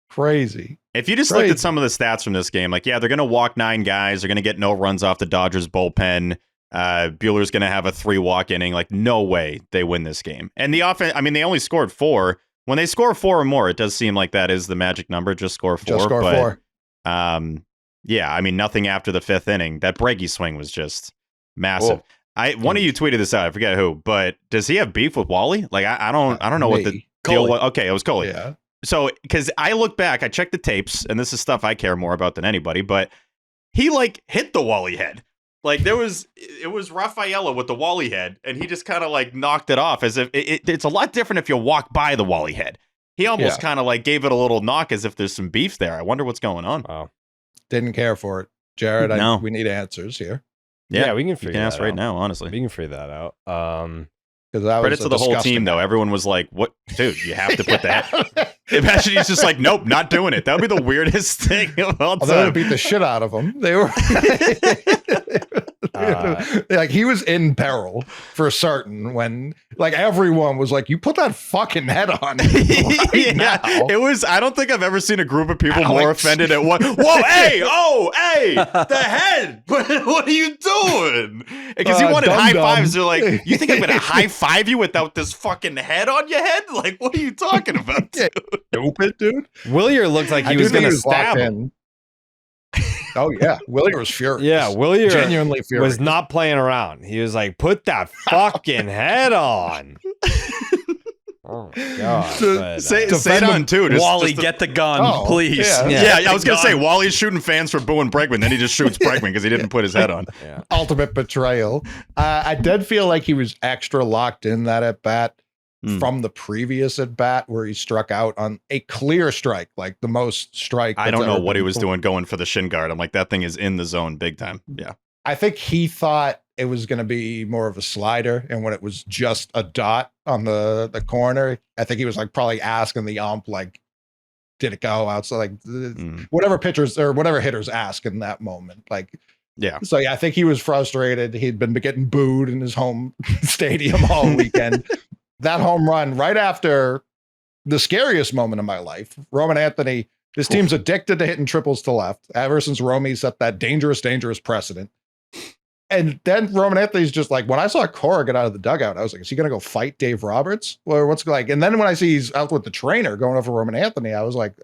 Crazy. If you just looked at some of the stats from this game, they're going to walk 9 guys. They're going to get no runs off the Dodgers bullpen. Buehler's going to have a 3-walk inning. No way they win this game. And the offense, they only scored 4. When they score 4 or more, it does seem like that is the magic number. Just score 4. Just score 4. Yeah, nothing after the 5th inning. That Breggy swing was just massive. Whoa. One of you tweeted this out. I forget who, but does he have beef with Wally? I don't know what the deal was. Okay, it was Coley. Yeah. So, because I look back, I checked the tapes, and this is stuff I care more about than anybody, but he hit the Wally head. It was Rafaela with the Wally head, and he just kind of knocked it off as if it's a lot different if you walk by the Wally head. He almost kind of gave it a little knock as if there's some beef there. I wonder what's going on. Wow. Didn't care for it. Jared, we need answers here. Yeah, we can figure that out. Ask right now, honestly. We can figure that out. Credit to the whole team, though. Everyone was like, what? Dude, you have to put that. Imagine he's just like, nope, not doing it. That would be the weirdest thing of all Oh, they would time. beat the shit out of him. They were like, he was in peril for certain when like everyone was like, you put that fucking head on right now. It was, I don't think I've ever seen a group of people more offended at one. Whoa, hey, the head. What are you doing? Because he wanted high fives. They're like, you think I'm going to high five you without this fucking head on your head? Like, what are you talking about, dude? Stupid, dude. Willier looked like he was going to stab him. Oh yeah, Willier was furious. Yeah, Willier genuinely furious. was not playing around. He was like, "Put that fucking head on." Oh my god! Say it on too. Wally, get the gun, please. Yeah, I was gonna say Wally's shooting fans for booing Bregman, then he just shoots Bregman because he didn't put his head on. Yeah. Ultimate betrayal. I did feel like he was extra locked in that at bat. From the previous at bat where he struck out on a clear strike, like the most strike. I don't know what he was doing going for the shin guard. I'm like, that thing is in the zone big time. Yeah. I think he thought it was going to be more of a slider. And when it was just a dot on the corner, I think he was like probably asking the ump, like, did it go outside? Like whatever pitchers or whatever hitters ask in that moment. Like, yeah. So yeah, I think he was frustrated. He'd been getting booed in his home stadium all weekend. That home run right after the scariest moment of my life, Roman Anthony, this team's addicted to hitting triples to left ever since Romy set that dangerous precedent. And then Roman Anthony's just like, when I saw Cora get out of the dugout, I was like, is he going to go fight Dave Roberts? Or what's like? And then when I see he's out with the trainer going over Roman Anthony, I was like,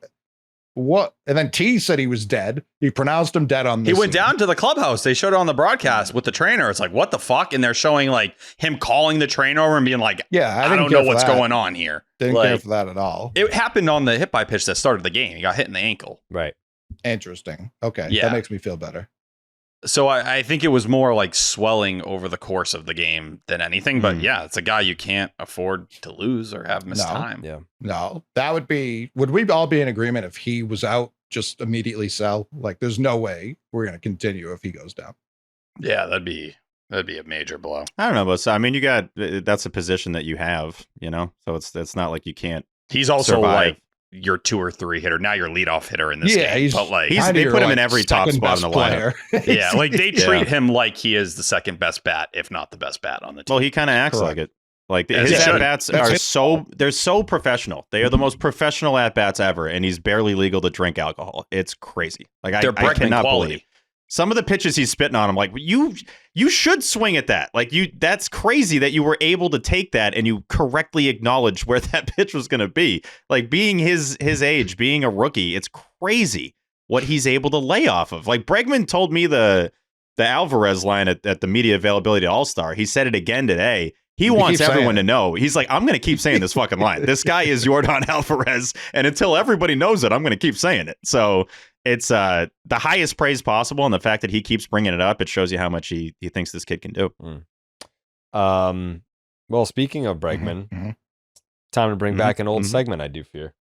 what? And then T said he was dead. He pronounced him dead on this. He went down to the clubhouse. They showed it on the broadcast with the trainer. It's like, what the fuck? And they're showing like him calling the trainer over and being like, yeah, I don't know what's going on here. Didn't like, care for that at all. It happened on the hit by pitch that started the game. He got hit in the ankle. Right. Interesting. Okay. Yeah. That makes me feel better. So I think it was more like swelling over the course of the game than anything. But yeah, it's a guy you can't afford to lose or have missed time. Yeah. No, that would we all be in agreement if he was out, just immediately sell? Like, there's no way we're going to continue if he goes down. Yeah, that'd be a major blow. I don't know, but I mean, you got, that's a position that you have, you know, so it's not like you can't. He's also survive. like your 2 or 3 hitter. Now your leadoff hitter in this game. But like, they put him in every top spot in the lineup. Yeah, like they treat him like he is the second best bat, if not the best bat on the team. Well, he kind of acts like it. Like his at-bats are they're so professional. They are the most professional at-bats ever, and he's barely legal to drink alcohol. It's crazy. Like I cannot believe some of the pitches he's spitting on him. Like you should swing at that. Like that's crazy that you were able to take that and you correctly acknowledge where that pitch was going to be. Like being his age, being a rookie, it's crazy what he's able to lay off of. Like Bregman told me the Alvarez line at the media availability All-Star. He said it again today. He wants everyone to know. He's like, I'm going to keep saying this fucking line. This guy is Yordan Alvarez, and until everybody knows it, I'm going to keep saying it. So it's the highest praise possible, and the fact that he keeps bringing it up, it shows you how much he thinks this kid can do. Well, speaking of Bregman, time to bring back an old segment, I do fear.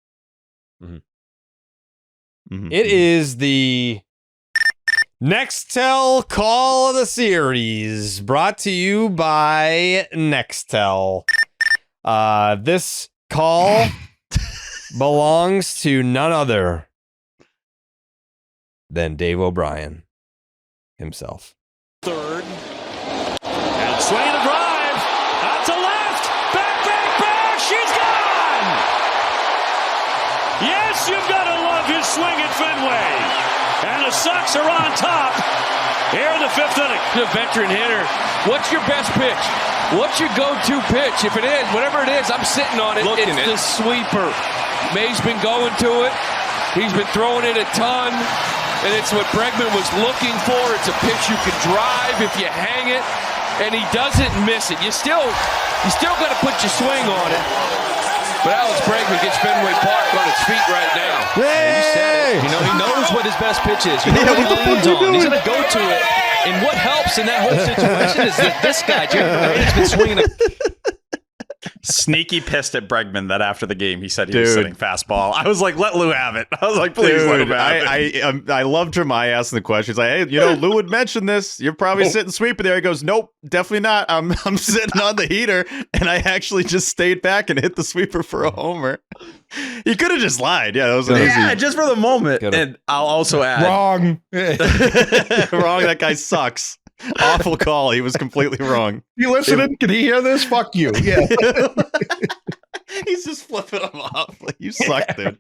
It is the Nextel Call of the Series, brought to you by Nextel. This call belongs to none other than Dave O'Brien himself. Third. And swinging a drive. Out to left. Back. She's gone. Yes, you've got to love his swing at Fenway. And the Sox are on top here in the 5th inning. The veteran hitter, what's your best pitch? What's your go-to pitch? If it is, whatever it is, I'm sitting on it. It's the sweeper. May's been going to it. He's been throwing it a ton. And it's what Bregman was looking for. It's a pitch you can drive if you hang it. And he doesn't miss it. You still got to put your swing on it. But Alex Bregman gets Fenway Park on its feet right now. Hey! You said it. You know, he knows what his best pitch is. You know what he leans on. He's going to go to it. And what helps in that whole situation is that this guy, Jerry, has been swinging sneaky pissed at Bregman that after the game he said he was sitting fastball. I was like, let Lou have it. I was like, please let him have it. I love Jeremiah asking the question. He's like, hey, Lou would mention this. You're probably sitting sweeping there. He goes, nope, definitely not. I'm sitting on the heater, and I actually just stayed back and hit the sweeper for a homer. He could have just lied. Yeah, that was easy. Just for the moment. And I'll also add, Wrong. Wrong. That guy sucks. Awful call. He was completely wrong. You listening? Can he hear this? Fuck you. Yeah. He's just flipping him off. Like, you suck, dude.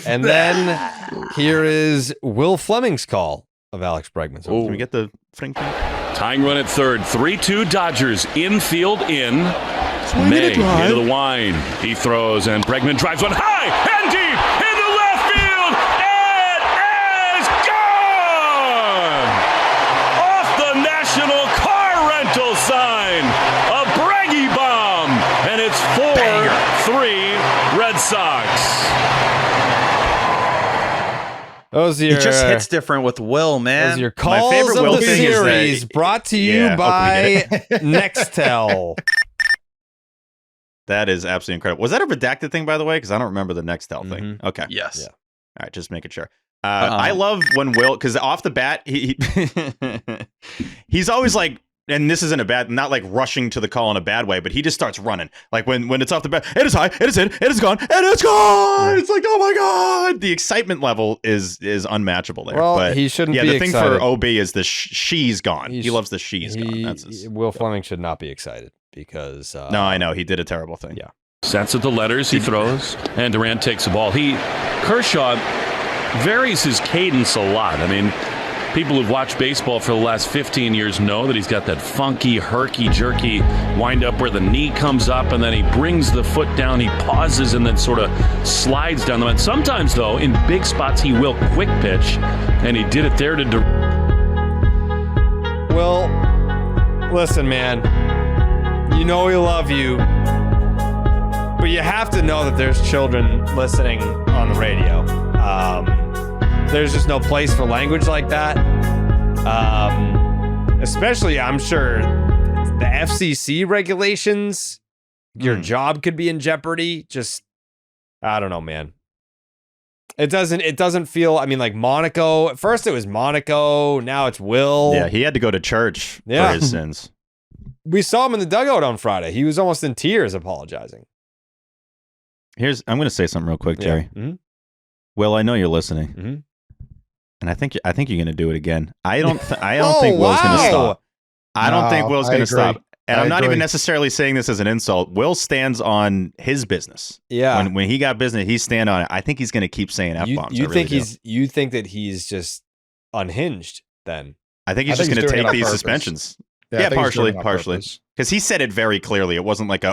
And then here is Will Fleming's call of Alex Bregman. So can we get the thing? Tying run at third. 3-2 Dodgers. Infield in. May into the line. He throws, and Bregman drives one high and deep into left field. It is gone! Off the National Car Rental sign. A Breggy bomb. And it's 4-3 Red Sox. Those are he your, just hits different with Will, man. those are your calls favorite of Will the thing is that- series, brought to you by Nextel. That is absolutely incredible. Was that a redacted thing, by the way? Because I don't remember the Nextel thing. Okay. Yes. Yeah. All right, just making sure. I love when Will, because off the bat, he's always like, and this isn't a bad, not like rushing to the call in a bad way, but he just starts running. Like when it's off the bat, it is high, it is in, it is gone, and it's gone. It's like, oh my God. The excitement level is unmatchable there. Well, but he shouldn't be the thing excited. for OB is the she's gone. He loves the she's gone. That's Will Fleming should not be excited because... no, I know. He did a terrible thing. Yeah. Sets at the letters, he throws, and Duran takes the ball. Kershaw varies his cadence a lot. I mean, people who've watched baseball for the last 15 years know that he's got that funky, herky-jerky wind-up where the knee comes up, and then he brings the foot down, he pauses, and then sort of slides down the line. Sometimes, though, in big spots, he will quick pitch, and he did it there to Well, listen, man. You know we love you, but you have to know that there's children listening on the radio. There's just no place for language like that. Especially, I'm sure, the FCC regulations, your job could be in jeopardy. Just, I don't know, man. It doesn't feel, I mean, like Monaco. At first it was Monaco. Now it's Will. Yeah, he had to go to church for his sins. We saw him in the dugout on Friday. He was almost in tears apologizing. I'm going to say something real quick, Jerry. Yeah. Mm-hmm. Will, I know you're listening. Mm-hmm. And I think you're going to do it again. I don't think Will's going to stop. I don't think Will's going to stop. And I'm not even necessarily saying this as an insult. Will stands on his business. Yeah. When he got business, he stand on it. I think he's going to keep saying F-bombs. You think that he's just unhinged then? I think he's just going to take these suspensions. Yeah, partially. Because he said it very clearly. It wasn't like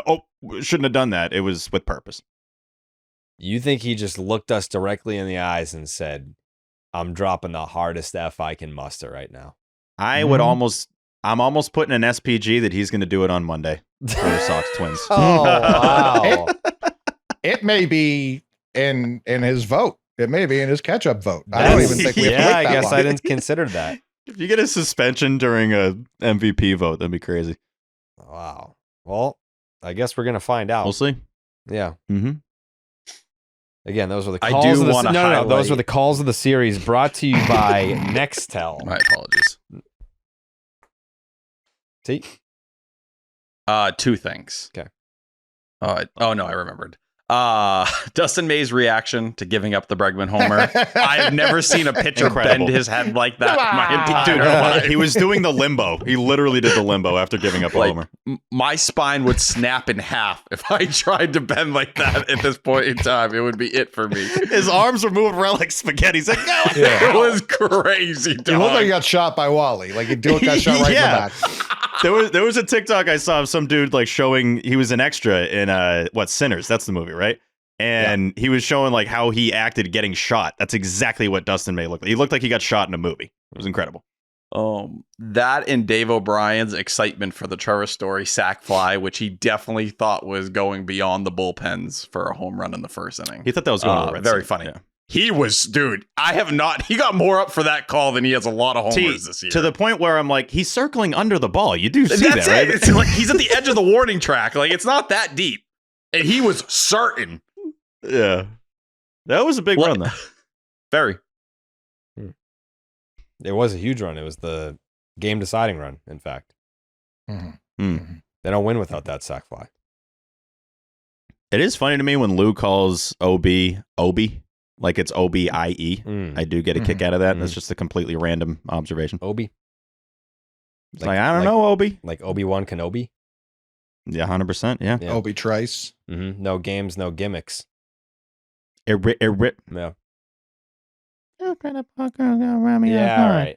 shouldn't have done that. It was with purpose. You think he just looked us directly in the eyes and said, I'm dropping the hardest F I can muster right now? I'm almost putting an SPG that he's going to do it on Monday for the Sox Twins. Oh, wow. It may be in his vote. It may be in his Ketchup vote. I don't even think we have to wait I that guess long. I didn't consider that. If you get a suspension during a MVP vote, that'd be crazy. Wow. Well, I guess we're going to find out. We'll see. Yeah. Mm-hmm. Again, those were the I calls do of the wanna no, highlight- those were the calls of the series brought to you by Nextel. My apologies. See? Two things. Okay. Oh no, I remembered. Dustin May's reaction to giving up the Bregman homer. I have never seen a pitcher Incredible. bend his head like that in my entire life. He was doing the limbo. He literally did the limbo after giving up a homer. My spine would snap in half if I tried to bend like that at this point in time. It would be it for me. His arms were moving around like spaghetti. He's like, no. It was crazy. He looked like he got shot by Wally. Like he got shot right in the back. There was a TikTok I saw of some dude like showing he was an extra in Sinners. That's the movie, right? And he was showing like how he acted getting shot. That's exactly what Dustin May looked like. He looked like he got shot in a movie. It was incredible. That and Dave O'Brien's excitement for the Trevor Story sack fly, which he definitely thought was going beyond the bullpens for a home run in the first inning. He thought that was going to the Red very Sox. funny. Yeah. He was, dude. He got more up for that call than he has a lot of homers this year. To the point where I'm like, he's circling under the ball. You do see That's that, right? it. It's like he's at the edge of the warning track. Like it's not that deep. And he was certain. Yeah. That was a big run, though. Very. It was a huge run. It was the game-deciding run, in fact. They don't win without that sac fly. It is funny to me when Lou calls Obi, like it's Obie. I do get a kick out of that. That's just a completely random observation. Obi. It's like I don't know, Obi. Like Obi-Wan Kenobi. Yeah, 100%. Yeah. Obi Trice. No games, no gimmicks. It rip. Yeah. Yeah, all right.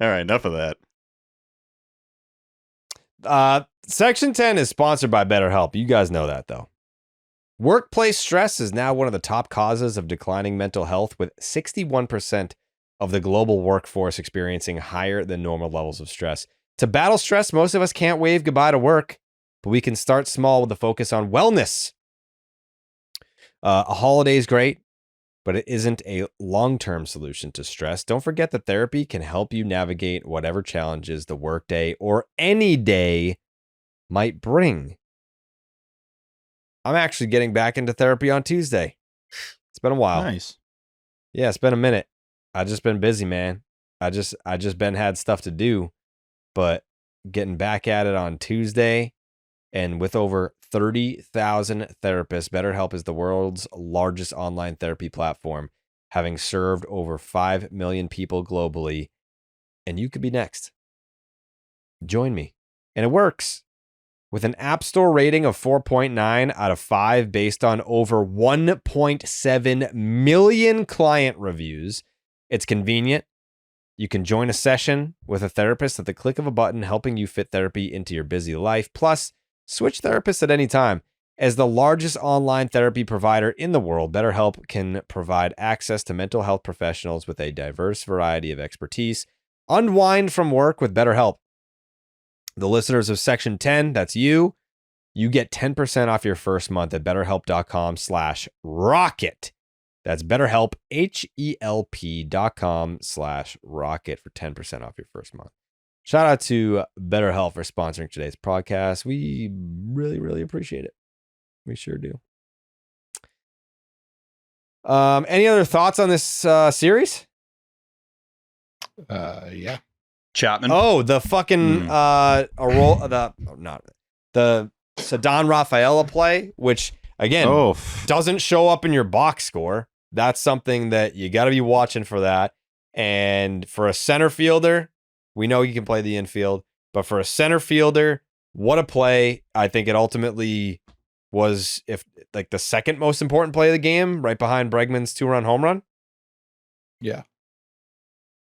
All right, enough of that. Section 10 is sponsored by BetterHelp. You guys know that, though. Workplace stress is now one of the top causes of declining mental health, with 61% of the global workforce experiencing higher than normal levels of stress. To battle stress, most of us can't wave goodbye to work, but we can start small with a focus on wellness. A holiday is great, but it isn't a long-term solution to stress. Don't forget that therapy can help you navigate whatever challenges the workday or any day might bring. I'm actually getting back into therapy on Tuesday. It's been a while. Nice. Yeah, it's been a minute. I just been busy, man. I just been had stuff to do, but getting back at it on Tuesday, and with over 30,000 therapists, BetterHelp is the world's largest online therapy platform, having served over 5 million people globally, and you could be next. Join me. And it works. With an App Store rating of 4.9 out of 5 based on over 1.7 million client reviews, it's convenient. You can join a session with a therapist at the click of a button, helping you fit therapy into your busy life. Plus, switch therapists at any time. As the largest online therapy provider in the world, BetterHelp can provide access to mental health professionals with a diverse variety of expertise. Unwind from work with BetterHelp. The listeners of Section 10, that's you get 10% off your first month at BetterHelp.com/rocket. That's BetterHelp, HELP.com/rocket for 10% off your first month. Shout out to BetterHelp for sponsoring today's podcast. We really, really appreciate it. We sure do. Any other thoughts on this series? Yeah. Chapman. Oh, the fucking the Ceddanne Rafaela play, which again doesn't show up in your box score. That's something that you got to be watching for that. And for a center fielder, we know you can play the infield, but for a center fielder, what a play. I think it ultimately was the second most important play of the game, right behind Bregman's 2-run home run. Yeah.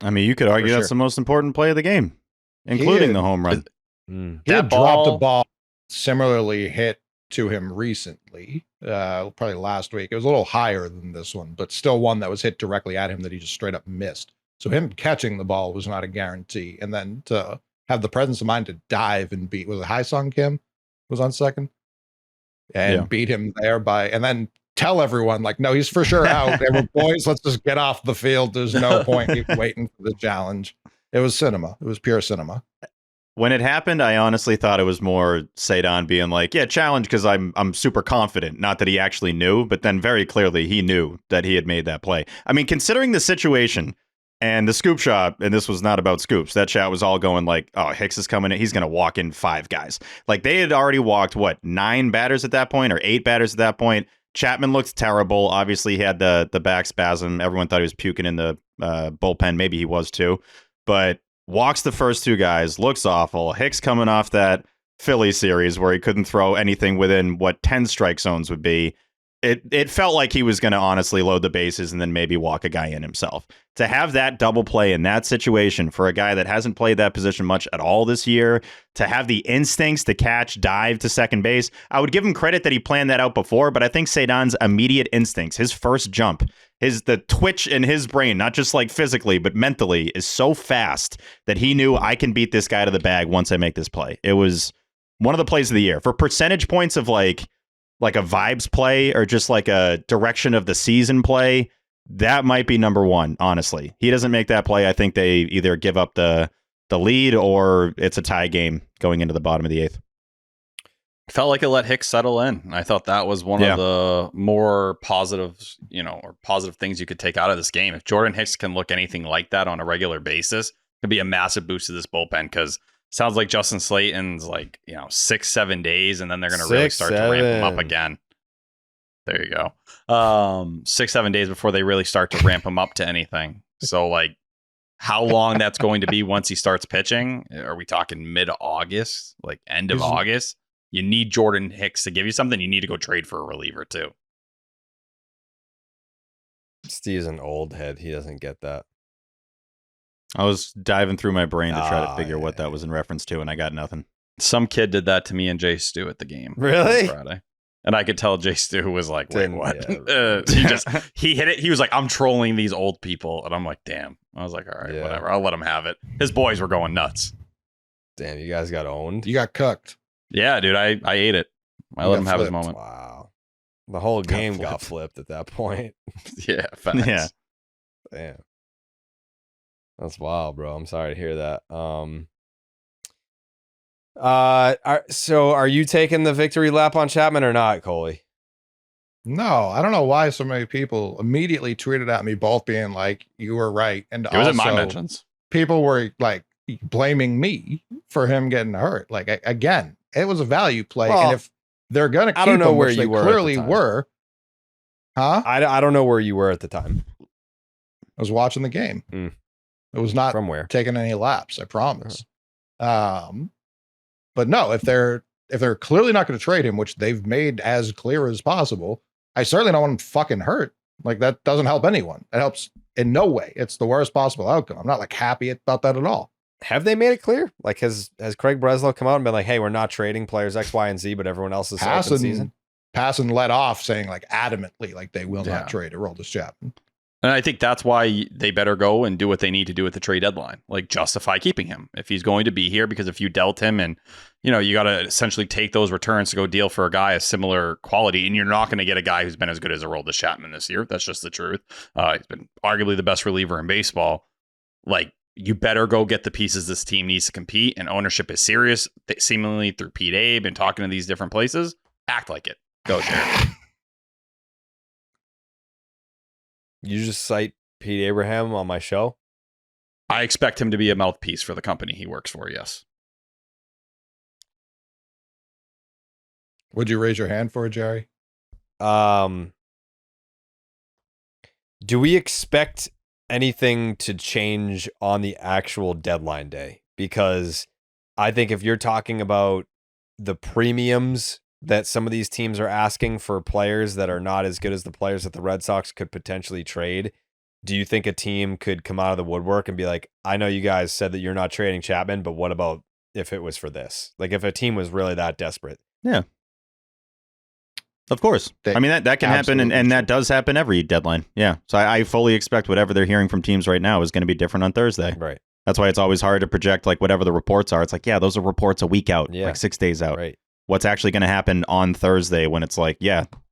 I mean, you could argue that's the most important play of the game, including the home run. He had dropped a ball similarly hit to him recently, probably last week. It was a little higher than this one, but still one that was hit directly at him that he just straight up missed. So him catching the ball was not a guarantee. And then to have the presence of mind to dive and beat, was it Hai-Sung Kim was on second? And beat him there and then tell everyone, like, no, he's for sure out. They were boys, let's just get off the field. There's no point waiting for the challenge. It was cinema. It was pure cinema. When it happened, I honestly thought it was more Ceddanne being like, yeah, challenge because I'm super confident. Not that he actually knew, but then very clearly he knew that he had made that play. I mean, considering the situation and the scoop shot, and this was not about scoops, that shot was all going like, oh, Hicks is coming in. He's going to walk in 5 guys. Like they had already walked, 9 batters at that point or 8 batters at that point. Chapman looked terrible. Obviously, he had the back spasm. Everyone thought he was puking in the bullpen. Maybe he was too. But walks the first 2 guys, looks awful. Hicks coming off that Philly series where he couldn't throw anything within what 10 strike zones would be. It felt like he was going to honestly load the bases and then maybe walk a guy in himself. To have that double play in that situation for a guy that hasn't played that position much at all this year, to have the instincts to catch, dive to second base, I would give him credit that he planned that out before, but I think Ceddanne's immediate instincts, his first jump, the twitch in his brain, not just like physically, but mentally, is so fast that he knew I can beat this guy to the bag once I make this play. It was one of the plays of the year. For percentage points of like a vibes play or just like a direction of the season play, that might be number 1, honestly. He doesn't make that play. I think they either give up the the lead or it's a tie game going into the bottom of the 8th. Felt like it let Hicks settle in. I thought that was one of the more positives, or positive things you could take out of this game. If Jordan Hicks can look anything like that on a regular basis, it could be a massive boost to this bullpen because sounds like Justin Slayton's 6-7 days, and then they're going to really start to ramp him up again. There you go. 6-7 days before they really start to ramp him up to anything. So how long that's going to be once he starts pitching? Are we talking mid-August, end of August? You need Jordan Hicks to give you something. You need to go trade for a reliever too. Steve's an old head. He doesn't get that. I was diving through my brain to try to figure what that was in reference to, and I got nothing. Some kid did that to me and Jay Stu at the game. Really? Friday. And I could tell Jay Stu was like, wait, what? Yeah. He hit it. He was like, I'm trolling these old people. And I'm like, damn. I was like, all right, whatever. I'll let him have it. His boys were going nuts. Damn, you guys got owned. You got cooked. Yeah, dude, I ate it. I let him have his moment. Wow. The whole game got flipped at that point. Yeah, facts. Yeah. Damn. That's wild, bro. I'm sorry to hear that. So are you taking the victory lap on Chapman or not, Coley? No, I don't know why so many people immediately tweeted at me, both being like, you were right. And it was in my mentions. People were blaming me for him getting hurt. Again, it was a value play. Well, and if they're going to keep I don't know him, where which you they were clearly were. Huh? I don't know where you were at the time. I was watching the game. Mm. It was not From where? taking any laps, I promise. But no, if they're clearly not going to trade him, which they've made as clear as possible, I certainly don't want him fucking hurt. That doesn't help anyone. It helps in no way. It's the worst possible outcome. I'm not happy about that at all. Have they made it clear? Has Craig Breslow come out and been like, hey, we're not trading players X, Y, and Z, but everyone else is open season? Passan let off saying adamantly, they will not trade Aroldis Chapman. And I think that's why they better go and do what they need to do at the trade deadline, justify keeping him if he's going to be here. Because if you dealt him and, you got to essentially take those returns to go deal for a guy of similar quality, and you're not going to get a guy who's been as good as Aroldis Chapman this year. That's just the truth. He's been arguably the best reliever in baseball. You better go get the pieces this team needs to compete, and ownership is serious, seemingly through Pete Abe and talking to these different places. Act like it. Go, Jared. You just cite Pete Abraham on my show? I expect him to be a mouthpiece for the company he works for, yes. Would you raise your hand for it, Jerry? Do we expect anything to change on the actual deadline day? Because I think if you're talking about the premiums that some of these teams are asking for players that are not as good as the players that the Red Sox could potentially trade, do you think a team could come out of the woodwork and be like, I know you guys said that you're not trading Chapman, but what about if it was for this? If a team was really that desperate? Yeah. Of course. I mean, that can happen, and that does happen every deadline. Yeah. So I fully expect whatever they're hearing from teams right now is going to be different on Thursday. Right. That's why it's always hard to project whatever the reports are. It's those are reports a week out, 6 days out. Right. What's actually going to happen on Thursday when it's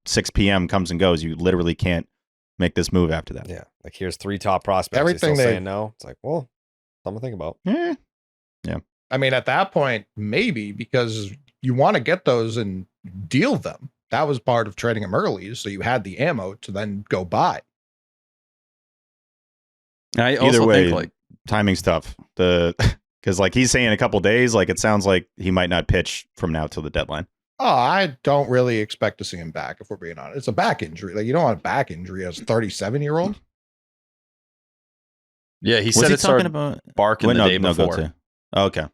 6 p.m. comes and goes. You literally can't make this move after that. Yeah. Here's 3 top prospects. Everything still saying no. It's well, something to think about. Yeah. I mean, at that point, maybe, because you want to get those and deal them. That was part of trading them early, so you had the ammo to then go buy. I Either also way, think timing's tough. Because he's saying a couple days, it sounds like he might not pitch from now till the deadline. Oh, I don't really expect to see him back, if we're being honest. It's a back injury. You don't want a back injury as a 37-year-old. Yeah, he said he it started about barking the day before. Okay.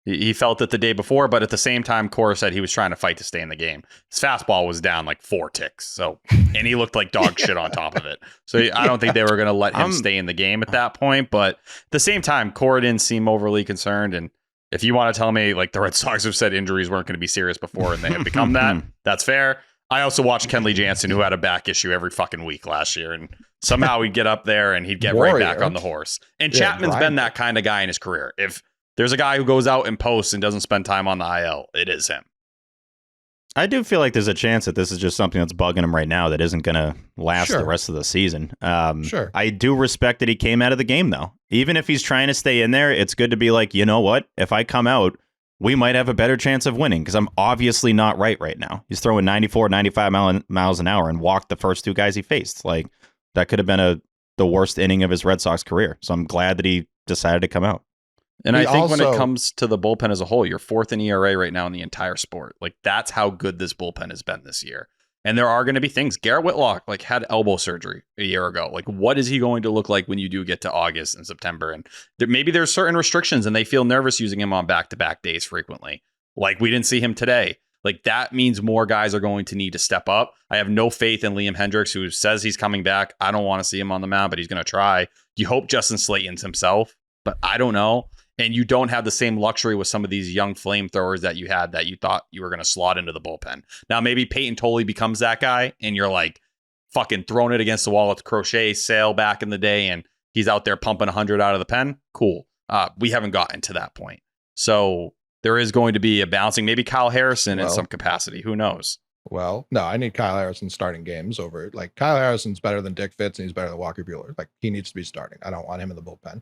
He felt it the day before, but at the same time, Cora said he was trying to fight to stay in the game. His fastball was down 4 ticks, and he looked like dog shit on top of it. So I don't think they were going to let him stay in the game at that point. But at the same time, Cora didn't seem overly concerned. And if you want to tell me the Red Sox have said injuries weren't going to be serious before and they have become that, that's fair. I also watched Kenley Jansen, who had a back issue every fucking week last year, and somehow he'd get up there and he'd get right back on the horse. And Chapman's been that kind of guy in his career. If there's a guy who goes out and posts and doesn't spend time on the IL, it is him. I do feel like there's a chance that this is just something that's bugging him right now that isn't going to last the rest of the season. Sure. I do respect that he came out of the game, though. Even if he's trying to stay in there, it's good to be like, you know what? If I come out, we might have a better chance of winning because I'm obviously not right now. He's throwing 94, 95 miles an hour and walked the first two guys he faced. Like, that could have been the worst inning of his Red Sox career. So I'm glad that he decided to come out. And I think when it comes to the bullpen as a whole, you're fourth in ERA right now in the entire sport. Like, that's how good this bullpen has been this year. And there are going to be things. Garrett Whitlock, like, had elbow surgery a year ago. Like, what is he going to look like when you do get to August and September? And maybe there's certain restrictions and they feel nervous using him on back-to-back days frequently. Like, we didn't see him today. Like, that means more guys are going to need to step up. I have no faith in Liam Hendricks, who says he's coming back. I don't want to see him on the mound, but he's going to try. You hope Justin Slayton's himself, but I don't know. And you don't have the same luxury with some of these young flamethrowers that you had that you thought you were going to slot into the bullpen. Now, maybe Peyton Tolley becomes that guy and you're like fucking throwing it against the wall with Crochet Sale back in the day and he's out there pumping 100 out of the pen. Cool. We haven't gotten to that point. So there is going to be a balancing. Maybe Kyle Harrison in some capacity. Who knows? Well, no, I need Kyle Harrison starting games over. Like, Kyle Harrison's better than Dick Fitz and he's better than Walker Buehler. Like, he needs to be starting. I don't want him in the bullpen.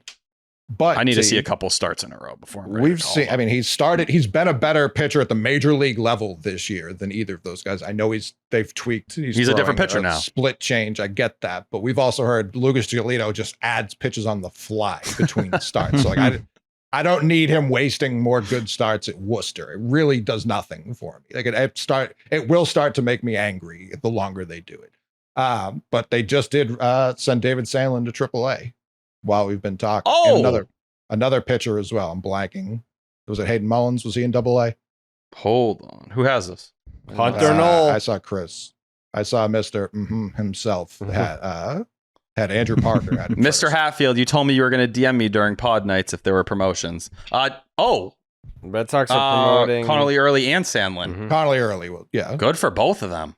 But I need to see a couple starts in a row before I'm ready we've seen. I mean, he's been a better pitcher at the major league level this year than either of those guys. I know they've tweaked. He's a different pitcher now. Split change. I get that, but we've also heard Lucas Giolito just adds pitches on the fly between starts. So like I don't need him wasting more good starts at Worcester. It really does nothing for me. Like it will start to make me angry the longer they do it. But they just did send David Sandlin to AAA. While we've been talking. Oh, and another pitcher as well. I'm blanking. Was it Hayden Mullins? Was he in AA? Hold on. Who has this? Hunter Knoll. I saw Chris. I saw Mr. Himself. Had Andrew Parker. Had Mr. First. Hatfield, you told me you were going to DM me during pod nights if there were promotions. Red Sox are promoting Connolly Early and Sandlin. Mm-hmm. Connolly Early. Well, yeah. Good for both of them.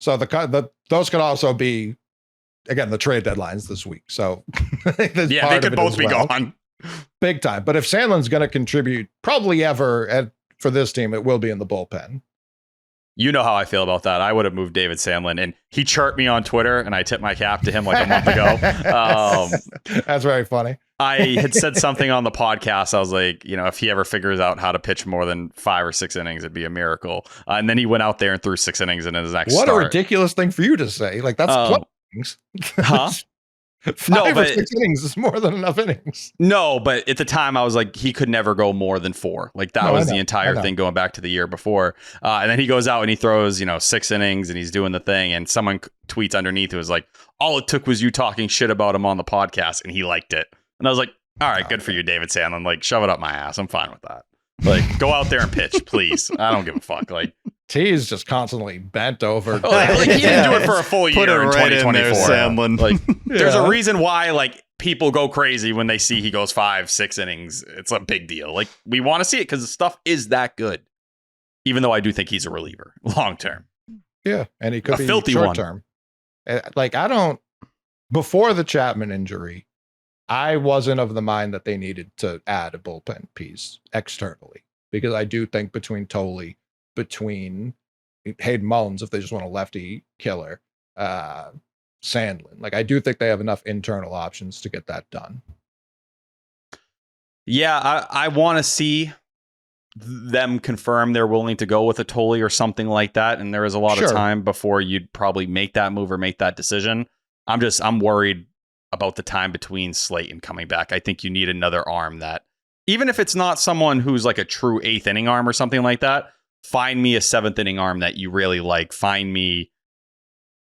So those could also be, again, the trade deadlines this week. So yeah, they could both be gone. Big time. But if Sandlin's going to contribute probably ever for this team, it will be in the bullpen. You know how I feel about that. I would have moved David Sandlin, and he chirped me on Twitter, and I tipped my cap to him like a month ago. That's very funny. I had said something on the podcast. I was like, if he ever figures out how to pitch more than 5 or 6 innings, it'd be a miracle. And then he went out there and threw 6 innings in his next What start. A ridiculous thing for you to say. Like, that's Huh? 5 or 6 innings is more than enough innings. No, but at the time I was like, he could never go more than 4. Like that was the entire thing going back to the year before. And then he goes out and he throws, 6 innings and he's doing the thing. And someone tweets underneath who was like, all it took was you talking shit about him on the podcast and he liked it. And I was like, all right, good for you, David Sandlin. Like, shove it up my ass. I'm fine with that. Like, go out there and pitch, please. I don't give a fuck. Like, T is just constantly bent over. Like he didn't do it for a full year in 2024. Sandlin. Like, there's a reason why like people go crazy when they see he goes 5, 6 innings. It's a big deal. Like, we want to see it because the stuff is that good. Even though I do think he's a reliever long term. Yeah, and he could a be filthy short one. term. Like, before the Chapman injury, I wasn't of the mind that they needed to add a bullpen piece externally because I do think between Hayden Mullins, if they just want a lefty killer, Sandlin, like I do think they have enough internal options to get that done. Yeah, I want to see them confirm they're willing to go with a Tolley or something like that, and there is a lot of time before you'd probably make that move or make that decision. I'm worried about the time between Slayton coming back. I think you need another arm that, even if it's not someone who's like a true 8th inning arm or something like that, find me a 7th inning arm that you really like. Find me,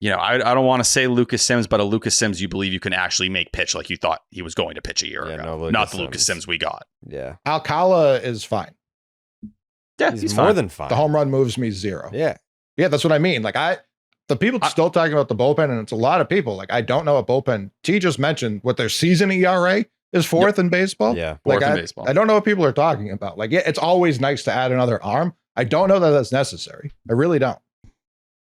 I don't want to say Lucas Sims, but a Lucas Sims you believe you can actually make pitch like you thought he was going to pitch a year ago. Not the Lucas Sims we got. Yeah. Alcala is fine. Yeah, he's more than fine. The home run moves me 0. Yeah. Yeah, that's what I mean. Like the people still talking about the bullpen, and it's a lot of people. Like, I don't know a bullpen. T just mentioned what their season ERA is 4th in baseball. Yeah, 4th in baseball. I don't know what people are talking about. Like, yeah, it's always nice to add another arm. I don't know that that's necessary. I really don't.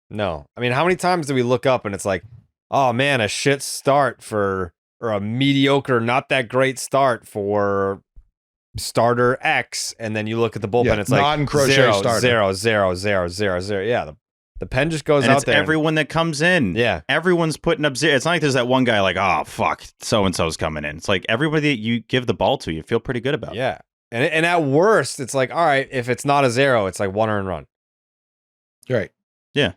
No. I mean, how many times do we look up and it's like, oh man, a shit start or a mediocre, not that great start for starter X, and then you look at the bullpen, it's like non-crochet 0, starter. 0, 0, 0, 0, 0. Yeah, the pen just goes And out it's there. everyone that comes in. Yeah. Everyone's putting up zero. It's not like there's that one guy like, oh, fuck, so-and-so's coming in. It's like everybody that you give the ball to, you feel pretty good about. Yeah. And at worst, it's like, all right, if it's not a 0, it's like 1 earned run. Right. Yeah.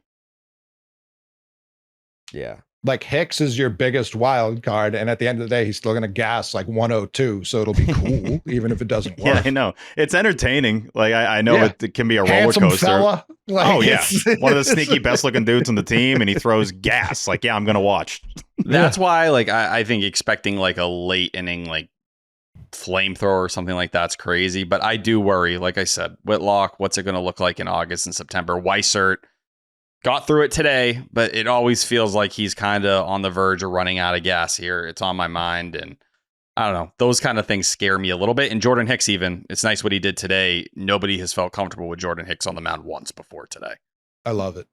Yeah. Like Hicks is your biggest wild card, and at the end of the day, he's still going to gas like 102, so it'll be cool, even if it doesn't work. Yeah, I know. It's entertaining. Like, I know it can be a roller Handsome coaster. fella. Like, Oh, yeah. One of the sneaky, best-looking dudes on the team, and he throws gas. Like, yeah, I'm going to watch. That's why, like, I think expecting like a late inning, like flamethrower or something like that's crazy. But I do worry, like I said, Whitlock, what's it going to look like in August and September? Weissert got through it today, but it always feels like he's kind of on the verge of running out of gas here. It's on my mind, and I don't know. Those kind of things scare me a little bit. And Jordan Hicks, even, it's nice what he did today. Nobody has felt comfortable with Jordan Hicks on the mound once before today. I love it.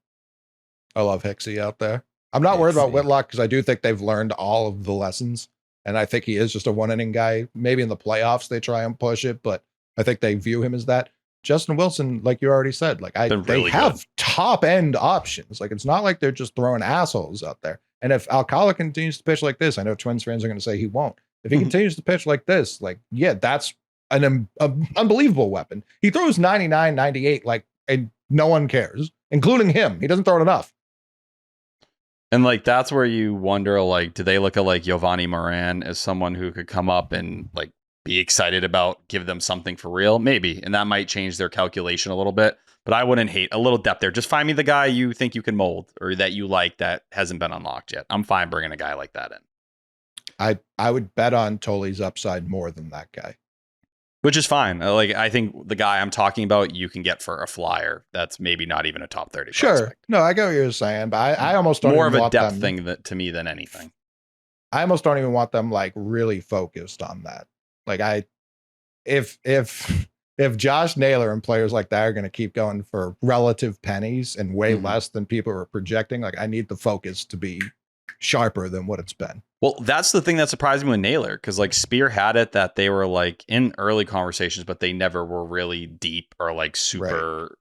I love Hicksy out there. I'm not worried about Whitlock because I do think they've learned all of the lessons. And I think he is just a one-inning guy. Maybe in the playoffs they try and push it, but I think they view him as that. Justin Wilson, like you already said, like they have top-end options. Like it's not like they're just throwing assholes out there. And if Alcala continues to pitch like this, I know Twins fans are going to say he won't. If he continues to pitch like this, like, yeah, that's an unbelievable weapon. He throws 99, 98, like, and no one cares, including him. He doesn't throw it enough. And like that's where you wonder, like, do they look at like Giovanni Moran as someone who could come up and like be excited about, give them something for real? Maybe. And that might change their calculation a little bit. But I wouldn't hate a little depth there. Just find me the guy you think you can mold or that you like that hasn't been unlocked yet. I'm fine bringing a guy like that in. I would bet on Tolly's upside more than that guy. Which is fine. Like, I think the guy I'm talking about, you can get for a flyer. That's maybe not even a top 30 Sure. prospect. No, I get what you're saying, but I almost don't more even of a want depth them, thing that, to me than anything. I almost don't even want them like really focused on that. Like if Josh Naylor and players like that are going to keep going for relative pennies and way less than people are projecting, like I need the focus to be sharper than what it's been. Well, that's the thing that surprised me with Naylor, because like Spear had it that they were like in early conversations, but they never were really deep or like super,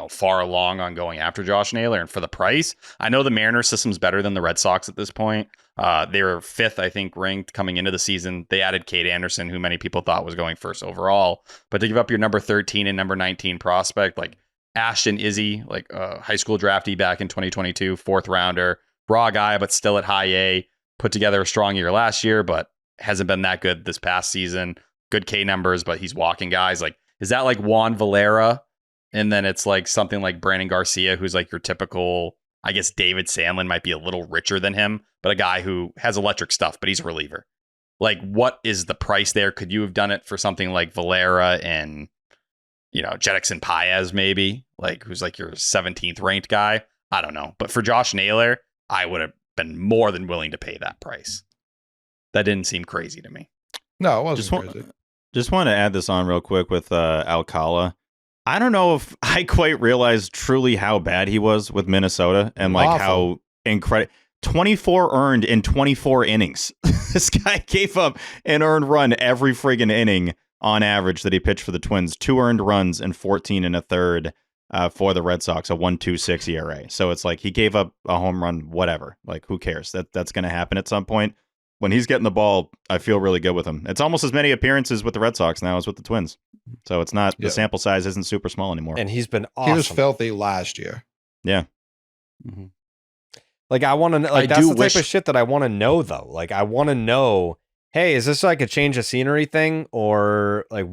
far along on going after Josh Naylor. And for the price, I know the Mariners system's better than the Red Sox at this point. They were 5th, I think, ranked coming into the season. They added Cade Anderson, who many people thought was going first overall. But to give up your number 13 and number 19 prospect, like Ashton Izzy, like a high school draftee back in 2022, 4th rounder, raw guy, but still at high A, put together a strong year last year, but hasn't been that good this past season. Good K numbers, but he's walking guys. Like, is that like Juan Valera? And then it's like something like Brandon Garcia, who's like your typical, I guess David Sandlin might be a little richer than him, but a guy who has electric stuff, but he's a reliever. Like, what is the price there? Could you have done it for something like Valera and, Jetixon Paez maybe, like who's like your 17th ranked guy? I don't know. But for Josh Naylor, I would have been more than willing to pay that price. That didn't seem crazy to me. No, it wasn't crazy. Just want to add this on real quick with Alcala. I don't know if I quite realized truly how bad he was with Minnesota and like how incredible. 24 earned in 24 innings. This guy gave up an earned run every friggin' inning on average that he pitched for the Twins. 2 earned runs and 14 1/3 for the Red Sox, a 1.26 ERA. So it's like he gave up a home run, whatever. Like, who cares? That's going to happen at some point. When he's getting the ball, I feel really good with him. It's almost as many appearances with the Red Sox now as with the Twins. So it's not, the sample size isn't super small anymore. And he's been awesome. He was filthy last year. Yeah. Mm-hmm. Like, I want to, like, that's the type of shit that I want to know, though. Like, I want to know, hey, is this like a change of scenery thing? Or like,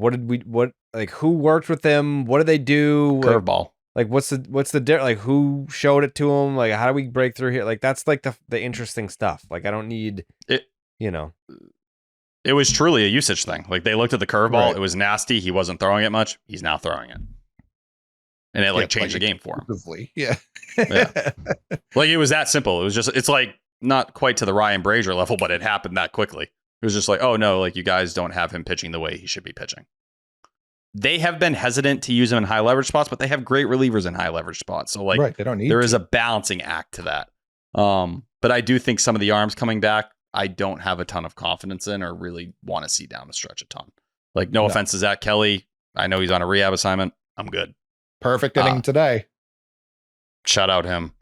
who worked with them? What did they do? Curveball. Like, what's the like, who showed it to him? Like, how do we break through here? Like, that's like the interesting stuff. Like, I don't need it, It was truly a usage thing. Like, they looked at the curveball. Right. It was nasty. He wasn't throwing it much. He's now throwing it. And it changed the game for him. Yeah. Like, it was that simple. It was just, it's like not quite to the Ryan Brazier level, but it happened that quickly. It was just like, oh no, like you guys don't have him pitching the way he should be pitching. They have been hesitant to use him in high leverage spots, but they have great relievers in high leverage spots. So like, they don't need there is a balancing act to that. But I do think some of the arms coming back, I don't have a ton of confidence in or really want to see down the stretch a ton. Like, no offense to Zach Kelly. I know he's on a rehab assignment. I'm good. Perfect inning today. Shout out him.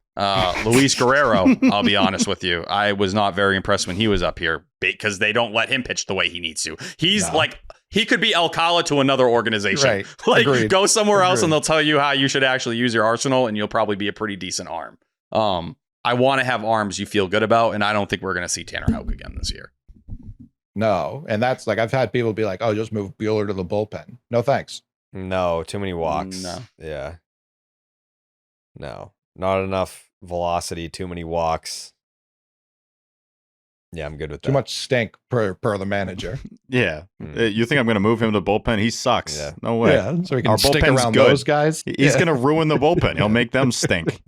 Luis Guerrero, I'll be honest with you. I was not very impressed when he was up here because they don't let him pitch the way he needs to. He's like, he could be Alcala to another organization. Right. Like, Agreed. go somewhere else and they'll tell you how you should actually use your arsenal, and you'll probably be a pretty decent arm. I want to have arms you feel good about, and I don't think we're going to see Tanner Houck again this year. No, and that's like, I've had people be like, oh, just move Buehler to the bullpen. No, thanks. No, too many walks. No. Yeah. No, not enough velocity, too many walks. Yeah, I'm good with that. Too much stink per the manager. Yeah. You think I'm going to move him to the bullpen? He sucks. Yeah. No way. Yeah, so we can Our stick bullpen's around good. those guys. He's going to ruin the bullpen. He'll make them stink.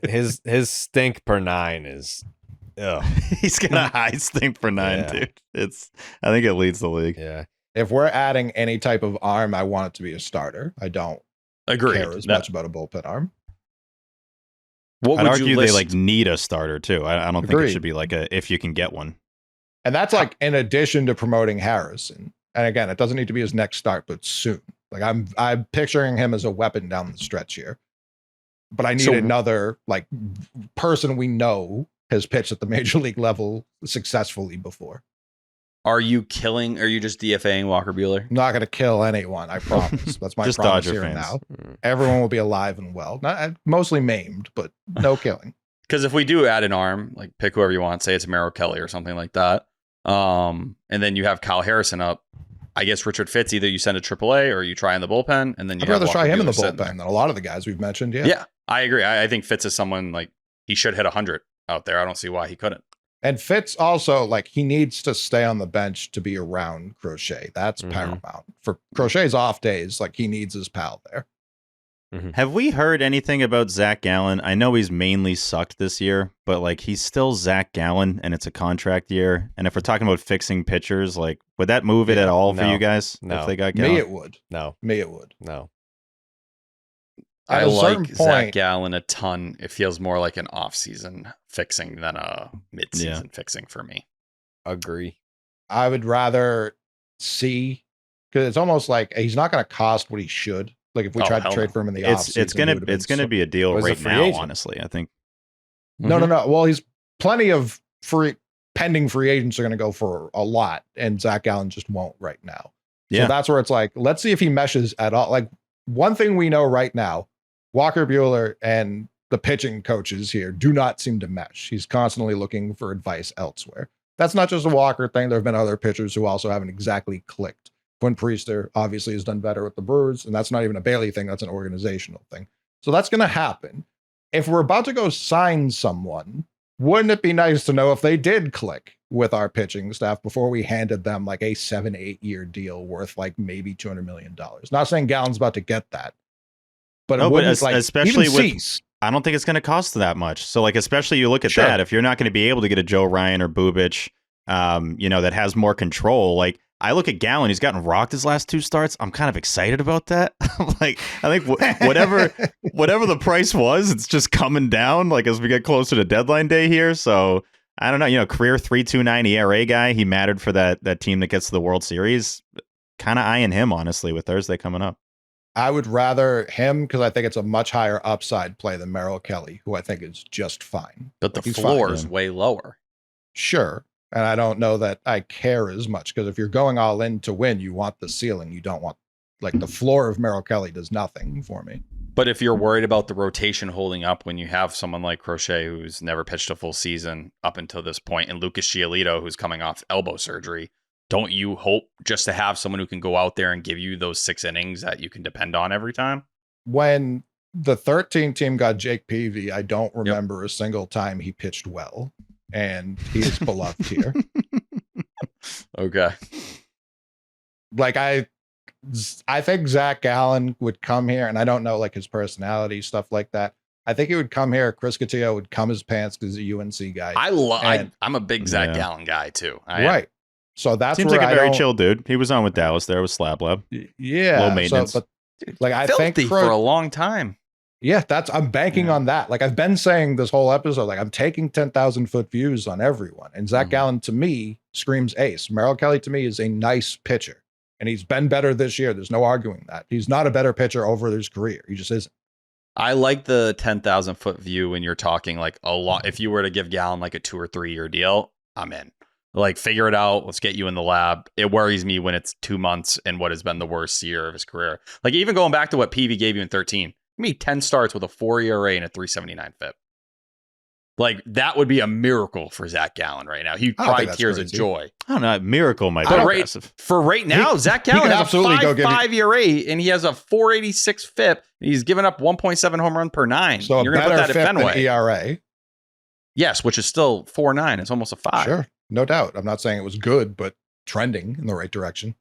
His stink per 9 is He's got a high stink per 9, dude. I think it leads the league. Yeah. If we're adding any type of arm, I want it to be a starter. I don't care as much about a bullpen arm. What I'd would argue you they list? like need a starter too. I don't think Agreed. it should be like a if you can get one. And that's like in addition to promoting Harrison. And again, it doesn't need to be his next start, but soon. Like I'm picturing him as a weapon down the stretch here. But I need another like person we know has pitched at the major league level successfully before. Are you just DFAing Walker Buehler? I'm not going to kill anyone, I promise. That's my Just promise Dodger here and fans. now. Everyone will be alive and well. Not mostly maimed, but no killing. Because if we do add an arm, like pick whoever you want, say it's Merrill Kelly or something like that, and then you have Kyle Harrison up, I guess Richard Fitz, either you send to AAA or you try in the bullpen, and then I'd rather try him in the bullpen than a lot of the guys we've mentioned. Yeah, I agree. I think Fitz is someone like he should hit 100 out there. I don't see why he couldn't. And Fitz also, like, he needs to stay on the bench to be around Crochet. That's paramount. For Crochet's off days, like, he needs his pal there. Have we heard anything about Zach Gallen? I know he's mainly sucked this year, but like he's still Zach Gallen and it's a contract year. And if we're talking about fixing pitchers, like would that move it at all for you guys? No. If they got Gallen? Me, it would. No. Me, it would. No. At I a certain like Zach point- Gallen a ton. It feels more like an off-season fixing than a mid-season fixing for me. Agree. I would rather see, because it's almost like he's not going to cost what he should. Like if we tried to trade for him in the offseason. It's gonna be a deal Was a right free now, agent. honestly. I think. No. Well, he's plenty of pending free agents are going to go for a lot, and Zach Gallen just won't right now. Yeah. So that's where it's like, let's see if he meshes at all. Like one thing we know right now, Walker Buehler and the pitching coaches here do not seem to mesh. He's constantly looking for advice elsewhere. That's not just a Walker thing. There have been other pitchers who also haven't exactly clicked. Quinn Priester obviously has done better with the Brewers, and that's not even a Bailey thing. That's an organizational thing. So that's going to happen. If we're about to go sign someone, wouldn't it be nice to know if they did click with our pitching staff before we handed them like a 7-8 year deal worth like maybe $200 million? Not saying Gallen's about to get that, but it wouldn't, like, especially even with, Cease. I don't think it's going to cost that much. So like, especially you look at Sure. that, if you're not going to be able to get a Joe Ryan or Bubich, that has more control, like, I look at Gallen, he's gotten rocked his last 2 starts. I'm kind of excited about that. Like, I think whatever the price was, it's just coming down like as we get closer to deadline day here. So I don't know, career 3.29 ERA guy. He mattered for that team that gets to the World Series. Kind of eyeing him, honestly, with Thursday coming up. I would rather him because I think it's a much higher upside play than Merrill Kelly, who I think is just fine. But the Like, he's floor fine. is way lower. Sure. And I don't know that I care as much because if you're going all in to win, you want the ceiling. You don't want, like, the floor of Merrill Kelly does nothing for me. But if you're worried about the rotation holding up when you have someone like Crochet who's never pitched a full season up until this point, and Lucas Giolito who's coming off elbow surgery, don't you hope just to have someone who can go out there and give you those 6 innings that you can depend on every time? When the 13 team got Jake Peavy, I don't remember a single time he pitched well. And he is beloved here. Okay. Like I think Zach Gallen would come here, and I don't know like his personality, stuff like that. I think he would come here. Chris Cotillo would cum his pants because he's a UNC guy. I'm a big Zach Gallen guy too. Right. So that's Seems where like a I very don't- chill dude. He was on with Dallas there with Slab Lab. Yeah. Low maintenance. So, but like I think Filthy for a long time. Yeah, I'm banking on that. Like I've been saying this whole episode, like I'm taking 10,000 foot views on everyone. And Zach Gallen to me screams ace. Merrill Kelly to me is a nice pitcher. And he's been better this year. There's no arguing that. He's not a better pitcher over his career. He just isn't. I like the 10,000 foot view when you're talking like a lot. If you were to give Gallen like a 2 or 3 year deal, I'm in. Like, figure it out. Let's get you in the lab. It worries me when it's 2 months and what has been the worst year of his career. Like, even going back to what PV gave you in 13, give me 10 starts with a 4 ERA and a 379 FIP. Like, that would be a miracle for Zach Gallen right now. He'd cry tears of joy. I don't know. Miracle might be aggressive. For right now, Zach Gallen has a 5.5 ERA and he has a 486 FIP. And he's given up 1.7 home run per 9. So you're a going to put better that at FIP than Fenway. ERA. Yes, which is still 4.9. It's almost a 5. Sure, no doubt. I'm not saying it was good, but trending in the right direction.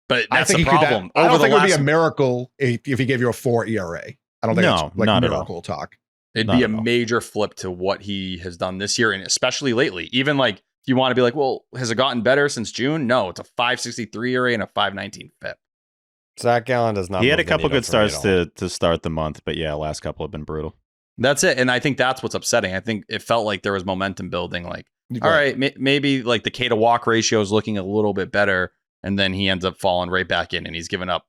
But that's I think the problem. I don't think it would be a miracle if he gave you a 4 ERA. I don't think it's like not miracle talk. It'd be a major flip to what he has done this year, and especially lately. Even like, if you want to be like, well, has it gotten better since June? No, it's a 563 ERA and a 519 FIP. Zach Gallen does not. He had a couple good starts to start the month, but yeah, last couple have been brutal. That's it, and I think that's what's upsetting. I think it felt like there was momentum building. Like, all right, maybe like the K to walk ratio is looking a little bit better, and then he ends up falling right back in, and he's given up,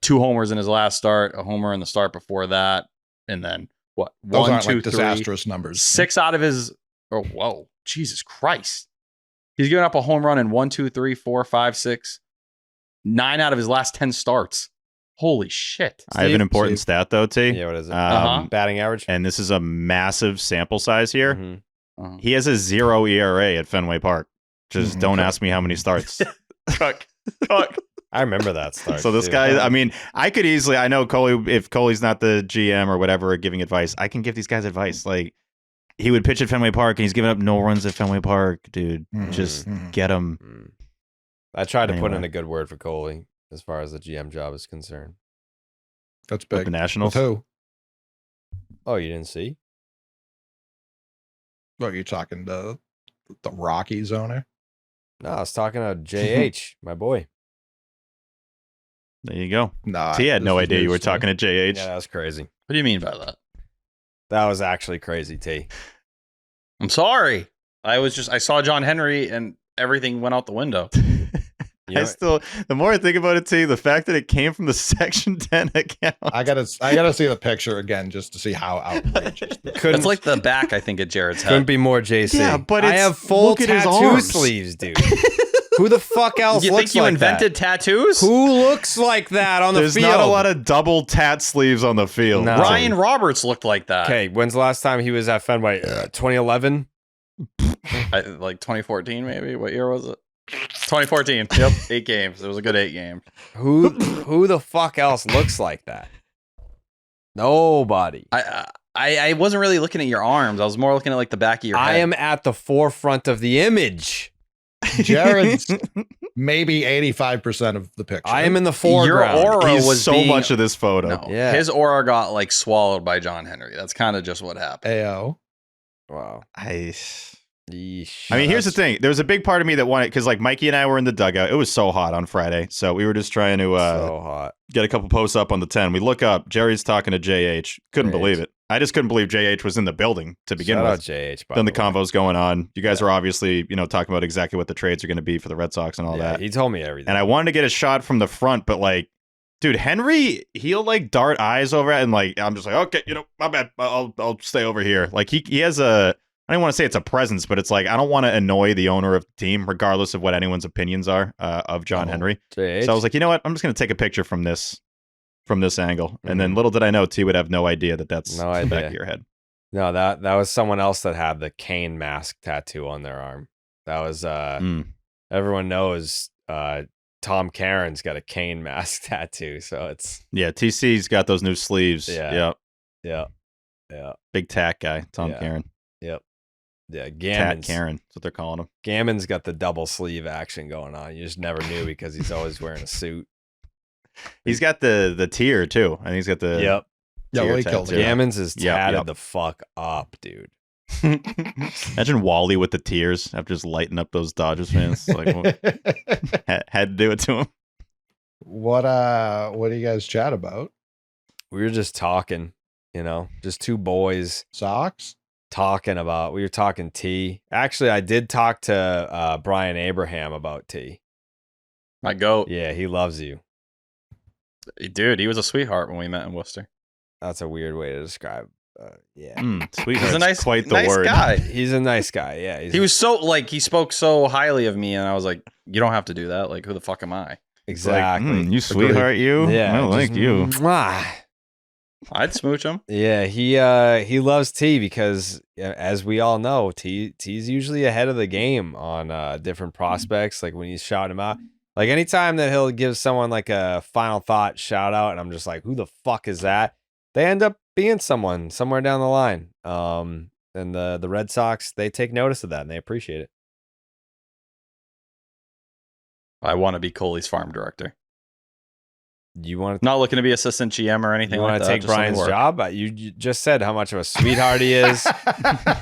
2 homers in his last start, a homer in the start before that, and then. What? Those 1, 2, like 3, disastrous numbers. 6 out of his. Oh, whoa. Jesus Christ. He's given up a home run in 1, 2, 3, 4, 5, 6, 9 out of his last 10 starts. Holy shit. I have an important stat, though, T. Yeah, what is it? Batting average. And this is a massive sample size here. Mm-hmm. He has a 0 ERA at Fenway Park. Just don't ask me how many starts. Cook. I remember that start. So this guy, I mean, I could easily, I know Coley, if Coley's not the GM or whatever giving advice, I can give these guys advice. Like, he would pitch at Fenway Park and he's giving up no runs at Fenway Park, dude. Just get him. I tried to put in a good word for Coley as far as the GM job is concerned. That's big. With the Nationals? With who? Oh, you didn't see? What, you're talking to the Rockies owner? No, I was talking to JH, my boy. There you go. Nah, T had no idea you were talking to JH. Yeah, that was crazy. What do you mean by that? That was actually crazy, T. I'm sorry. I saw John Henry and everything went out the window. The more I think about it, T, the fact that it came from the Section 10 account. I gotta see the picture again just to see how outrageous. It's like the back, I think, at Jared's head. Couldn't be more JC. Yeah, but I have full tattoo sleeves, dude. Who the fuck else you looks think you like invented that? tattoos? Who looks like that on the There's field? not a lot of double tat sleeves on the field. No. Ryan Roberts looked like that. Okay, when's the last time he was at Fenway? 2011? Like 2014, maybe? What year was it? 2014. Yep. 8 games. It was a good 8 games. Who the fuck else looks like that? Nobody. I wasn't really looking at your arms. I was more looking at like the back of your head. I am at the forefront of the image. Jared's maybe 85% of the picture. I am in the foreground. Your aura He's was so being, much of this photo. No, Yeah. his aura got like swallowed by John Henry. That's kind of just what happened. AO. Wow. I mean, here's the thing. There was a big part of me that wanted, because like Mikey and I were in the dugout. It was so hot on Friday. So we were just trying to so hot. get a couple posts up on the 10. We look up. Jerry's talking to JH. Couldn't believe it. I just couldn't believe JH was in the building to begin with. Shout out JH, by Then the way. convo's going on. You guys are obviously, talking about exactly what the trades are going to be for the Red Sox and all that. He told me everything. And I wanted to get a shot from the front, but like, dude, Henry, he'll like dart eyes over it, and like, I'm just like, okay, my bad. I'll stay over here. Like he has I don't want to say it's a presence, but it's like, I don't want to annoy the owner of the team, regardless of what anyone's opinions are of John Henry. JH. So I was like, you know what? I'm just going to take a picture from this angle. And then little did I know, T would have no idea that that's No the back idea. of your head. No, that was someone else that had the Kane mask tattoo on their arm. That was everyone knows Tom Caron's got a Kane mask tattoo, so it's Yeah, TC's got those new sleeves. Yeah. Yep. yeah. Big tat guy, Tom Yeah. Caron. Yeah, Tat Gammon's Caron. That's what they're calling him. Gammon's got the double sleeve action going on. You just never knew because he's always wearing a suit. He's got the tier too. And he's got the Yep. Yeah, tier well, he killed tattoo. it. Gammon's is Yep, tatted yep. the fuck up, dude. Imagine Wally with the tears after just lighting up those Dodgers fans. Like, had to do it to him. What do you guys chat about? We were just talking, just two boys Socks? we were talking T. Actually, I did talk to Brian Abraham about T. My goat. Yeah, he loves you. Dude, he was a sweetheart when we met in Worcester. That's a weird way to describe. Yeah, Sweetheart's He's a nice, quite the nice word. guy. he's a nice guy. Yeah, He was so like he spoke so highly of me, and I was like, "You don't have to do that. Like, who the fuck am I?" exactly. You sweetheart, you. Yeah, I like just you. mwah. I'd smooch him. Yeah, he loves T because, as we all know, T's usually ahead of the game on different prospects. Like when he's shouting him out, like anytime that he'll give someone like a final thought shout out, and I'm just like, who the fuck is that? They end up being someone somewhere down the line. And the Red Sox, they take notice of that and they appreciate it. I want to be Coley's farm director. You want to? Not looking to be assistant GM or anything You like want that. to take just something Brian's work. job? You just said how much of a sweetheart he is. Now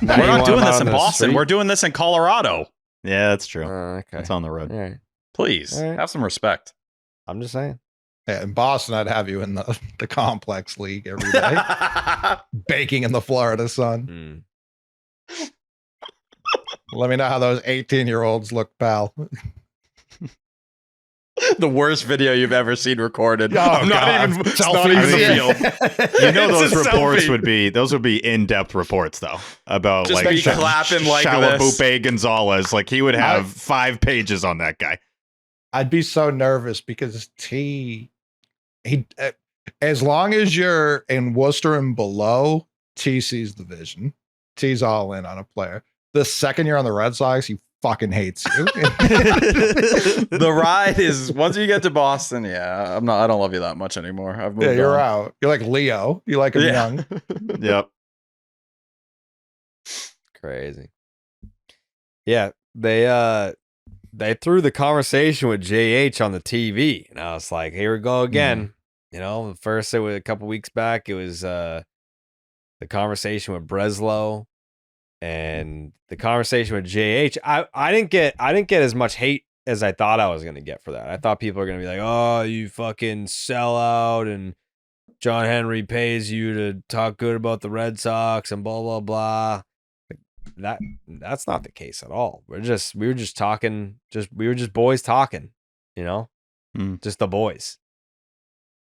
We're you not want doing him this out in the Boston. street? We're doing this in Colorado. Yeah, that's true. Okay. It's on the road. All right. Please All right. have some respect. I'm just saying. Yeah, in Boston, I'd have you in the complex league every day, baking in the Florida sun. Let me know how those 18-year-olds look, pal. The worst video you've ever seen recorded. Oh, I'm not God. even Selfie. not even the Yeah. field. You know It's those a reports selfie. would be in-depth reports though about Just like be clapping like this. Shalabupe Gonzalez. Like he would have 5 pages on that guy. I'd be so nervous because he as long as you're in Worcester and below, T sees the vision. T's all in on a player. The second you're on the Red Sox, he fucking hates you. The ride is once you get to Boston. Yeah, I don't love you that much anymore. I've moved Yeah, you're on. out. You're like Leo. You like him young. Yep. Crazy. Yeah, they threw the conversation with JH on the TV, and I was like, here we go again. You know, first it was a couple weeks back. It was the conversation with Breslow and the conversation with JH. I didn't get as much hate as I thought I was gonna get for that. I thought people were gonna be like, oh, you fucking sellout, and John Henry pays you to talk good about the Red Sox and blah blah blah. That's not the case at all. We were just talking, we were just boys talking, you know, just the boys.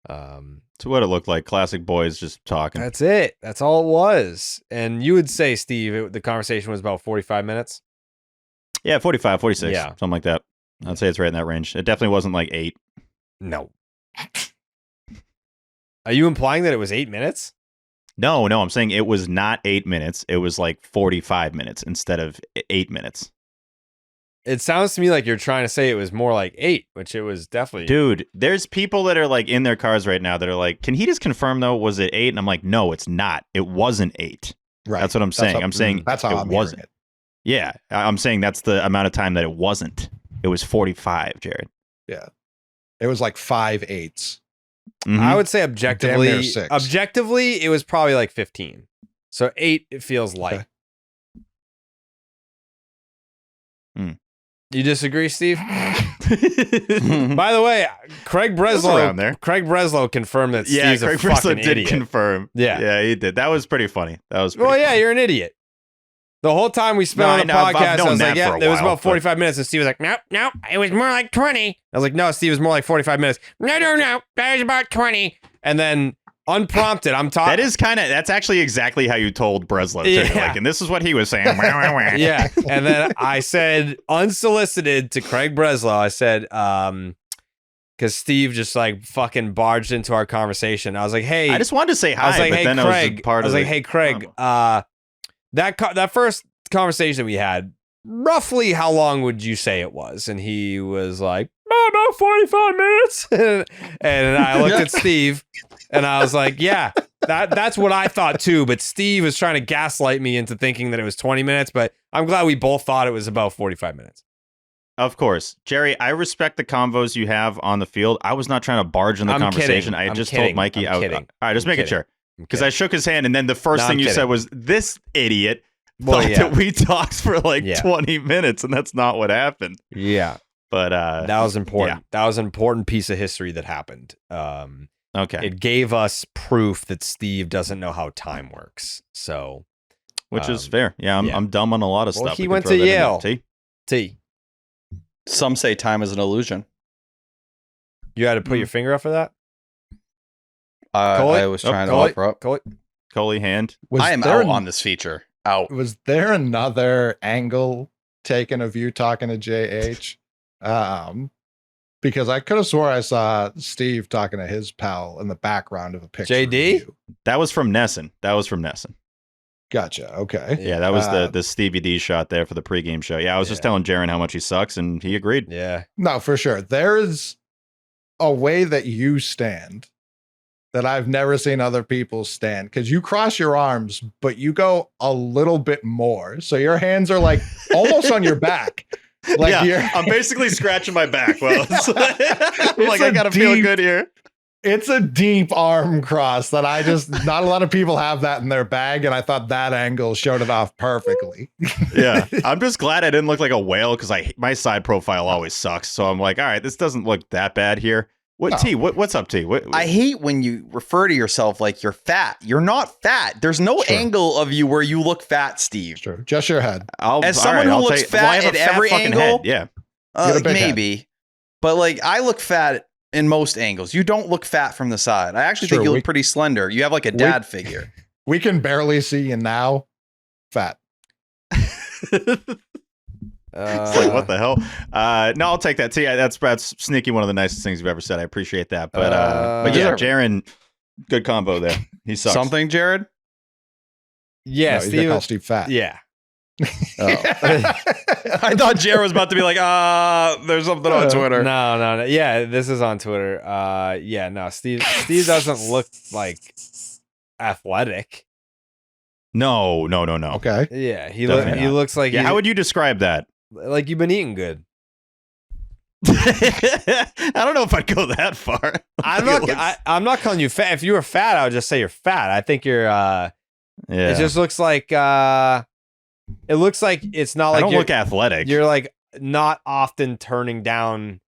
So what it looked like, classic boys just talking. That's it. That's all it was. And you would say, Steve, the conversation was about 45 minutes. Yeah, 45, 46, Yeah. something like that. I'd say it's right in that range. It definitely wasn't like 8. No. Are you implying that it was 8 minutes? No, I'm saying it was not 8 minutes. It was like 45 minutes instead of 8 minutes. It sounds to me like you're trying to say it was more like 8, which it was definitely. Dude, there's people that are like in their cars right now that are like, can he just confirm though, was it 8? And I'm like, no, it's not. It wasn't 8. Right. That's what I'm saying. I'm saying that's how it wasn't. It. Yeah, I'm saying that's the amount of time that it wasn't. It was 45, Jared. Yeah. It was like 5/8. Mhm. I would say Damn objectively, near 6. it was probably like 15. So 8, it feels light. Okay. You disagree, Steve? By the way, Craig around there. Breslow confirmed that Yeah, Steve's Craig a fucking Breslow did idiot. confirm. Yeah. He did. That was pretty funny. That was pretty Well, yeah, funny. you're an idiot. The whole time we spent No, on I the know, I've podcast, known I was like, that yeah, for a it was while, about 45 minutes. And Steve was like, nope, it was more like 20. I was like, no, Steve, it was more like 45 minutes. No, that was about 20. And then unprompted, I'm talking. That's actually exactly how you told Breslow, too. Yeah. Like, and this is what he was saying. Yeah. And then I said, unsolicited to Craig Breslow, I said, because Steve just like fucking barged into our conversation. I was like, hey. I just wanted to say hi, I was like, but hey, then Craig. I was part I was of like, hey, Craig, that first conversation we had, roughly how long would you say it was? And he was like, about 45 minutes. And I looked at Steve and I was like, yeah, that's what I thought too. But Steve was trying to gaslight me into thinking that it was 20 minutes. But I'm glad we both thought it was about 45 minutes. Of course. Jerry, I respect the convos you have on the field. I was not trying to barge in the conversation. I just told Mikey out. All right, just making sure. Because I shook his hand, and then the first thing you said was, this idiot thought that we talked for like 20 minutes, and that's not what happened. Yeah. But that was important. Yeah. That was an important piece of history that happened. Okay. It gave us proof that Steve doesn't know how time works. So, which is fair. Yeah, I'm dumb on a lot of stuff. He went to Yale. T. Some say time is an illusion. You had to put your finger up for that? I was trying to offer up. Coley hand. Was I am there out on this feature. Out. Was there another angle taken of you talking to JH? Because I could have swore I saw Steve talking to his pal in the background of a picture. JD? That was from Nesson. Gotcha. Okay. Yeah, that was the Stevie D shot there for the pregame show. Yeah, I was just telling Jaron how much he sucks, and he agreed. Yeah. No, for sure. There is a way that you stand that I've never seen other people stand, because you cross your arms, but you go a little bit more. So your hands are like almost on your back. Like I'm basically scratching my back. Well, I'm like, I gotta feel good here. It's a deep arm cross that not a lot of people have that in their bag, and I thought that angle showed it off perfectly. Yeah, I'm just glad I didn't look like a whale, because my side profile always sucks. So I'm like, all right, this doesn't look that bad here. What's up, T? I hate when you refer to yourself like you're fat. You're not fat. There's no angle of you where you look fat, Steve. Sure. Just your head. As someone who looks fat at every angle, head. maybe. Head. But like, I look fat in most angles. You don't look fat from the side. I actually think you look pretty slender. You have like a dad figure. We can barely see you now. Fat. It's like, what the hell? No, I'll take that. That's sneaky. One of the nicest things you've ever said. I appreciate that. But yeah, Jaron, good combo there. He sucks. Something, Jared? Yeah, no, Steve. Call Steve fat. Yeah. I thought Jared was about to be like, there's something on Twitter. No. Yeah, this is on Twitter. Yeah, no, Steve doesn't look like athletic. No. Okay. Yeah, he looks like. Yeah, how would you describe that? Like you've been eating good. I don't know if I'd go that far. I'm not calling you fat. If you were fat, I would just say you're fat. I think you're. It just looks like. It looks like it's not like. I don't look athletic. You're like not often turning down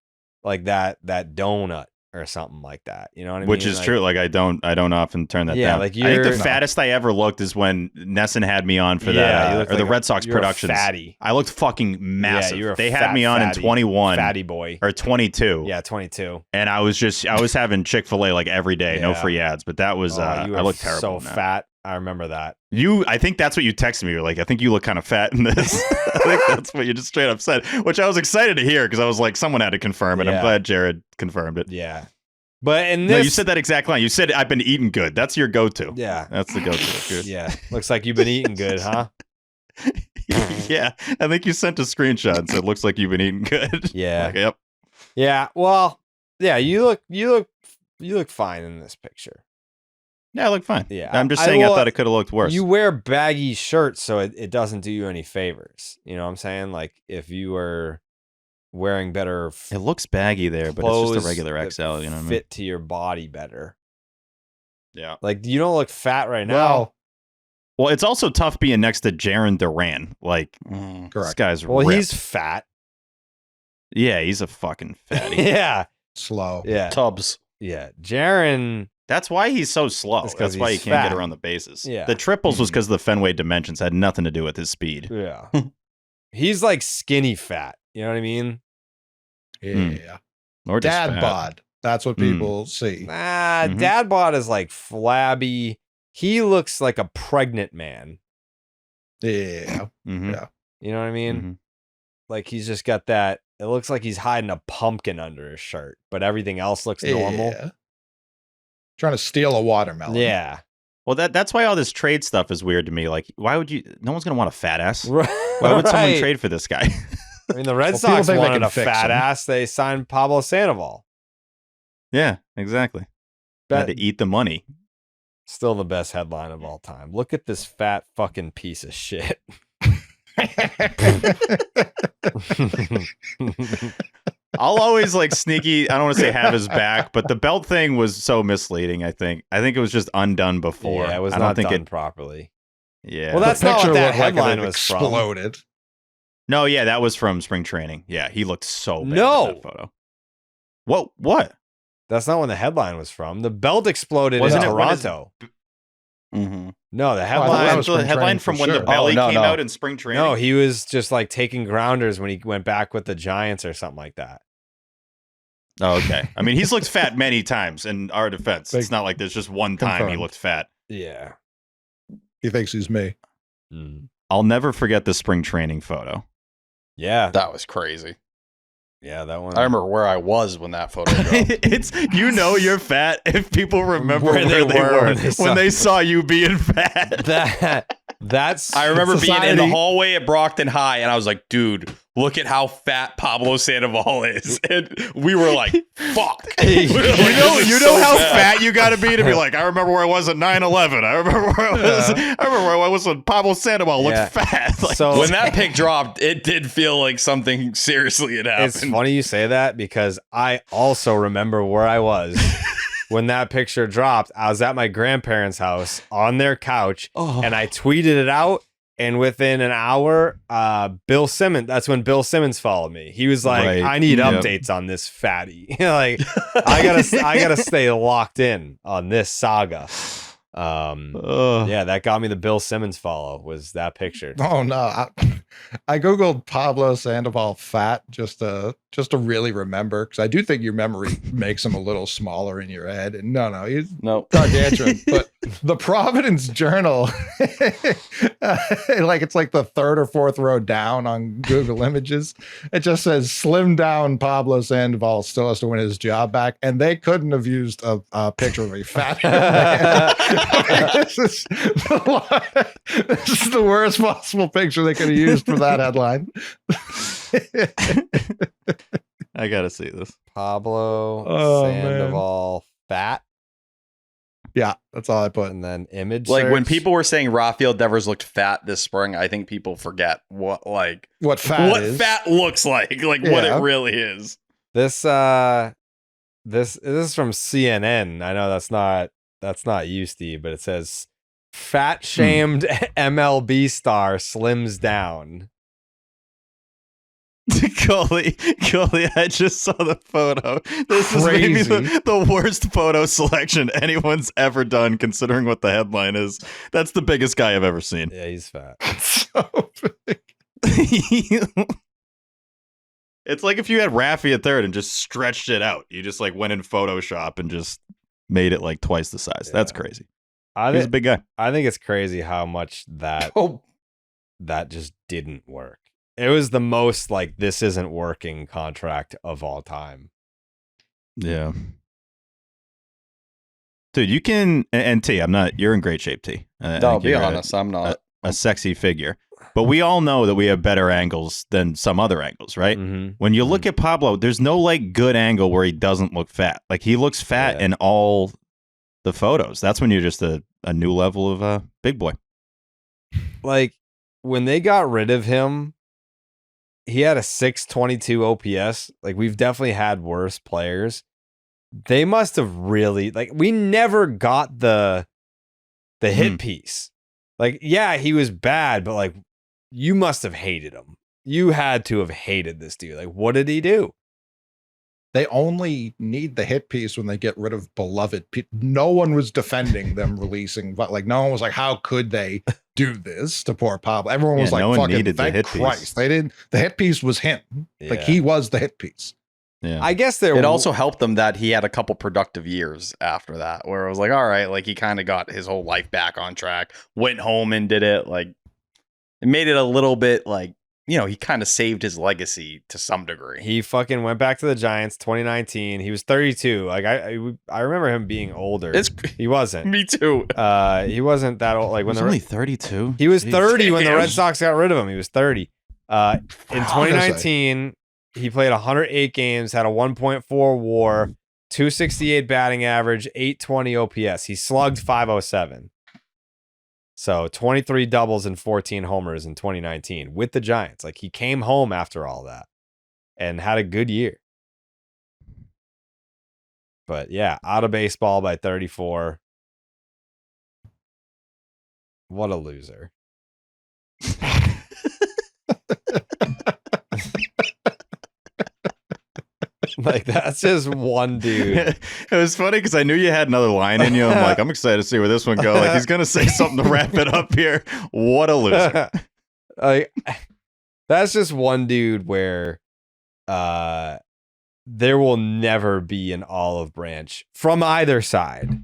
like that donut or something like that. You know what I mean? Which is true. Like I don't often turn that down. Like I think the fattest I ever looked is when Nesson had me on for that, or the Red Sox Productions. Fatty. I looked fucking massive. Yeah, they had me on in 21, fatty boy, or 22. Yeah, 22. And I was having Chick-fil-A like every day, no free ads. But that was I looked terrible. So fat. I remember that. I think that's what you texted me. You're like, I think you look kind of fat in this. I think that's what you just straight up said, which I was excited to hear, because I was like, someone had to confirm it. I'm glad Jared confirmed it. Yeah. But in this, no, you said that exact line. You said, I've been eating good. That's your go-to. Yeah. That's the go-to. Yeah. Looks like you've been eating good, huh? Yeah. I think you sent a screenshot and said, looks like you've been eating good. Yeah. Like, yep. Yeah. Well, yeah, you look fine in this picture. Yeah, I look fine. Yeah. I'm just saying I thought it could have looked worse. You wear baggy shirts, so it doesn't do you any favors. You know what I'm saying? Like if you were wearing better, it looks baggy there, but it's just a regular XL. You know what I mean? Fit to your body better. Yeah. Like you don't look fat right now. Well, it's also tough being next to Jaron Duran. Like, correct. This guy's ripped. He's fat. Yeah, he's a fucking fatty. Yeah. Slow. Yeah. Tubbs. Yeah. Jaron. That's why he's so slow. That's why he can't get around the bases. Yeah. The triples was because of the Fenway dimensions. Had nothing to do with his speed. Yeah. He's like skinny fat. You know what I mean? Yeah. Or just dad fat. bod. That's what people see. Dad bod is like flabby. He looks like a pregnant man. Yeah. Yeah. You know what I mean? Like he's just got that. It looks like he's hiding a pumpkin under his shirt, but everything else looks normal. Yeah. Trying to steal a watermelon. Yeah. Well, that's why all this trade stuff is weird to me. Like, why would you? No one's gonna want a fat ass. Right. Why would someone trade for this guy? I mean, the Red Sox wanted a fat ass. They signed Pablo Sandoval. Yeah, exactly. Had to eat the money. Still the best headline of all time. Look at this fat fucking piece of shit. I'll always like sneaky. I don't want to say have his back, but the belt thing was so misleading. I think it was just undone before. Yeah, it was not done properly. Yeah. Well, that's not what that headline was exploded. from. No, yeah, that was from spring training. Yeah, he looked so bad in that photo. What? That's not when the headline was from. The belt exploded in Toronto. No, the headline was the headline from when the belly came out in spring training. No, he was just like taking grounders when he went back with the Giants or something like that. Oh, okay. I mean, he's looked fat many times in our defense. It's not like there's just one time he Confirmed. looked fat. Yeah. He thinks he's me. I'll never forget the spring training photo. Yeah. That was crazy. Yeah, that one. I remember where I was when that photo dropped. It's you're fat if people remember Where where they they were were when they saw you being fat. That's I remember being in the Society. hallway at Brockton High, and I was like, dude, look at how fat Pablo Sandoval is. And we were like, fuck. We were like, this is You know so how bad. fat you got to be like, I remember where I was at 9/11. I remember where I was when Pablo Sandoval looked Yeah. fat. Like, So When that pic dropped, it did feel like something seriously had happened. it's funny you say that because I also remember where I was when that picture dropped. I was at my grandparents' house on their couch and I tweeted it out. And within an hour, Bill Simmons, that's when Bill Simmons followed me. He was like, Right. I need Yep. updates on this fatty. Like, I gotta stay locked in on this saga. Yeah, that got me the Bill Simmons follow, was that picture. Oh no! I googled Pablo Sandoval fat just to really remember, because I do think your memory makes him a little smaller in your head. And no, he's No. gargantuan. But the Providence Journal, like it's like the third or fourth row down on Google Images. It just says "Slim down Pablo Sandoval still has to win his job back," and they couldn't have used a picture of a fat man. This is the worst possible picture they could have used for that headline. I gotta see this. Pablo Oh, man. Sandoval fat, Yeah, that's all I put. and then image Like when search. people were saying Rafael Devers looked fat this spring, I think people forget what What fat is. fat looks like what Yeah. it really is. This is from CNN. I know that's not you, Steve, but it says fat shamed MLB star slims down. Coley, I just saw the photo. This is maybe Crazy. the worst photo selection anyone's ever done, considering what the headline is. That's the biggest guy I've ever seen. Yeah, he's fat. So big. It's like if you had Raffy at third and just stretched it out. You just like went in Photoshop and just made it like twice the size. That's Yeah. crazy. I He's a think big guy. I think it's crazy how much that Oh, just didn't work. It was the most like this isn't working contract of all time. Yeah. Dude, you can, and T, you're in great shape, T. I No, think be you're honest, I'm not. a sexy figure. But we all know that we have better angles than some other angles, right? Mhm. When you look at Pablo, there's no like good angle where he doesn't look fat. Like he looks fat Yeah. in all the photos. That's when you're just a new level of big boy. Like when they got rid of him, he had a 622 OPS. Like we've definitely had worse players. They must have really like we never got the hit piece. Like, yeah, he was bad, but like you must have hated him. You had to have hated this dude. Like, what did he do? they only need the hit piece when they get rid of beloved. No one was defending them releasing, but like no one was like, how could they do this to poor Pablo? Everyone was Yeah, like, no one fucking needed the thank hit piece. Christ. They didn't. The hit piece was him. Like Yeah. he was the hit piece. Yeah. I guess there It also helped them that he had a couple productive years after that, where it was like, all right, like he kind of got his whole life back on track, went home and did it. Like it made it a little bit like, you know, he kind of saved his legacy to some degree. he fucking went back to the Giants 2019. He was 32. Like I remember him being older. He wasn't. Me too. He wasn't that old. Like when He's the only 32. he was Jeez. 30 when the Damn. Red Sox got rid of him. He was 30. In 2019, he played 108 games, had a 1.4 WAR, 268 batting average, 820 OPS. He slugged 507. So 23 doubles and 14 homers in 2019 with the Giants. Like he came home after all that and had a good year. But yeah, out of baseball by 34. What a loser. Like that's just one dude. It was funny because I knew you had another line in you. I'm like, I'm excited to see where this one goes. Like he's gonna say something to wrap it up here. What a loser! Like that's just one dude where there will never be an olive branch from either side.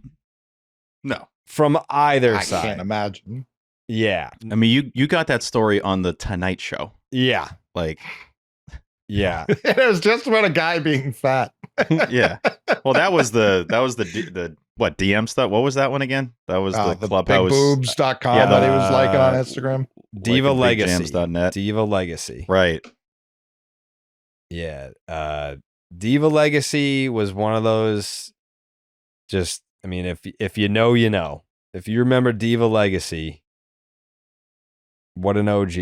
No. From either I side. can't imagine. Yeah. I mean, you got that story on the Tonight Show. Yeah. Like, Yeah. It was just about a guy being fat. yeah. Well, that was the what DM stuff. What was that one again? That was the clubhouse. Bigboobs.com Yeah, that he was liking on Instagram. Diva Legacy. BigJams.net. Diva Legacy. Right. Yeah. Diva Legacy was one of those. Just, I mean, if you know, you know. If you remember Diva Legacy, what an OG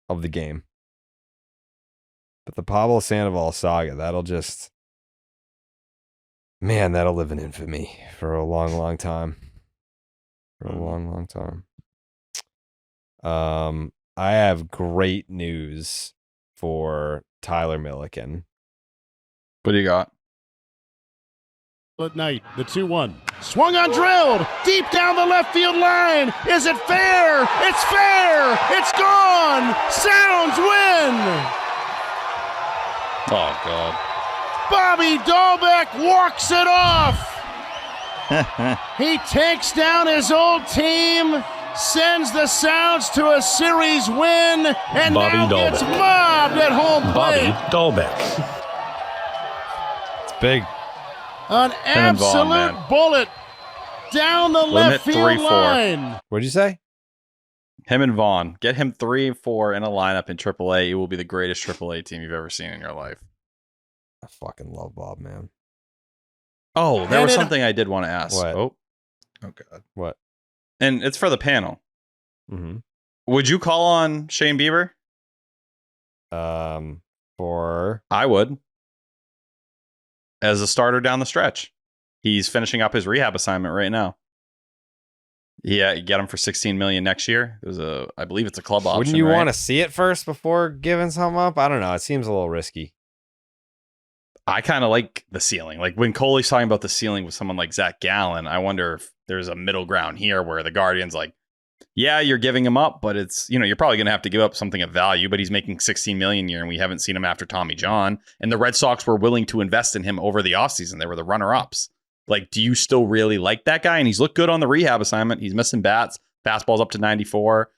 of the game. But the Pablo Sandoval saga, that'll live in infamy for a long, long time. For a long, long time. I have great news for Tyler Milliken. What do you got? At night, the 2-1. Swung on, drilled, deep down the left field line. Is it fair? It's fair. It's gone. Sounds win. Oh, God. Bobby Dalbec walks it off. He takes down his old team, sends the Sounds to a series win, and Bobby now Dalbec. gets mobbed at home plate. Dalbec. It's big. An and Vaughn, absolute man. bullet down the left field 3-4. line. What'd you say? Him and Vaughn. Get him 3 and 4 in a lineup in AAA. It will be the greatest AAA team you've ever seen in your life. I fucking love Bob, man. Oh, there was And it- something I did want to ask. What? Oh, Oh, God. What? and it's for the panel. Mm-hmm. Would you call on Shane Bieber? For I would. As a starter down the stretch. He's finishing up his rehab assignment right now. Yeah, you get him for $16 million next year. I believe it's a club option. wouldn't you right? want to see it first before giving something up? I don't know. It seems a little risky. I kind of like the ceiling. Like when Coley's talking about the ceiling with someone like Zach Gallen, I wonder if there's a middle ground here where the Guardians like, yeah, you're giving him up, but it's, you're probably going to have to give up something of value, but he's making $16 million a year and we haven't seen him after Tommy John. And the Red Sox were willing to invest in him over the offseason. They were the runner-ups. Like, do you still really like that guy? And he's looked good on the rehab assignment. He's missing bats. Fastball's up to 94,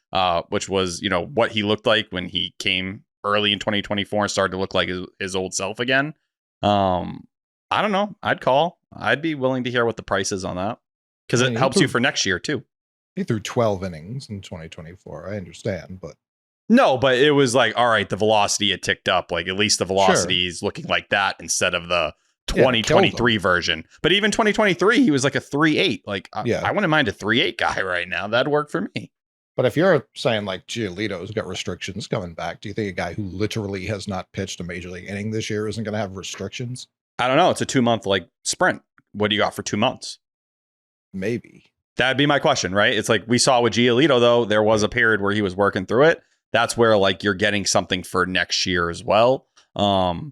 which was, what he looked like when he came early in 2024 and started to look like his old self again. I don't know. I'd call. I'd be willing to hear what the price is on that because it helps you for next year too. He threw 12 innings in 2024. I understand, but No, but it was like, all right, the velocity had ticked up. Like at least the velocity is looking like that instead of the 2023 version. But even 2023, he was like a 3.8. Like I wouldn't mind a 3.8 guy right now. That'd work for me. But if you're saying like Giolito's got restrictions coming back, do you think a guy who literally has not pitched a major league inning this year isn't going to have restrictions? I don't know. It's a 2-month like sprint. What do you got for 2 months? Maybe. That'd be my question, right? It's like we saw with Giolito, though, there was a period where he was working through it. That's where like you're getting something for next year as well. I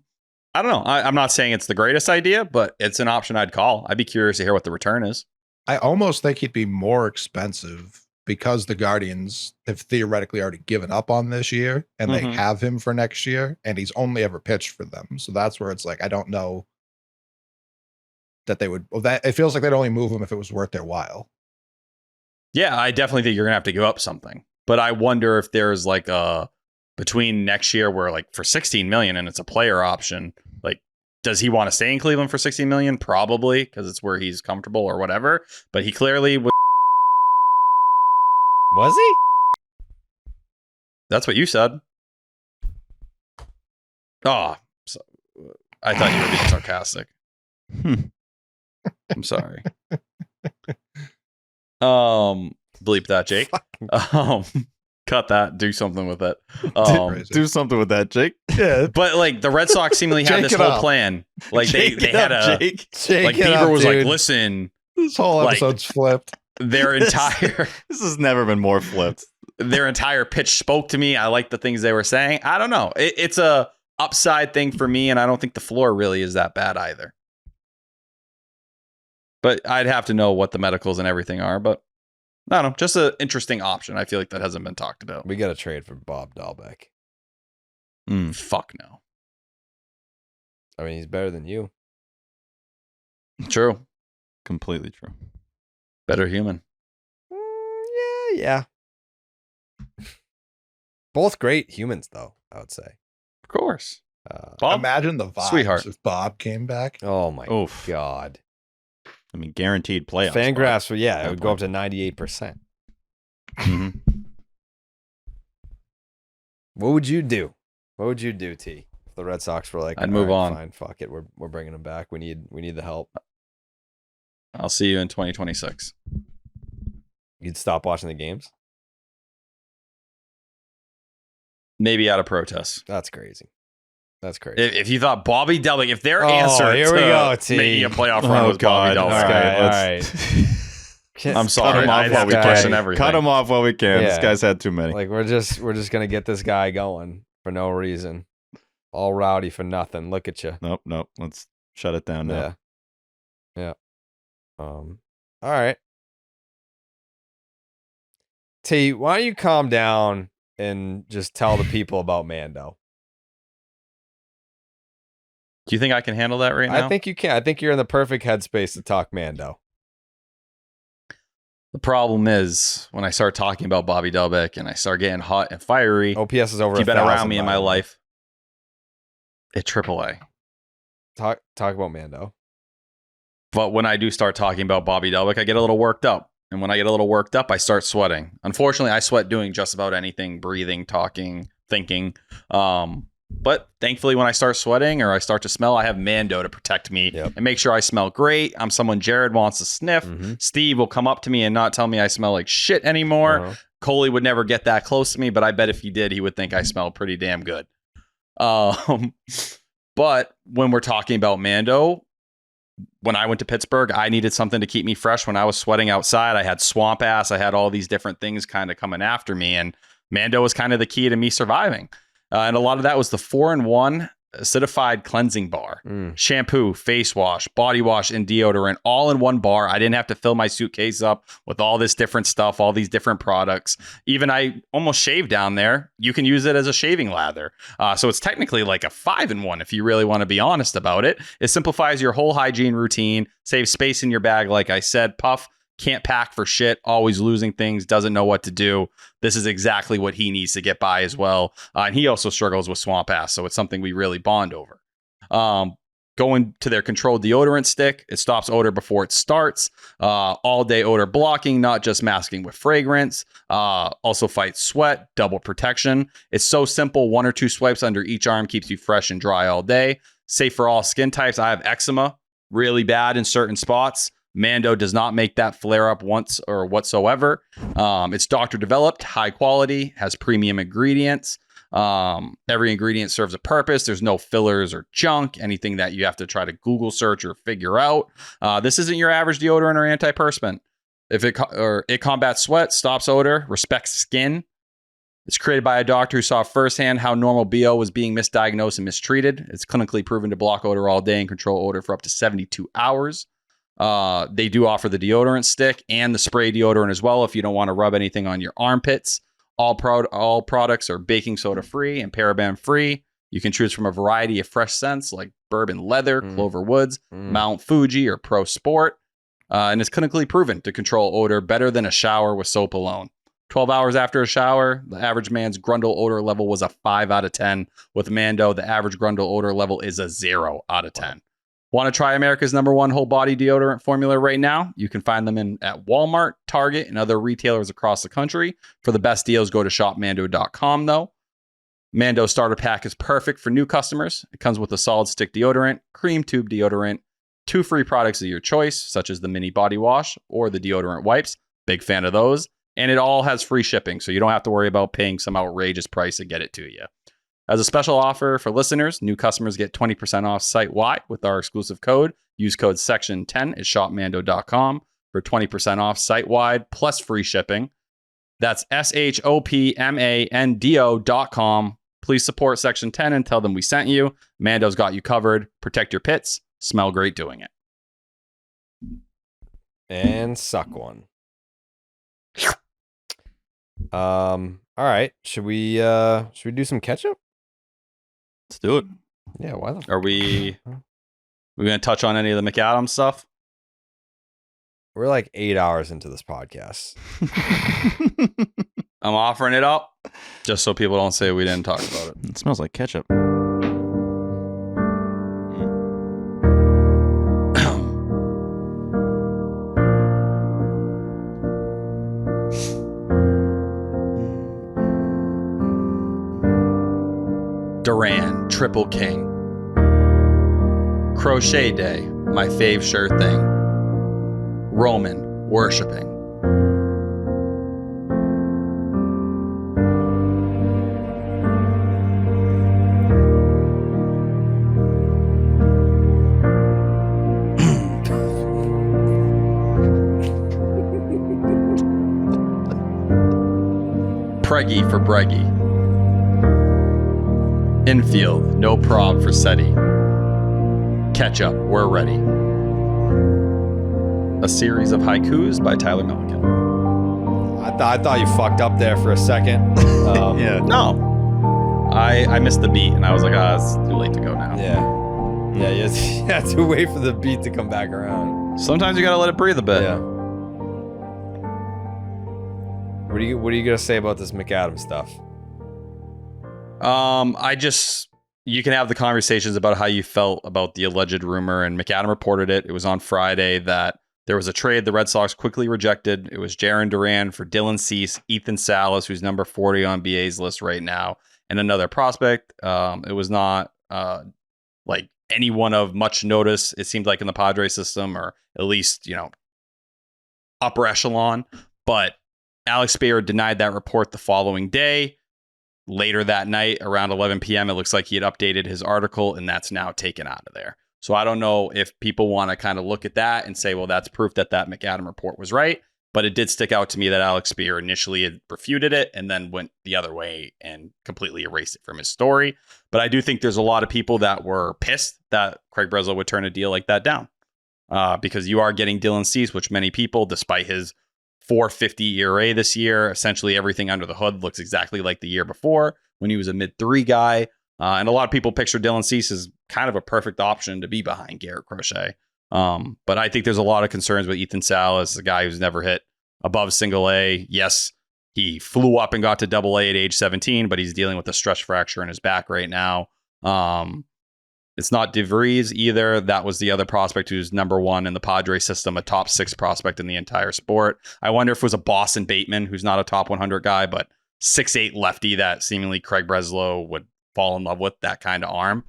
don't know. I'm not saying it's the greatest idea, but it's an option I'd call. I'd be curious to hear what the return is. I almost think he'd be more expensive because the Guardians have theoretically already given up on this year and they have him for next year and he's only ever pitched for them. So that's where it's like, I don't know that they would, it feels like they'd only move him if it was worth their while. Yeah, I definitely think you're going to have to give up something. But I wonder if there's like a between next year where like for $16 million and it's a player option, like does he want to stay in Cleveland for $16 million? Probably because it's where he's comfortable or whatever. But he clearly was he? That's what you said. Oh, so, I thought you were being sarcastic. I'm sorry. Bleep that, Jake. Cut that. Do something with it. Do something with that, Jake. Yeah. But like the Red Sox seemingly had this whole plan. Like they had a like Bieber was like, listen, this whole episode's flipped. Their entire this has never been more flipped. Their entire pitch spoke to me. I like the things they were saying. I don't know. It's a upside thing for me, and I don't think the floor really is that bad either. But I'd have to know what the medicals and everything are. But I don't know. Just an interesting option. I feel like that hasn't been talked about. We got to trade for Bob Dalbec. Fuck no. I mean, he's better than you. True. Completely true. Better human. Yeah. Both great humans, though, I would say. Of course. Bob? Imagine the vibes Sweetheart. if Bob came back. Oh, my Oof. God. I mean, guaranteed playoffs. Fangraphs, it that would go up to 98%. Mm-hmm. What would you do? What would you do, T? If the Red Sox were like, I'd move on. Fine, fuck it. We're bringing him back. We need the help. I'll see you in 2026. You'd stop watching the games? Maybe out of protest. That's crazy. That's crazy. If you thought Bobby Dalbec, if their answer here we go, T. making a playoff run was Bobby Dalbec, All right. I'm sorry. I'd have to question everything. Cut him off while we can. Yeah. This guy's had too many. Like we're just gonna get this guy going for no reason. All rowdy for nothing. Look at you. Nope. Let's shut it down now. Yeah. All right. T, why don't you calm down and just tell the people about Mando? Do you think I can handle that right now? I think you can. I think you're in the perfect headspace to talk Mando. The problem is when I start talking about Bobby Dalbec and I start getting hot and fiery. OPS is over. If you've been 1,000, around me in by my the way. life at AAA. Talk about Mando. But when I do start talking about Bobby Dalbec, I get a little worked up. And when I get a little worked up, I start sweating. Unfortunately, I sweat doing just about anything, breathing, talking, thinking. But thankfully, when I start sweating or I start to smell, I have Mando to protect me and make sure I smell great. I'm someone Jared wants to sniff. Mm-hmm. Steve will come up to me and not tell me I smell like shit anymore. Coley would never get that close to me, but I bet if he did, he would think I smell pretty damn good. But when we're talking about Mando, when I went to Pittsburgh, I needed something to keep me fresh. When I was sweating outside, I had swamp ass. I had all these different things kind of coming after me. And Mando was kind of the key to me surviving. And a lot of that was the 4-in-1 acidified cleansing bar. Shampoo, face wash, body wash, and deodorant all in one bar. I didn't have to fill my suitcase up with all this different stuff, all these different products. Even I almost shaved down there. You can use it as a shaving lather. So it's technically like a 5-in-1 if you really want to be honest about it. It simplifies your whole hygiene routine, saves space in your bag. Like I said, Puff can't pack for shit, always losing things, doesn't know what to do. This is exactly what he needs to get by as well. And he also struggles with swamp ass, so it's something we really bond over. Going to their controlled deodorant stick, it stops odor before it starts. All day odor blocking, not just masking with fragrance. Also fights sweat, double protection. It's so simple. 1 or 2 swipes under each arm keeps you fresh and dry all day. Safe for all skin types. I have eczema, really bad in certain spots. Mando does not make that flare up once or whatsoever. It's doctor developed, high quality, has premium ingredients. Every ingredient serves a purpose. There's no fillers or junk, anything that you have to try to Google search or figure out. This isn't your average deodorant or antiperspirant. It combats sweat, stops odor, respects skin. It's created by a doctor who saw firsthand how normal BO was being misdiagnosed and mistreated. It's clinically proven to block odor all day and control odor for up to 72 hours. They do offer the deodorant stick and the spray deodorant as well if you don't want to rub anything on your armpits. All products are baking soda free and paraben free. You can choose from a variety of fresh scents like bourbon leather, Clover Woods, Mount Fuji, or Pro Sport. And it's clinically proven to control odor better than a shower with soap alone. 12 hours after a shower, the average man's Grundle odor level was a 5 out of 10. With Mando, the average Grundle odor level is a 0 out of 10. Want to try America's #1 whole body deodorant formula right now? You can find them at Walmart, Target, and other retailers across the country. For the best deals, go to shopmando.com though. Mando starter pack is perfect for new customers. It comes with a solid stick deodorant, cream tube deodorant, 2 free products of your choice, such as the mini body wash or the deodorant wipes. Big fan of those. And it all has free shipping, so you don't have to worry about paying some outrageous price to get it to you. As a special offer for listeners, new customers get 20% off site-wide with our exclusive code. Use code SECTION10 at shopmando.com for 20% off site-wide plus free shipping. That's shopmando.com. Please support Section 10 and tell them we sent you. Mando's got you covered. Protect your pits. Smell great doing it. And suck one. All right. Should we do some ketchup? Let's do it. Yeah, why the Are we going to touch on any of the McAdam stuff? We're like 8 hours into this podcast. I'm offering it up just so people don't say we didn't talk about it. It smells like ketchup. Duran, Triple King. Crochet Day, my fave shirt thing. Roman, worshiping. Preggy for Breggy. Infield, no prob for Seti. Ketchup, we're ready. A series of haikus by Tyler Milliken. I thought you fucked up there for a second. Yeah. No. I missed the beat and I was like, it's too late to go now. Yeah, you have to wait for the beat to come back around. Sometimes you gotta let it breathe a bit. Yeah. What are you gonna say about this McAdam stuff? You can have the conversations about how you felt about the alleged rumor, and McAdam reported it. It was on Friday that there was a trade the Red Sox quickly rejected. It was Jarren Duran for Dylan Cease, Ethan Salas, who's number 40 on BA's list right now, and another prospect. It was not like anyone of much notice, it seemed like, in the Padres system, or at least, upper echelon. But Alex Speier denied that report the following day. Later that night, around 11 p.m., it looks like he had updated his article, and that's now taken out of there. So I don't know if people want to kind of look at that and say, well, that's proof that McAdam report was right. But it did stick out to me that Alex Speier initially had refuted it and then went the other way and completely erased it from his story. But I do think there's a lot of people that were pissed that Craig Breslow would turn a deal like that down. Because you are getting Dylan Cease, which many people, despite his 4.50 ERA this year, essentially everything under the hood looks exactly like the year before when he was a mid-3 guy. And a lot of people picture Dylan Cease as kind of a perfect option to be behind Garrett Crochet. But I think there's a lot of concerns with Ethan Salas, a guy who's never hit above single A. Yes, he flew up and got to double A at age 17, but he's dealing with a stress fracture in his back right now. It's not DeVries either. That was the other prospect who's number 1 in the Padres system, a top 6 prospect in the entire sport. I wonder if it was a Boston Bateman, who's not a top 100 guy, but 6'8 lefty that seemingly Craig Breslow would fall in love with, that kind of arm.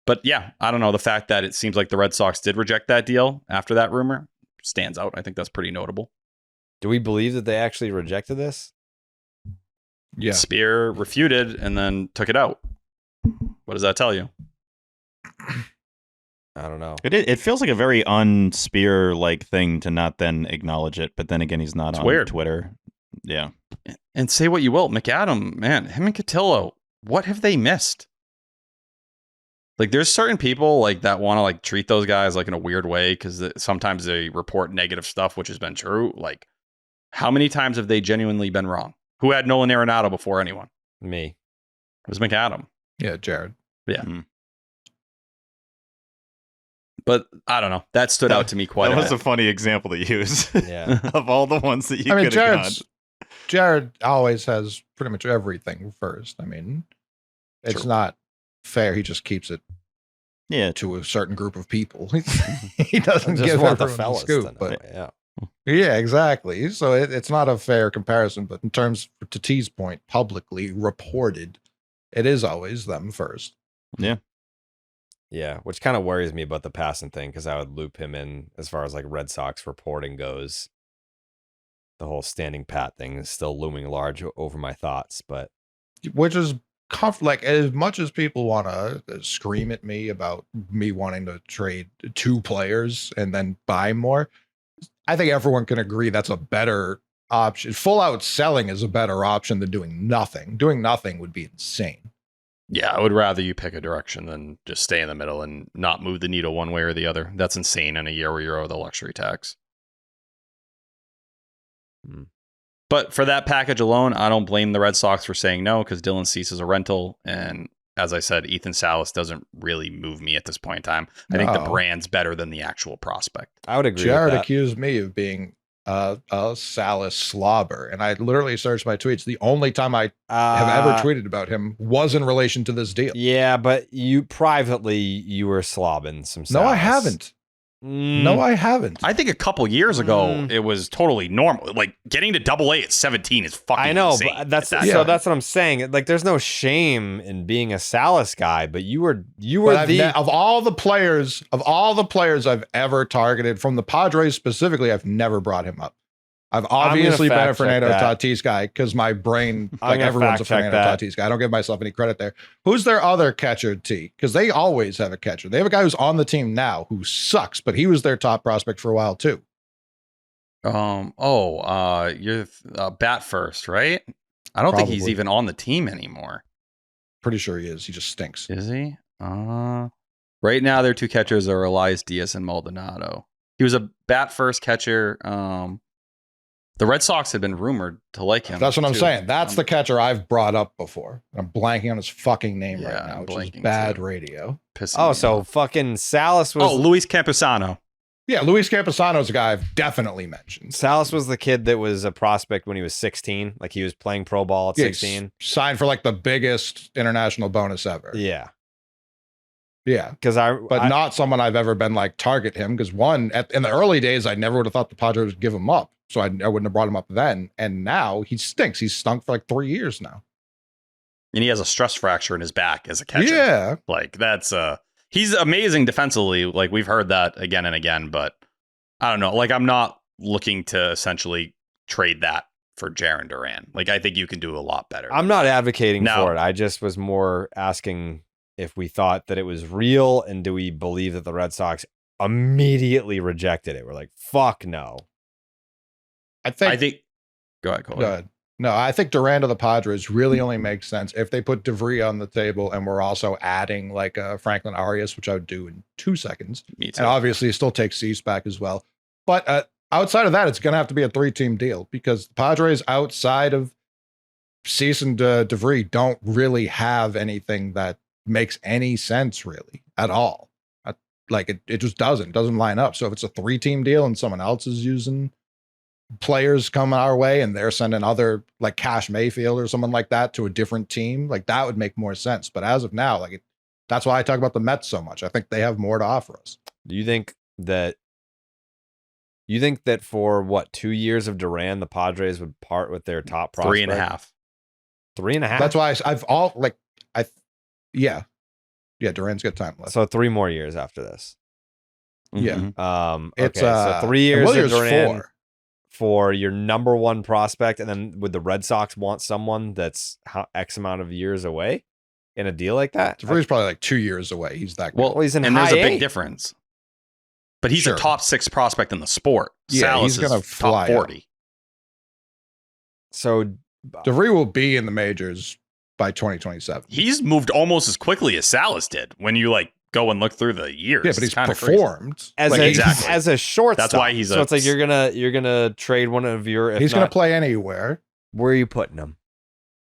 But yeah, I don't know. The fact that it seems like the Red Sox did reject that deal after that rumor stands out. I think that's pretty notable. Do we believe that they actually rejected this? Yeah. Speier refuted and then took it out. What does that tell you? I don't know. It feels like a very un-Spear-like thing to not then acknowledge it, but then again, he's not on weird. Twitter. Yeah. And say what you will, McAdam, man, him and Cotillo, what have they missed? Like, there's certain people like that want to like treat those guys like in a weird way because sometimes they report negative stuff, which has been true. Like, how many times have they genuinely been wrong? Who had Nolan Arenado before anyone? Me. It was McAdam. Yeah, Jared. Yeah. Mm-hmm. But I don't know. That stood out to me quite a That bit. was a funny example to use. Yeah. Of all the ones that you could have gone. Jared always has pretty much everything first. I mean, it's True. not fair. He just keeps it to a certain group of people. He doesn't Just give want the everyone fellas scoop. to know, But yeah. yeah, exactly. So it's not a fair comparison. But in terms, to T's point, publicly reported, it is always them first. Yeah, which kind of worries me about the passing thing because I would loop him in as far as like Red Sox reporting goes. The whole standing pat thing is still looming large over my thoughts, but Which is like, as much as people want to scream at me about me wanting to trade 2 players and then buy more, I think everyone can agree that's a better option. Full out selling is a better option than doing nothing. Doing nothing would be insane. Yeah, I would rather you pick a direction than just stay in the middle and not move the needle one way or the other. That's insane in a year where you're over the luxury tax. But for that package alone, I don't blame the Red Sox for saying no because Dylan Cease is a rental. And as I said, Ethan Salas does't really move me at this point in time. I think the brand's better than the actual prospect. I would agree Jared with that. accused me of being a Salas slobber, and I literally searched my tweets. The only time I have ever tweeted about him was in relation to this deal. Yeah, but you were slobbing some Salas. No, I haven't. No, I haven't. I think a couple years ago it was totally normal. Like getting to AA at 17 is fucking. I know, insane but that's at that so. time. That's what I'm saying. Like, there's no shame in being a Salas guy, but you were of all the players I've ever targeted from the Padres specifically, I've never brought him up. I've obviously been a Fernando Tatis guy because my brain, like everyone's a Fernando Tatis guy. I don't give myself any credit there. Who's their other catcher, T? Because they always have a catcher. They have a guy who's on the team now who sucks, but he was their top prospect for a while too. You're bat first, right? I don't think he's even on the team anymore. Pretty sure he is. He just stinks. Is he? Right now, their two catchers are Elias Diaz and Maldonado. He was a bat first catcher. The Red Sox had been rumored to like him. That's what I'm saying. That's the catcher I've brought up before. I'm blanking on his fucking name right now, which is bad radio. So fucking Salas was... Oh, Luis Camposano. Yeah, Luis Camposano is a guy I've definitely mentioned. Salas was the kid that was a prospect when he was 16. Like, he was playing pro ball at 16. Signed for like the biggest international bonus ever. Yeah. Yeah, but not someone I've ever been like target him because in the early days I never would have thought the Padres would give him up, so I wouldn't have brought him up then. And now he stinks. He's stunk for like 3 years now, and he has a stress fracture in his back as a catcher. Yeah, like that's he's amazing defensively. Like we've heard that again and again, but I don't know. Like I'm not looking to essentially trade that for Jarren Duran. Like I think you can do a lot better. I'm not advocating for it. I just was more asking if we thought that it was real, and do we believe that the Red Sox immediately rejected it? We're like, fuck no. I think go ahead. No, I think Duran to the Padres really only makes sense if they put DeVries on the table and we're also adding like a Franklin Arias, which I would do in 2 seconds. Me too. And obviously still take Cease back as well. But outside of that, it's going to have to be a 3-team deal because the Padres outside of Cease and DeVries don't really have anything that makes any sense really at all. It just doesn't line up. So if it's a 3-team deal and someone else is using players coming our way and they're sending other like Cash Mayfield or someone like that to a different team, like that would make more sense. But as of now, that's why I talk about the Mets so much. I think they have more to offer us. Do you think that for what 2 years of Duran, the Padres would part with their top prospect? 3.5. 3.5. That's why Yeah, Duran's got time left. So 3 more years after this. Yeah. It's so 3 years of Duran 4 for your number one prospect, and then would the Red Sox want someone that's X amount of years away in a deal like that? DeVries probably like 2 years away. He's that good. Well, he's in and high there's a A. big difference. But he's a top 6 prospect in the sport. Yeah, Salas he's gonna is fly top 40. up. So DeVries will be in the majors by 2027. He's moved almost as quickly as Salas did when you like go and look through the years. Yeah, but he's kinda performed as a shortstop. That's why he's so it's like you're gonna trade one of your. He's gonna play anywhere. Where are you putting him?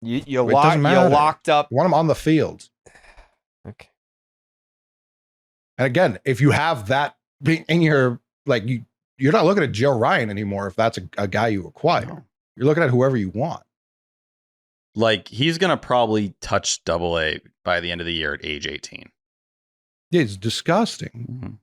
You It doesn't matter. you're locked up. You want him on the field. Okay. And again, if you have that being in your you're not looking at Joe Ryan anymore. If that's a guy you acquire, you're looking at whoever you want. Like he's gonna probably touch AA by the end of the year at age 18. Yeah, it's disgusting. Mm-hmm.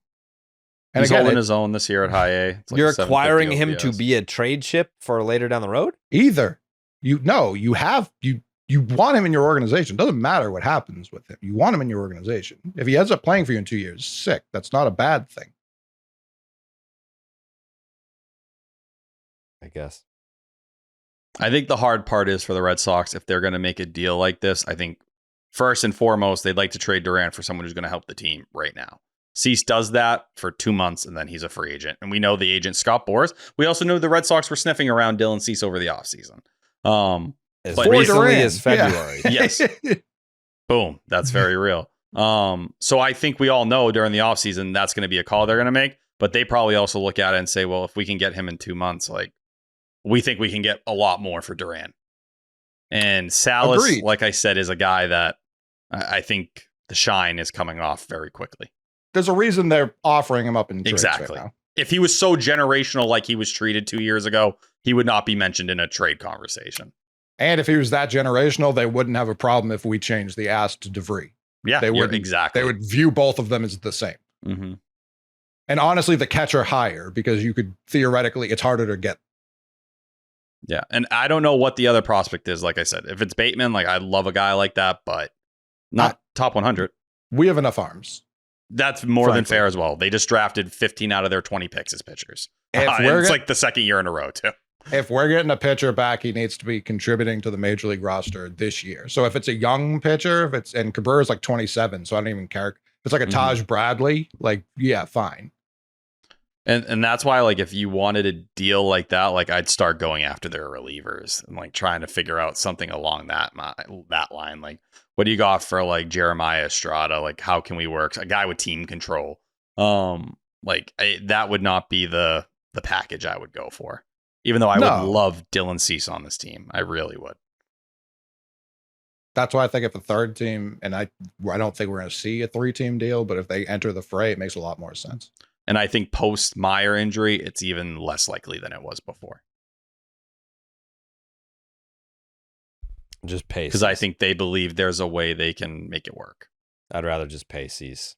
And he's again, holding his own this year at high A. It's like You're a 750 acquiring him OPS. to be a trade chip for later down the road. either you want him in your organization. Doesn't matter what happens with him. You want him in your organization. If he ends up playing for you in 2 years, sick. That's not a bad thing. I guess. I think the hard part is for the Red Sox, if they're going to make a deal like this, I think first and foremost, they'd like to trade Duran for someone who's going to help the team right now. Cease does that for 2 months, and then he's a free agent. And we know the agent, Scott Boras. We also know the Red Sox were sniffing around Dylan Cease over the offseason. As But recently as February. Yes. Boom. That's very real. So I think we all know during the offseason, that's going to be a call they're going to make. But they probably also look at it and say, well, if we can get him in 2 months, like, we think we can get a lot more for Duran. And Salas, Agreed. like I said, is a guy that I think the shine is coming off very quickly. There's a reason they're offering him up in trades Exactly. right now. If he was so generational like he was treated 2 years ago, he would not be mentioned in a trade conversation. And if he was that generational, they wouldn't have a problem if we changed the ass to DeVry. Yeah, they would exactly. They would view both of them as the same. Mm-hmm. And honestly, the catcher higher, because you could theoretically, it's harder to get. Yeah, and I don't know what the other prospect is. Like I said, if it's Bateman, like I love a guy like that, but not top 100. We have enough arms. That's more than fair as well. They just drafted 15 out of their 20 picks as pitchers. It's like the second year in a row, too. If we're getting a pitcher back, he needs to be contributing to the major league roster this year. So if it's a young pitcher, and Cabrera's like 27, so I don't even care. If it's like a Taj Bradley, like, yeah, fine. And that's why, like, if you wanted a deal like that, like, I'd start going after their relievers and like trying to figure out something along that line. Like, what do you got for like Jeremiah Estrada? Like, how can we work a guy with team control? That would not be the package I would go for. Even though I would love Dylan Cease on this team, I really would. That's why I think if a third team, and I don't think we're going to see a 3-team deal, but if they enter the fray, it makes a lot more sense. And I think post Meyer injury, it's even less likely than it was before. Just pay. Because I think they believe there's a way they can make it work. I'd rather just pay Cease.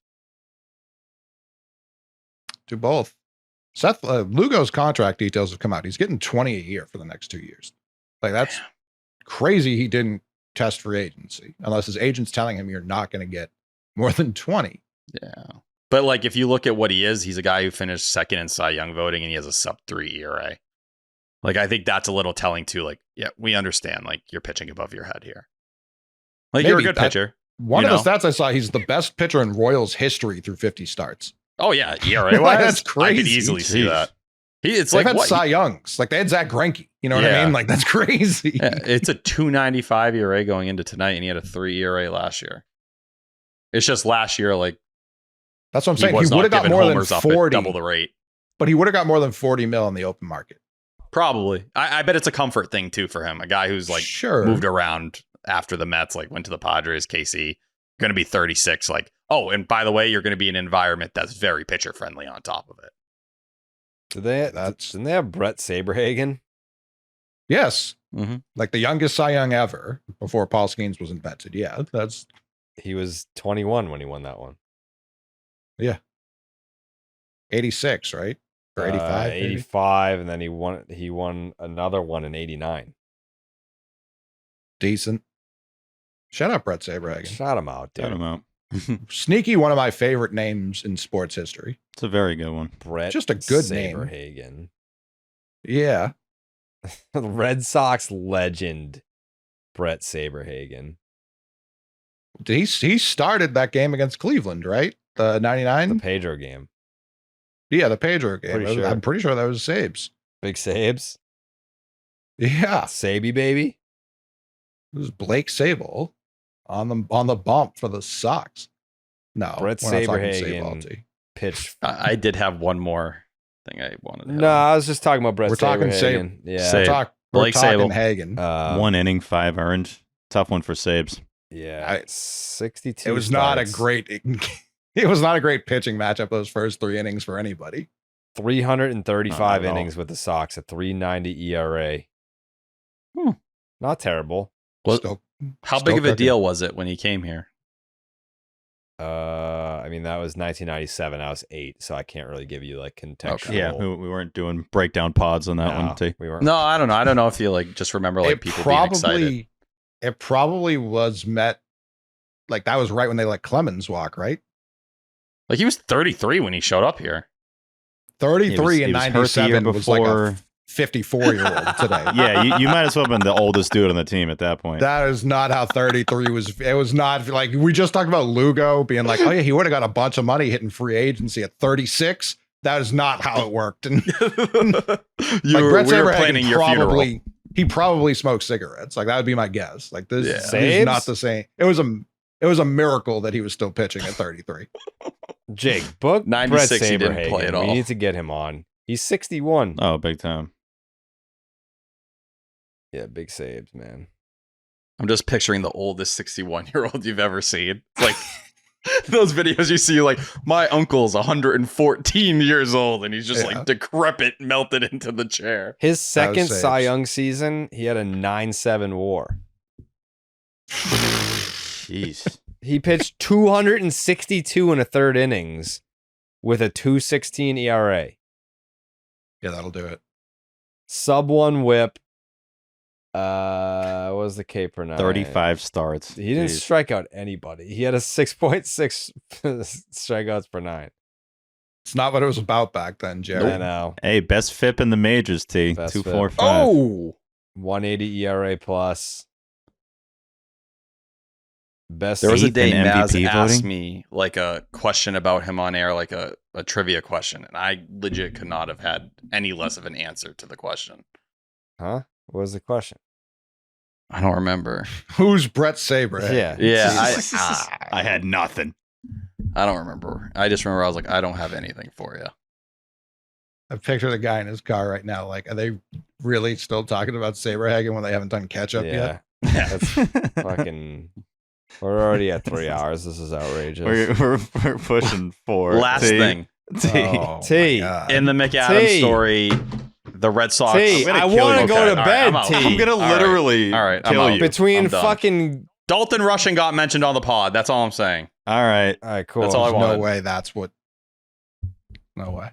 Do both. Seth, Lugo's contract details have come out. He's getting 20 a year for the next 2 years. Like, that's crazy. He didn't test free agency unless his agent's telling him you're not going to get more than 20. Yeah. But like, if you look at what he is, he's a guy who finished second in Cy Young voting and he has a sub-3 ERA. Like, I think that's a little telling too. Like, yeah, we understand, like, you're pitching above your head here. Like, you're a good pitcher. One of the stats I saw, he's the best pitcher in Royals history through 50 starts. Oh, yeah. ERA wise, that's crazy. I could easily see that. They've had Cy Youngs. Like, they had Zach Greinke. You know what I mean? Like, that's crazy. Yeah, it's a 2.95 ERA going into tonight, and he had a 3 ERA last year. It's just last year, like, that's what I'm saying. He would have got more than 40. Double the rate. But he would have got more than 40 mil in the open market. Probably. I bet it's a comfort thing, too, for him. A guy who's, like, moved around after the Mets, like, went to the Padres, KC, going to be 36. Like, oh, and by the way, you're going to be in an environment that's very pitcher friendly on top of it. Didn't they have Bret Saberhagen? Yes. Mm-hmm. Like the youngest Cy Young ever before Paul Skeens was invented. Yeah. He was 21 when he won that one. Yeah. 86, right? Or 85? 85, and then he won another one in 89. Decent. Shout out Bret Saberhagen. Shout him out, dude. Shout him out. Sneaky, one of my favorite names in sports history. It's a very good one. Bret just a good Saberhagen. Name. Yeah. Red Sox legend, Bret Saberhagen. He started that game against Cleveland, right? The 99? The Pedro game. Yeah, the Pedro game. I'm pretty sure that was Sabes. Big Sabes? Yeah. Sabey, baby? It was Blake Sable on the bump for the Sox. No, Bret Saberhagen pitched. I did have one more thing I wanted to No, I was just talking about Bret Saberhagen. Talking Saberhagen. Yeah. We're talking Hagen. 1 inning, 5 earned. Tough one for Sabes. Yeah. 62 It was starts. not a great it was not a great pitching matchup those first 3 innings for anybody. 335 innings with the Sox, a 3.90 ERA. Not terrible. How big of a deal was it when he came here? I mean, that was 1997. I was 8, so I can't really give you like contextual. Okay. Yeah, we weren't doing breakdown pods on that one. Too. We weren't. No, I don't know. I don't know if you like just remember like people being excited. It probably was met like that was right when they let Clemens walk, right? Like he was 33 when he showed up here. 33 in 97 was like a 54-year-old today. Yeah, you might as well have been the oldest dude on the team at that point. That is not how 33 was. It was not like we just talked about Lugo being like, oh yeah, he would have got a bunch of money hitting free agency at 36. That is not how it worked. And Bret Saberhagen probably he probably smoked cigarettes. Like that would be my guess. Like this is not the same. It was a miracle that he was still pitching at 33. Jake, book 96 Bret he didn't play at all. We need to get him on. He's 61. Oh, big time. Yeah, big saves, man. I'm just picturing the oldest 61-year-old you've ever seen. It's like those videos you see, like, my uncle's 114 years old, and he's just like decrepit, melted into the chair. His second Cy Young season, he had a 9-7 WAR. Jeez. He pitched 262 in a third innings with a 2.16 ERA. Yeah, that'll do it. Sub 1 WHIP. What was the K per 9? 35 starts. He didn't strike out anybody. He had a 6.6 strikeouts per 9. It's not what it was about back then, Jerry. I know. Hey, best FIP in the majors, T. Best 2.45. Oh! 180 ERA plus. Best. There was a day in Maz MVP asked voting? me like a question about him on air, like a trivia question, and I legit could not have had any less of an answer to the question. Huh? What was the question? I don't remember. Who's Bret Saberhagen? Yeah. I had nothing. I don't remember. I just remember I was like, I don't have anything for you. I picture the guy in his car right now. Like, are they really still talking about Saberhagen when they haven't done Ketchup yet? That's fucking. We're already at 3 hours. This is outrageous. We're pushing 4. Last thing. Oh, T. my God. In the McAdam story, the Red Sox. T, I want to go to bed, I'm out. T. I'm going to literally kill you. Between I'm done. fucking. Dalton Rushing got mentioned on the pod. That's all I'm saying. All right. All right, cool. That's all I There's wanted. no way that's what. No way.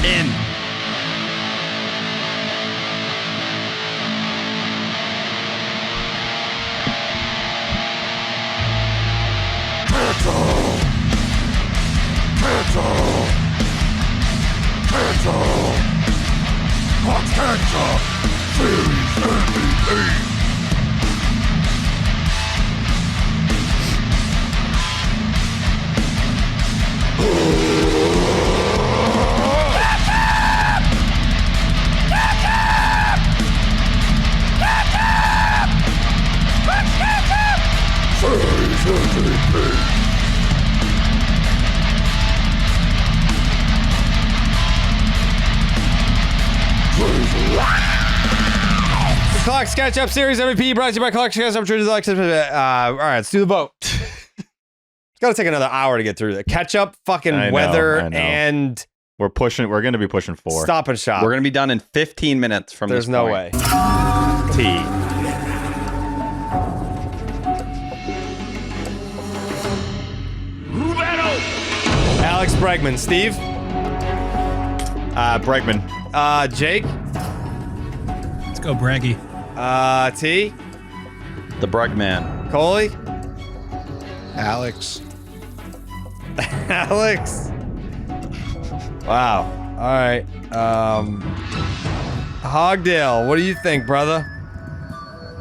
In. Ketchup Series MVP. Series MVP. The Clocks Catch-Up Series MVP brought to you by Clocks Catch-Up True Deluxe. All right, let's do the vote. It's got to take another hour to get through the Ketchup, fucking I know, weather, I know. and We're going to be pushing 4. Stop and Shop. We're going to be done in 15 minutes from There's this no point. way. T. Alex Bregman. Steve? Bregman. Jake? Let's go, Braggy. T? The Bregman. Coley? Alex. Alex? Wow. All right. Hogdale, what do you think, brother?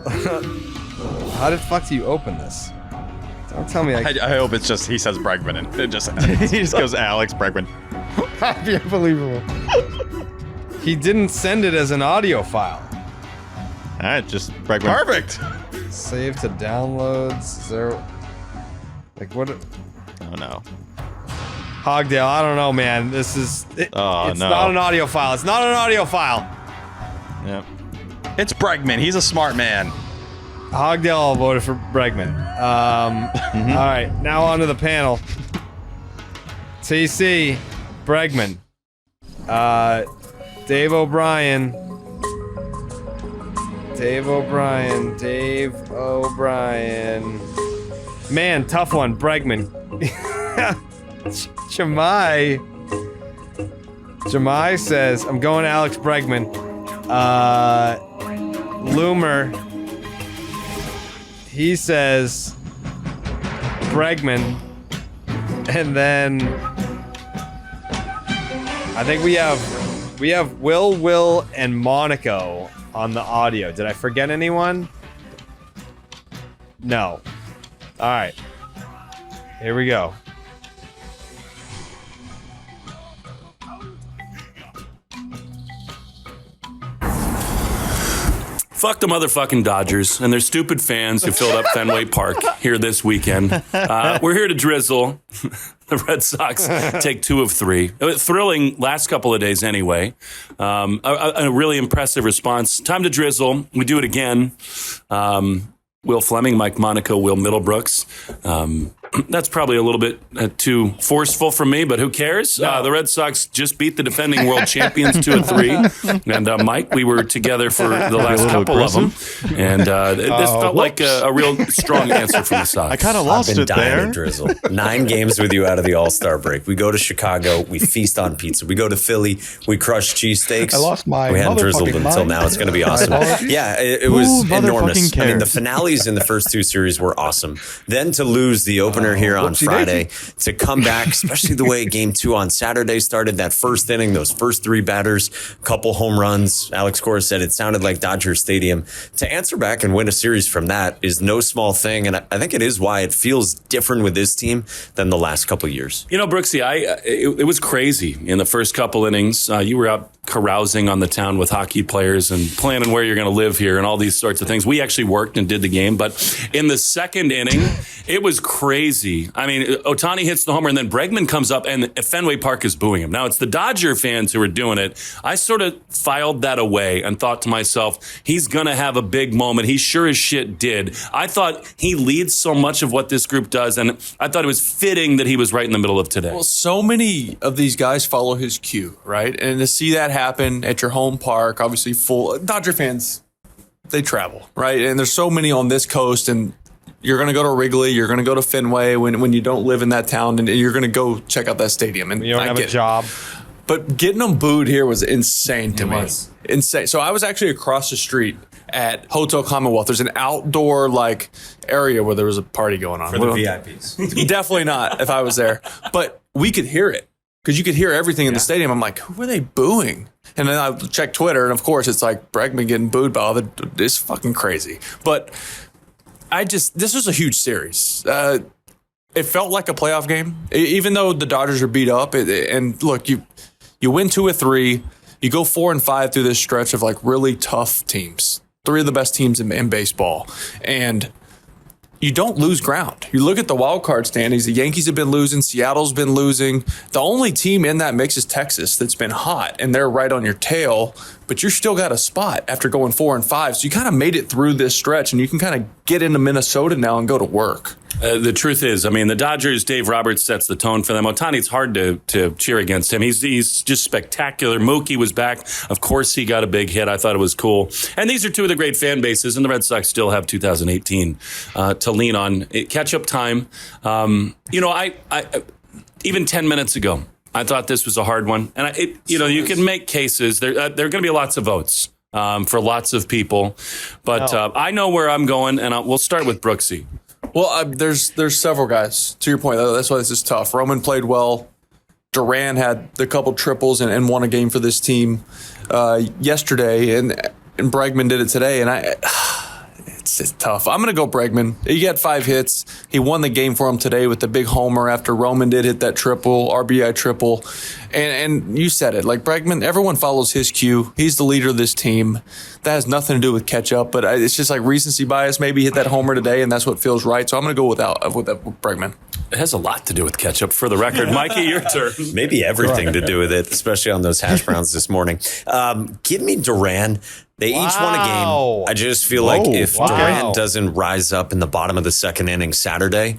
How the fuck do you open this? Don't tell me I hope it's just he says Bregman and it just He just goes Alex Bregman. Happy unbelievable. He didn't send it as an audio file. All right, just Bregman. perfect. Save to downloads. Is there like what? Oh no. Hogdale, I don't know, man. This is it's no. not an audio file. It's not an audio file. Yep. It's Bregman. He's a smart man. Hogdale voted for Bregman. All right, now on to the panel. TC, Bregman, Dave O'Brien. Man, tough one, Bregman. Jamai says, I'm going Alex Bregman. Loomer, he says Bregman. And then I think we have Will, and Monaco on the audio. Did I forget anyone? No. All right. Here we go. Fuck the motherfucking Dodgers and their stupid fans who filled up Fenway Park here this weekend. We're here to drizzle. The Red Sox take 2 of 3. Thrilling last couple of days anyway. A really impressive response. Time to drizzle. We do it again. Will Flemming, Mike Monaco, Will Middlebrooks. That's probably a little bit too forceful for me, but who cares? The Red Sox just beat the defending world champions 2 of 3. And Mike, we were together for the last couple of them. And this felt like a real strong answer from the Sox. I kind of lost it there. To drizzle. 9 games with you out of the All-Star break. We go to Chicago, we feast on pizza. We go to Philly, we crush cheesesteaks. I lost my We hadn't drizzled motherfucking until mind. now. It's going to be awesome. Yeah, it was enormous. I mean, the finales in the first 2 series were awesome. Then to lose the opener here on Friday, to come back, especially the way Game 2 on Saturday started, that first inning, those first 3 batters, couple home runs. Alex Cora said it sounded like Dodger Stadium. To answer back and win a series from that is no small thing, and I think it is why it feels different with this team than the last couple of years. You know, Brooksy, it was crazy in the first couple innings. You were out carousing on the town with hockey players and planning where you're going to live here and all these sorts of things. We actually worked and did the game, but in the second inning, it was crazy. I mean, Ohtani hits the homer and then Bregman comes up and Fenway Park is booing him. Now, it's the Dodger fans who are doing it. I sort of filed that away and thought to myself, he's going to have a big moment. He sure as shit did. I thought he leads so much of what this group does, and I thought it was fitting that he was right in the middle of today. Well, so many of these guys follow his cue, right? And to see that happen at your home park, obviously full Dodger fans, they travel, right? And there's so many on this coast, and you're going to go to Wrigley, you're going to go to Fenway when you don't live in that town, and you're going to go check out that stadium. And You don't have a job. But getting them booed here was insane to me. Insane. So I was actually across the street at Hotel Commonwealth. There's an outdoor area where there was a party going on. For the VIPs. Definitely not if I was there. But we could hear it because you could hear everything in the stadium. I'm like, who are they booing? And then I checked Twitter, and of course it's like Bregman getting booed by all the. It's fucking crazy. But this was a huge series. It felt like a playoff game, even though the Dodgers are beat up. And look, you win 2 of 3. You go 4 and 5 through this stretch of really tough teams. 3 of the best teams in baseball. And you don't lose ground. You look at the wild card standings. The Yankees have been losing. Seattle's been losing. The only team in that mix is Texas that's been hot, and they're right on your tail. But you still got a spot after going 4 and 5. So you kind of made it through this stretch, and you can kind of get into Minnesota now and go to work. The truth is, I mean, the Dodgers, Dave Roberts sets the tone for them. Ohtani's hard to cheer against him. He's just spectacular. Mookie was back. Of course, he got a big hit. I thought it was cool. And these are 2 of the great fan bases, and the Red Sox still have 2018 to lean on. Catch-up time. I even 10 minutes ago, I thought this was a hard one. And you can make cases. There are going to be lots of votes for lots of people. But I know where I'm going, and we'll start with Brooksy. Well, there's several guys. To your point, that's why this is tough. Roman played well. Duran had a couple triples and won a game for this team yesterday, and Bregman did it today. And it's tough. I'm going to go Bregman. He got 5 hits. He won the game for him today with the big homer after Roman did hit that triple, RBI triple. And you said it, Bregman, everyone follows his cue. He's the leader of this team. That has nothing to do with Ketchup, but it's just recency bias. Maybe he hit that homer today, and that's what feels right. So I'm going to go with Bregman. It has a lot to do with Ketchup, for the record. Mikey, your turn. Maybe everything to do with it, especially on those hash browns this morning. Give me Duran. They each won a game. I just feel like if Duran doesn't rise up in the bottom of the second inning Saturday,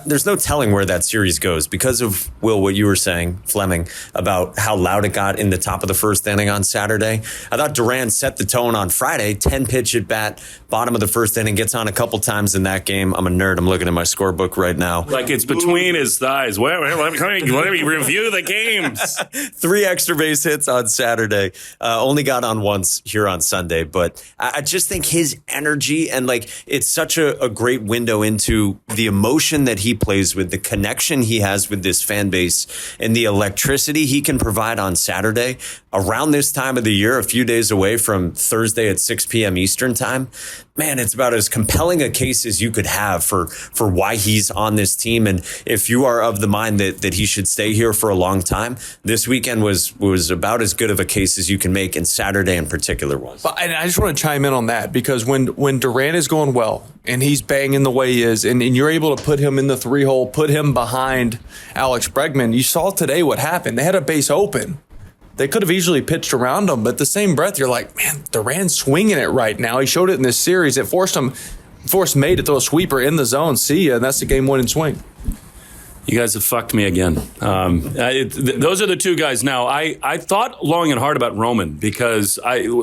there's no telling where that series goes because of, Will, what you were saying, Flemming, about how loud it got in the top of the first inning on Saturday. I thought Duran set the tone on Friday, 10-pitch at bat, bottom of the first inning, gets on a couple times in that game. I'm a nerd. I'm looking at my scorebook right now. It's between his thighs. Let me review the games. 3 extra base hits on Saturday. Only got on once here on Sunday. But I just think his energy and it's such a great window into the emotion that he plays with, the connection he has with this fan base, and the electricity he can provide on Saturday around this time of the year, a few days away from Thursday at 6 p.m. Eastern time. Man, it's about as compelling a case as you could have for why he's on this team. And if you are of the mind that he should stay here for a long time, this weekend was about as good of a case as you can make, and Saturday in particular was. And I just want to chime in on that because when Duran is going well and he's banging the way he is, and you're able to put put him in the 3-hole, put him behind Alex Bregman. You saw today what happened. They had a base open. They could have easily pitched around him, but at the same breath, you're like, man, Duran's swinging it right now. He showed it in this series. It forced May to throw a sweeper in the zone. See ya, and that's the game-winning swing. You guys have fucked me again. Those are the two guys. Now, I thought long and hard about Roman because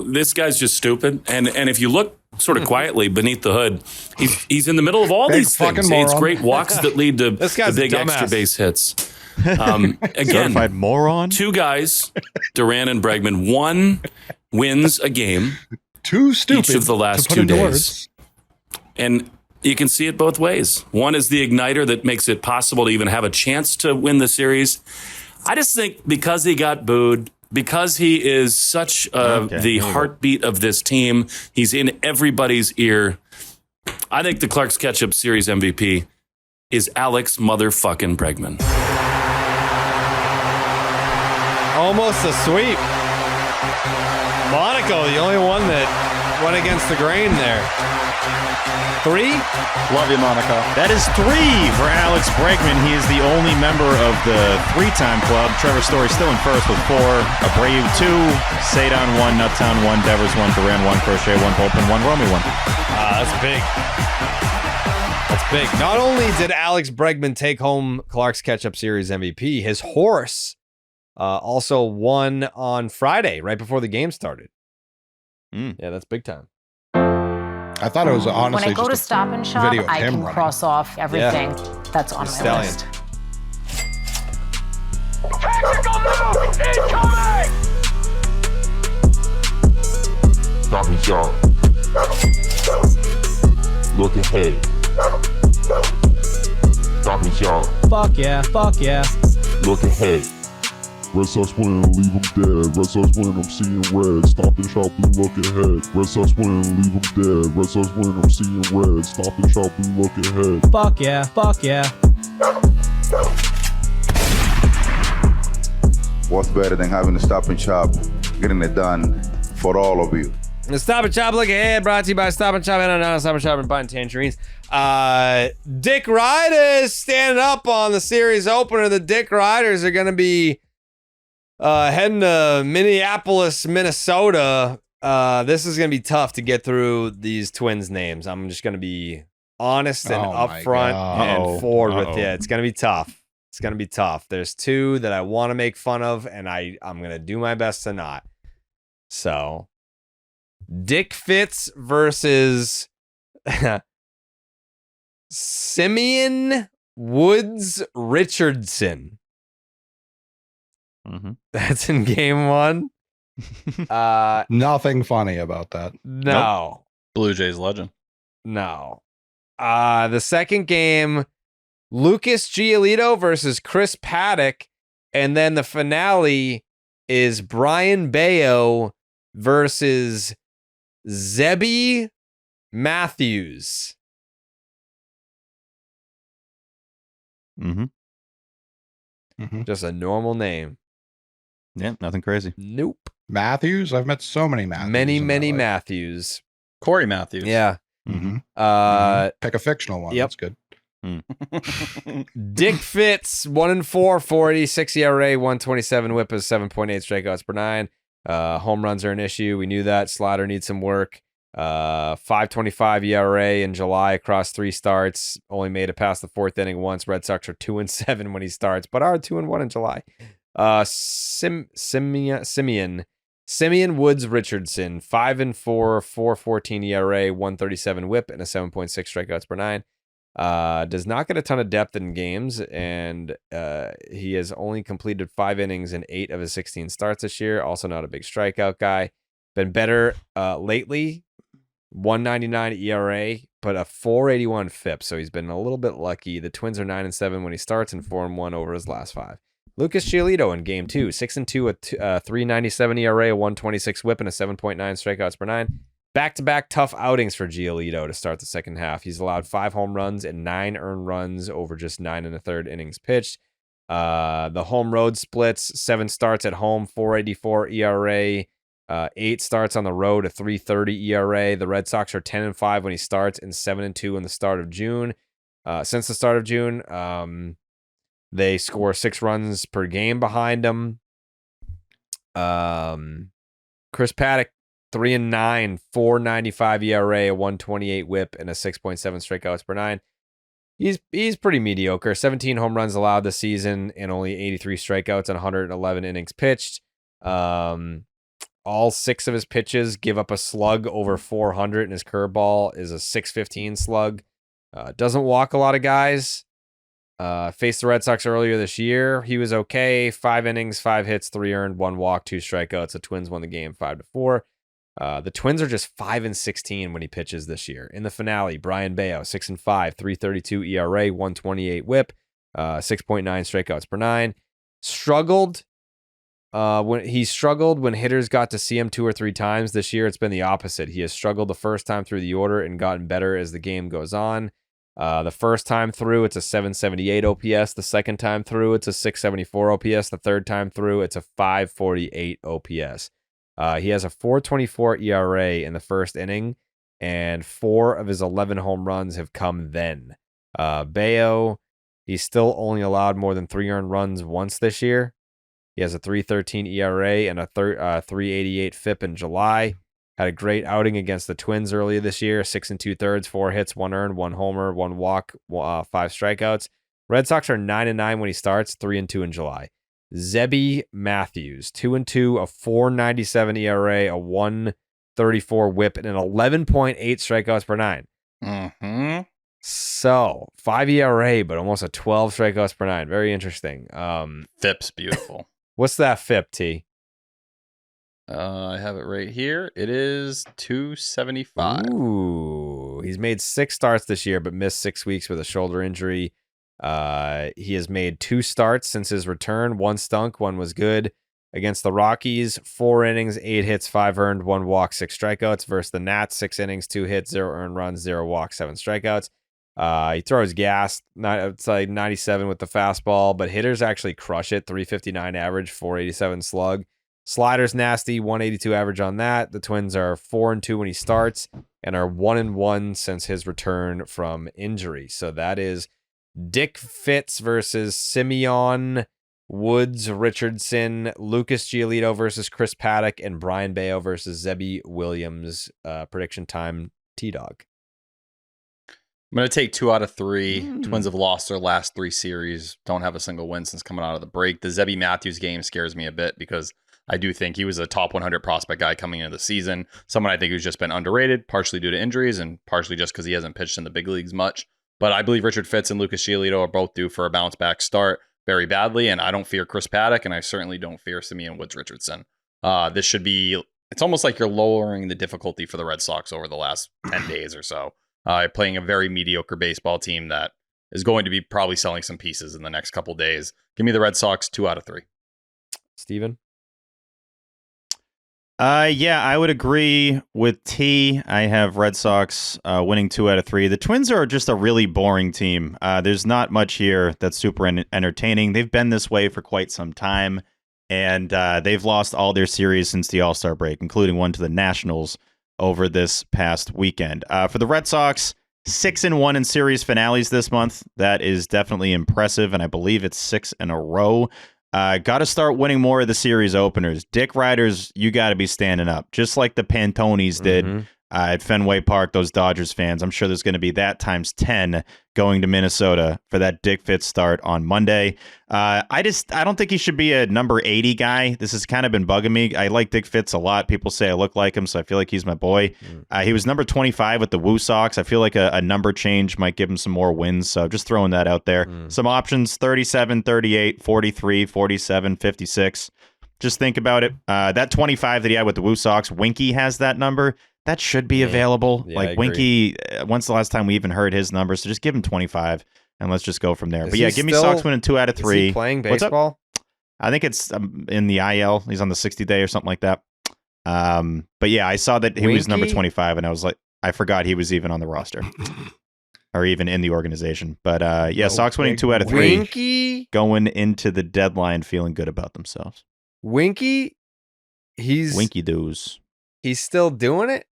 this guy's just stupid. And if you look sort of quietly beneath the hood, he's in the middle of all Big these things. fucking It's moron. great walks that lead to This the guy's big a dumbass. extra base hits. Again, Certified moron. two guys, Duran and Bregman. One wins a game Too stupid. each of the last to put 2 into days. words. And you can see it both ways. One is the igniter that makes it possible to even have a chance to win the series. I just think because he got booed, because he is such the heartbeat of this team, he's in everybody's ear. I think the Clark's Ketchup Series MVP is Alex motherfucking Bregman. Almost a sweep. Monaco, the only one that went against the grain there. 3? Love you, Monaco. That is 3 for Alex Bregman. He is the only member of the 3-time club. Trevor Story still in first with 4. Abreu 2. Sadon 1. Nuttown 1. Devers 1. Duran 1. Crochet 1. Bullpen 1. Romy 1. That's big. That's big. Not only did Alex Bregman take home Clark's Ketchup Series MVP, his horse also won on Friday, right before the game started. Yeah, that's big time. I thought it was honestly when I go to just Stop and a Shop, video of I him can running. cross off everything that's on my Stallion. list. Stop and shop. Look ahead. Stop and shop. Fuck yeah. Fuck yeah. Look ahead. Red Sox win, leave them dead. Red Sox win, I'm seeing red. Stop and shop and look ahead. Red Sox win, leave them dead. Red Sox win, I'm seeing red. Stop and shop and look ahead. Fuck yeah. Fuck yeah. What's better than having to stop and shop, getting it done for all of you? The Stop and Shop look ahead, brought to you by Stop and Shop and Stop and Shop and buying tangerines. Dick Riders standing up on the series opener. The Dick Riders are going to be heading to Minneapolis, Minnesota. This is going to be tough to get through these Twins names. I'm just going to be honest and upfront and forward with you. It's going to be tough. It's going to be tough. There's 2 that I want to make fun of, and I'm going to do my best to not. So, Dick Fitz versus Simeon Woods Richardson. That's in game 1. Nothing funny about that. No. Nope. Blue Jays legend. No. The second game, Lucas Giolito versus Chris Paddock. And then the finale is Brian Bello versus Zebby Matthews. Just a normal name. Yeah, nothing crazy. Nope. Matthews? I've met so many Matthews. Many Matthews. Corey Matthews. Yeah. Pick a fictional one. Yep. That's good. Dick Fitz, 1-4, 486 ERA, 127 whip is 7.8 strikeouts per 9. Home runs are an issue. We knew that. Slaughter needs some work. 5.25 ERA in July across 3 starts. Only made it past the 4th inning once. Red Sox are 2-7 when he starts, but are 2-1 in July. Simeon Woods Richardson, 5-4, 4.14 ERA, 137 whip, and a 7.6 strikeouts per 9. Does not get a ton of depth in games, and he has only completed 5 innings in 8 of his 16 starts this year. Also not a big strikeout guy. Been better lately. 1.99 ERA, but a 4.81 FIP, so he's been a little bit lucky. The Twins are 9-7 when he starts and 4-1 over his last 5. Lucas Giolito in game 2, 6-2 with 3.97 ERA, a 126 whip, and a 7.9 strikeouts per 9. Back-to-back tough outings for Giolito to start the second half. He's allowed 5 home runs and 9 earned runs over just 9 1/3 innings pitched. The home road splits, 7 starts at home, 4.84 ERA, 8 starts on the road, a 3.30 ERA. The Red Sox are 10-5 when he starts and 7-2 in the start of June. since the start of June. They score 6 runs per game behind him. Chris Paddock, 3-9, 4.95 ERA, a 1.28 WHIP, and a 6.7 strikeouts per 9. He's pretty mediocre. 17 home runs allowed this season and only 83 strikeouts and 111 innings pitched. All 6 of his pitches give up a slug over 400, and his curveball is a 615 slug. Doesn't walk a lot of guys. Faced the Red Sox earlier this year. He was okay. 5 innings, 5 hits, 3 earned, 1 walk, 2 strikeouts. The Twins won the game 5-4. The Twins are just 5-16 when he pitches this year. In the finale, Brian Bello, 6-5, 3.32 ERA, 1.28 WHIP, 6.9 strikeouts per 9. Struggled when hitters got to see him 2 or 3 times. This year, it's been the opposite. He has struggled the first time through the order and gotten better as the game goes on. The first time through, it's a 778 OPS. The second time through, it's a 674 OPS. The third time through, it's a 548 OPS. He has a 4.24 ERA in the first inning, and 4 of his 11 home runs have come then. Bello, he's still only allowed more than 3 earned runs once this year. He has a 3.13 ERA and a 3.88 FIP in July. Had a great outing against the Twins earlier this year. 6 2/3, 4 hits, 1 earned, 1 homer, 1 walk, 5 strikeouts. Red Sox are 9-9 when he starts, 3-2 in July. Zebby Matthews, 2-2, a 4.97 ERA, a 1.34 WHIP, and an 11.8 strikeouts per 9. Mm-hmm. So 5 ERA, but almost a 12 strikeouts per 9. Very interesting. FIP's beautiful. What's that FIP, T? I have it right here. It is 275. Ooh, he's made 6 starts this year, but missed 6 weeks with a shoulder injury. He has made 2 starts since his return. 1 stunk, 1 was good. Against the Rockies, 4 innings, 8 hits, 5 earned, 1 walk, 6 strikeouts. Versus the Nats, 6 innings, 2 hits, 0 earned runs, 0 walks, 7 strikeouts. He throws gas. It's like 97 with the fastball, but hitters actually crush it. 359 average, 487 slug. Slider's nasty, 182 average on that. The Twins are 4-2 when he starts and are 1-1 since his return from injury. So that is Dick Fitz versus Simeon, Woods, Richardson, Lucas Giolito versus Chris Paddock, and Brian Bello versus Zebby Williams. Prediction time, T-Dog. I'm going to take 2 out of 3. Twins have lost their last 3 series. Don't have a single win since coming out of the break. The Zebby Matthews game scares me a bit because I do think he was a top 100 prospect guy coming into the season. Someone I think who's just been underrated, partially due to injuries and partially just because he hasn't pitched in the big leagues much. But I believe Richard Fitz and Lucas Giolito are both due for a bounce back start very badly. And I don't fear Chris Paddock, and I certainly don't fear Simeon Woods Richardson. This should be, it's almost like you're lowering the difficulty for the Red Sox over the last 10 days or so. Playing a very mediocre baseball team that is going to be probably selling some pieces in the next couple days. Give me the Red Sox 2 out of 3. Steven? Yeah, I would agree with T. I have Red Sox winning 2 out of 3. The Twins are just a really boring team. There's not much here that's super entertaining. They've been this way for quite some time, and they've lost all their series since the All-Star break, including one to the Nationals over this past weekend. For the Red Sox, 6-1 in series finales this month. That is definitely impressive, and I believe it's 6 in a row. Got to start winning more of the series openers. Dick Riders, you got to be standing up, just like the Pantones did at Fenway Park, those Dodgers fans. I'm sure there's going to be that times 10 going to Minnesota for that Dick Fitz start on Monday. I don't think he should be a number 80 guy. This has kind of been bugging me. I like Dick Fitz a lot. People say I look like him, so I feel like he's my boy. He was number 25 with the Woo Sox. I feel like a number change might give him some more wins, so just throwing that out there. Some options, 37, 38, 43, 47, 56. Just think about it. That 25 that he had with the Woo Sox, Winky has that number. That should be available. Yeah, like Winky, when's the last time we even heard his number? So just give him 25 and let's just go from there. But yeah, give me Sox winning 2 out of 3. Is he playing baseball? I think it's in the IL. He's on the 60 day or something like that. But yeah, I saw that he was number 25 and I was like, I forgot he was even on the roster or even in the organization. But yeah, Sox winning 2 out of 3. Winky going into the deadline feeling good about themselves. Winky doos. He's still doing it?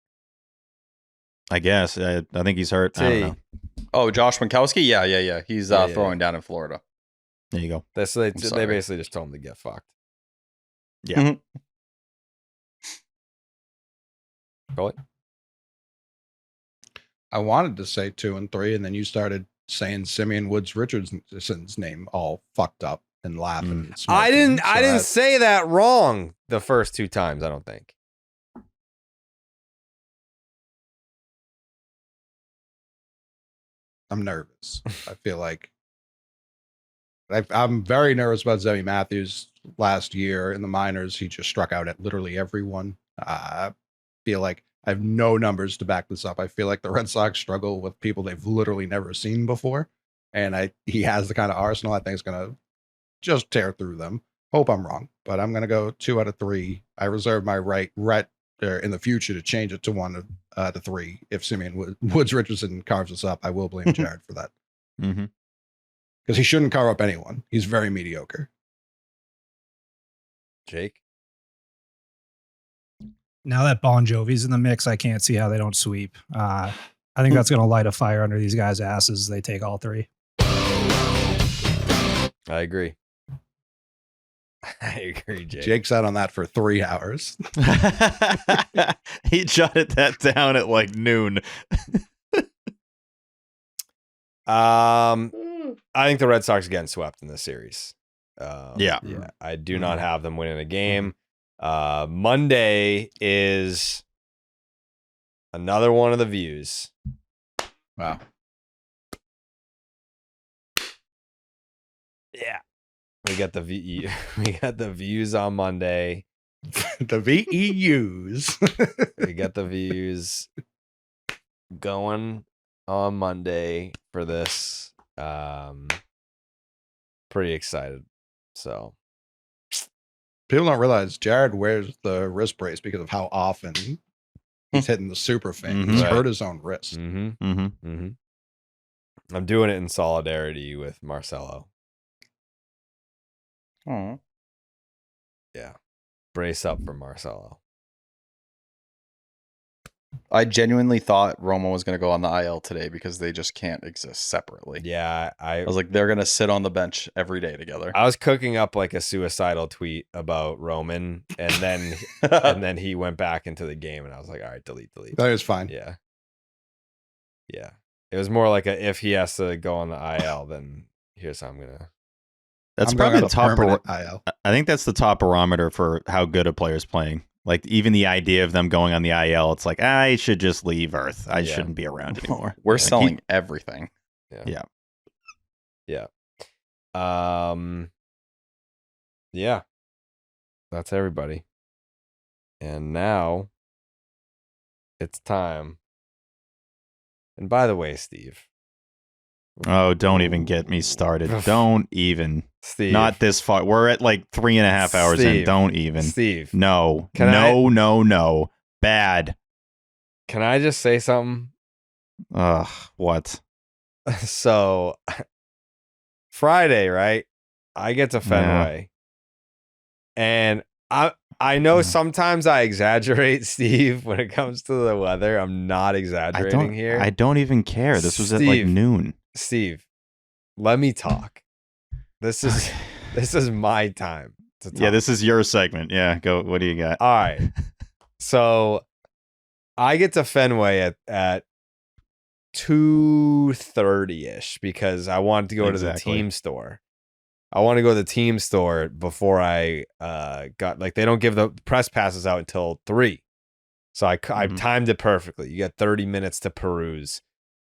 I guess. I think he's hurt. I don't know. Oh, Josh Winkowski? Yeah. He's throwing down in Florida. There you go. They basically just told him to get fucked. Yeah. Mhm. Go ahead. I wanted to say 2 and 3, and then you started saying Simeon Woods Richardson's name all fucked up and laughing. And I smirking, didn't say that wrong the first 2 times, I don't think. I'm nervous. I feel like I'm very nervous about Zemi Matthews. Last year in the minors, he just struck out at literally everyone. I feel like I have no numbers to back this up. I feel like the Red Sox struggle with people they've literally never seen before, and he has the kind of arsenal I think is going to just tear through them. Hope I'm wrong, but I'm going to go 2 out of 3. I reserve my right in the future to change it to 1 to 3. If Simeon Woods Richardson carves us up, I will blame Jared for that. Because he shouldn't carve up anyone. He's very mediocre. Jake? Now that Bon Jovi's in the mix, I can't see how they don't sweep. I think that's going to light a fire under these guys' asses. They take all 3. I agree. I agree, Jake. Jake's out on that for 3 hours. He jotted that down at like noon. I think the Red Sox are getting swept in this series. Yeah. I do not have them winning a game. Monday is another one of the views. Wow. Yeah. We got the views on Monday. The VEUs. We got the views going on Monday for this. Pretty excited. So people don't realize Jared wears the wrist brace because of how often he's hitting the super fan. He's hurt his own wrist. I'm doing it in solidarity with Marcelo. Oh. Yeah. Brace up for Marcelo. I genuinely thought Romo was going to go on the IL today because they just can't exist separately. Yeah, I was like, they're going to sit on the bench every day together. I was cooking up like a suicidal tweet about Roman, and then he went back into the game, and I was like, all right, delete. That was fine. Yeah. It was more like if he has to go on the IL, then here's how I'm gonna. That's I'm probably going the on top. permanent IL. I think that's the top barometer for how good a player's playing. Like even the idea of them going on the IL, it's like I should just leave Earth. I shouldn't be around anymore. We're selling everything. Yeah. That's everybody. And now it's time. And by the way, Steve. Oh, don't even get me started. Don't even. Steve. Not this far. We're at like 3.5 hours in. Don't even. Steve. No. No. Bad. Can I just say something? Ugh, what? So, Friday, right? I get to Fenway. And I know sometimes I exaggerate, Steve, when it comes to the weather. I'm not exaggerating here. I don't even care. This was at like noon. Steve, let me talk. This is my time to talk. Yeah, this is your segment. Yeah, go. What do you got? All right. So I get to Fenway at 2:30ish because I wanted to go to the team store. I want to go to the team store before I got they don't give the press passes out until 3. So I timed it perfectly. You get 30 minutes to peruse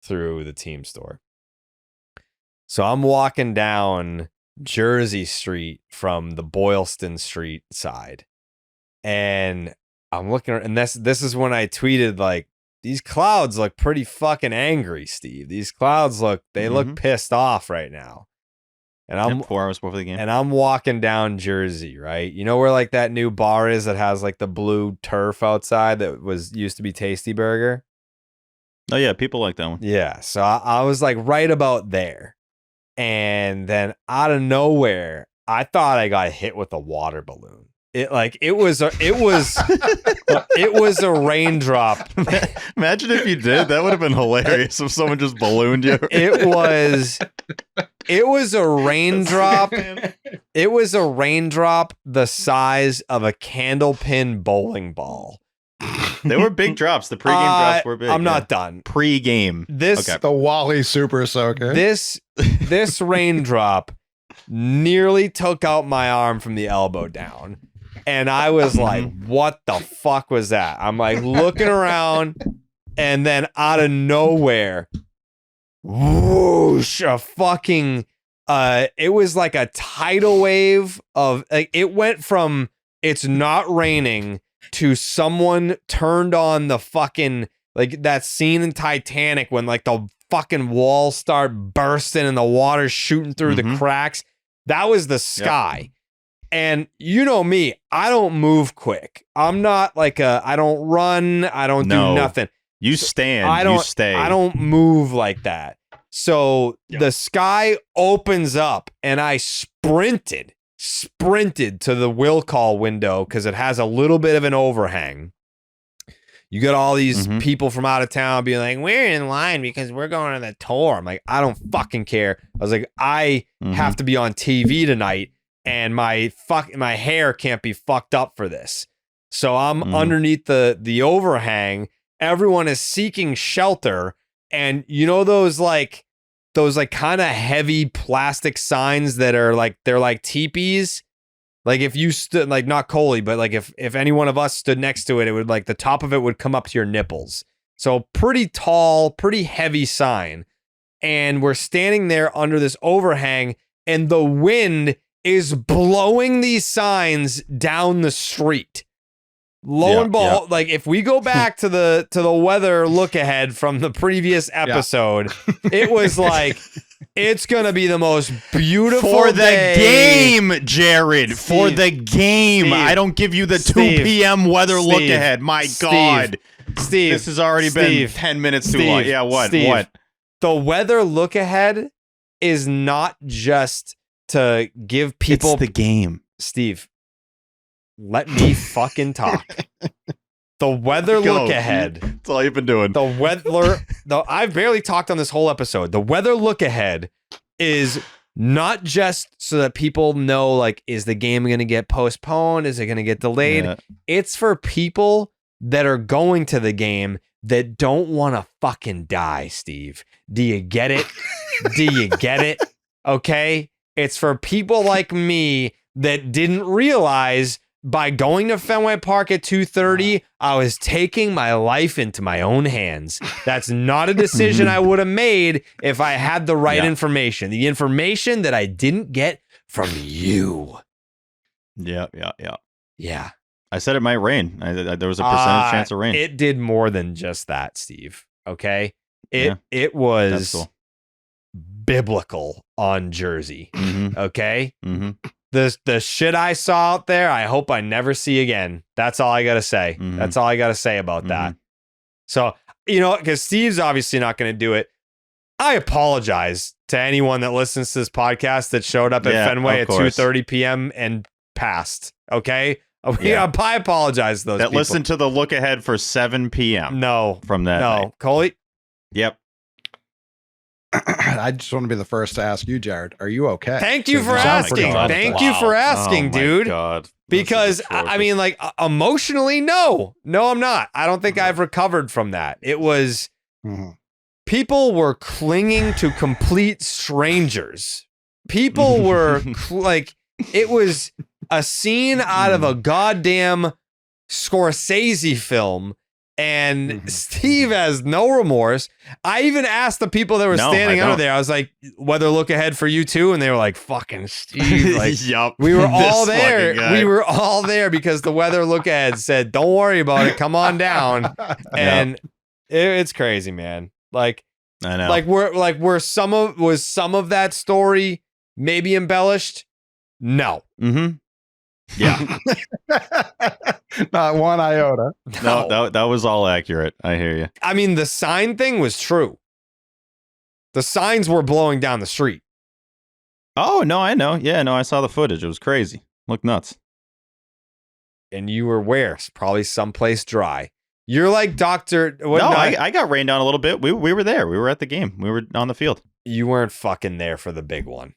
through the team store. So I'm walking down Jersey Street from the Boylston Street side. And I'm looking, and this is when I tweeted, like, these clouds look pretty fucking angry, Steve. These clouds look pissed off right now. And I'm 4 hours before the game. And I'm walking down Jersey, right? You know where like that new bar is that has like the blue turf outside that used to be Tasty Burger? Oh yeah, people like that one. Yeah. So I was like right about there. And then out of nowhere, I thought I got hit with a water balloon. It was a raindrop. Imagine if you did. That would have been hilarious if someone just ballooned you. It was a raindrop. It was a raindrop the size of a candlepin bowling ball. They were big drops. The pregame drops were big. I'm not done. Pregame. The Wally Super Soaker. This raindrop nearly took out my arm from the elbow down. And I was like, what the fuck was that? I'm like looking around, and then out of nowhere, whoosh, a fucking it was like a tidal wave of like it went from it's not raining to someone turned on the fucking like that scene in Titanic when like the fucking walls start bursting and the water shooting through the cracks. That was the sky. Yep. And you know me, I don't move quick. I'm not like I don't run, I don't do nothing. You stand, you stay. I don't move like that. So the sky opens up and I sprinted to the will call window because it has a little bit of an overhang. You got all these people from out of town being like, we're in line because we're going on the tour. I'm like, I don't fucking care. I was like, I have to be on TV tonight and my hair can't be fucked up for this. So I'm underneath the overhang. Everyone is seeking shelter. And you know those kind of heavy plastic signs that are like, they're like teepees. Like if you stood, like not Coley, but like if any one of us stood next to it, it would like the top of it would come up to your nipples. So pretty tall, pretty heavy sign. And we're standing there under this overhang and the wind is blowing these signs down the street. Lo and behold, like if we go back to the weather look ahead from the previous episode, it was like it's gonna be the most beautiful for the day. game, Jared. Steve, for the game, Steve, I don't give you the 2 Steve, p.m. weather look Steve, ahead. My Steve, God, Steve, this has already been 10 minutes too long. Yeah, what? Steve, What? The weather look ahead is not just to give people It's the game. Steve, let me fucking talk. The weather look ahead. That's all you've been doing. The weather. I've barely talked on this whole episode. The weather look ahead is not just so that people know, like, is the game going to get postponed? Is it going to get delayed? Yeah. It's for people that are going to the game that don't want to fucking die, Steve. Do you get it? Do you get it? Okay. It's for people like me that didn't realize by going to Fenway Park at 2:30, I was taking my life into my own hands. That's not a decision I would have made if I had the right information. The information that I didn't get from you. Yeah. Yeah. I said it might rain. There was a percentage chance of rain. It did more than just that, Steve. Okay? It was biblical on Jersey. Okay? The shit I saw out there, I hope I never see again. That's all I got to say. That's all I got to say about that. So, you know, because Steve's obviously not going to do it. I apologize to anyone that listens to this podcast that showed up at Fenway at 2:30 p.m. and passed. Okay? I apologize to those people. That listened to the look ahead for 7 p.m. No. From that night. Coley? Yep. I just want to be the first to ask you, Jared. Are you okay? Thank you for asking. Thank you for asking, dude. God. Because I mean, like emotionally, no, I'm not. I don't think I've recovered from that. It was people were clinging to complete strangers. People were like, it was a scene out of a goddamn Scorsese film. And Steve has no remorse. I even asked the people that were standing under there, I was like, weather look ahead for you too? And they were like, fucking Steve. Like, we were all there. We were all there because the weather look ahead said, don't worry about it. Come on down. And it's crazy, man. Like, I know. Was some of that story maybe embellished? No. Yeah. Not one iota. No, that was all accurate. I hear you. I mean, the sign thing was true. The signs were blowing down the street. Oh, no, I know. Yeah, no, I saw the footage. It was crazy. Looked nuts. and you were where? Probably someplace dry. You're like Dr. I got rained on a little bit. We were there. We were at the game. We were on the field. You weren't fucking there for the big one.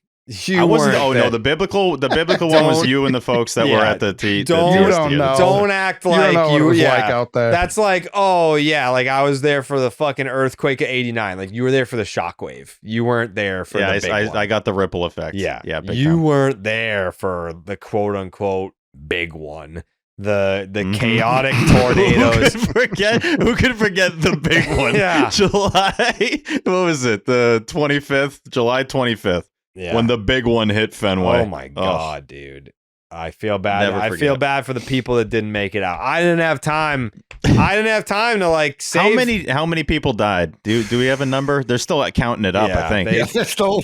I wasn't. Oh no, the biblical one was you and the folks that were at the Don't act like you like out there. That's like, oh yeah, like I was there for the fucking earthquake of '89. Like you were there for the shockwave. You weren't there for the big one. I got the ripple effect. Yeah, big you time. weren't there for the quote unquote big one. The chaotic tornadoes. Who could forget the big one? Yeah. July. What was it? The 25th, July 25th. Yeah. When the big one hit Fenway. Oh my god, dude. I feel bad. Never I forget. feel bad for the people that didn't make it out. I didn't have time. To like save. How many people died? Do we have a number? They're stistill counting it up, I think. They're still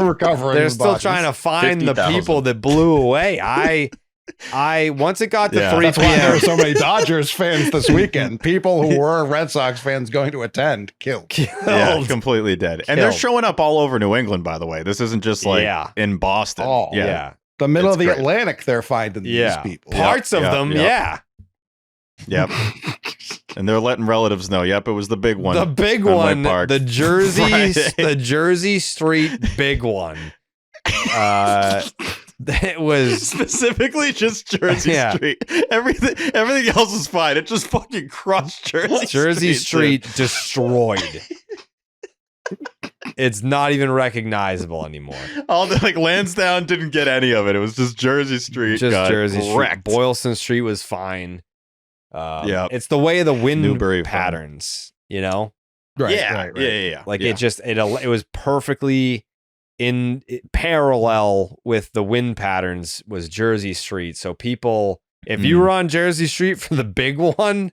recovering. They're still trying to find 50,000. the people that blew away. I once it got to 3 That's why there p.m. were so many Dodgers fans this weekend. People who were Red Sox fans going to attend killed. Yeah, completely dead. And they're showing up all over New England, by the way. This isn't just like in Boston. Oh, yeah. The middle It's of the great. Atlantic, they're finding these people. Parts of them, yeah. Yep. And they're letting relatives know. Yep, it was the big one. The big Fenway one, Park. the Jersey Street big one. It was specifically just Jersey Street. Everything else is fine. It just fucking crushed Jersey Street destroyed. It's not even recognizable anymore. All the Lansdowne didn't get any of it. It was just Jersey Street. Just Jersey wrecked. Street. Boylston Street was fine. Yeah, it's the way of the wind Newbury patterns, you know? Right. Yeah. Like it was perfectly in parallel with the wind patterns was Jersey Street. So people, if you were on Jersey Street for the big one,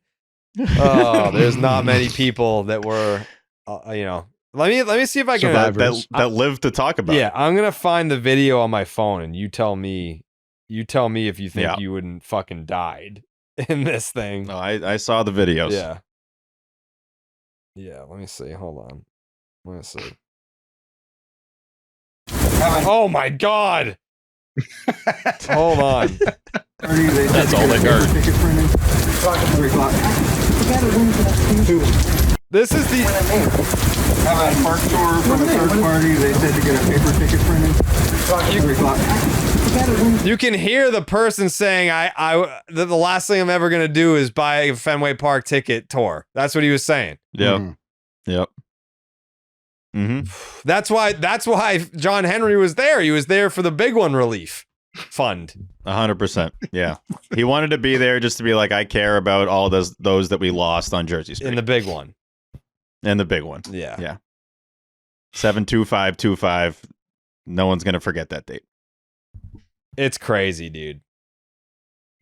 there's not many people that were, Let me see if I can that live to talk about. Yeah, I'm gonna find the video on my phone, and you tell me if you think you wouldn't fucking died in this thing. No, I saw the videos. Yeah. Let me see. Hold on. Let me see. Oh my god! Hold on. That's all they heard. This is the have a park tour from a third party. They said to get a paper ticket printed. You can hear the person saying, the last thing I'm ever going to do is buy a Fenway Park ticket tour. That's what he was saying. Yep. Yep. That's why John Henry was there. He was there for the big one relief fund. 100%. Yeah. He wanted to be there just to be like, I care about all those that we lost on Jersey Street. In the big one. And the big one. Yeah. Yeah. 72525. No one's going to forget that date. It's crazy, dude.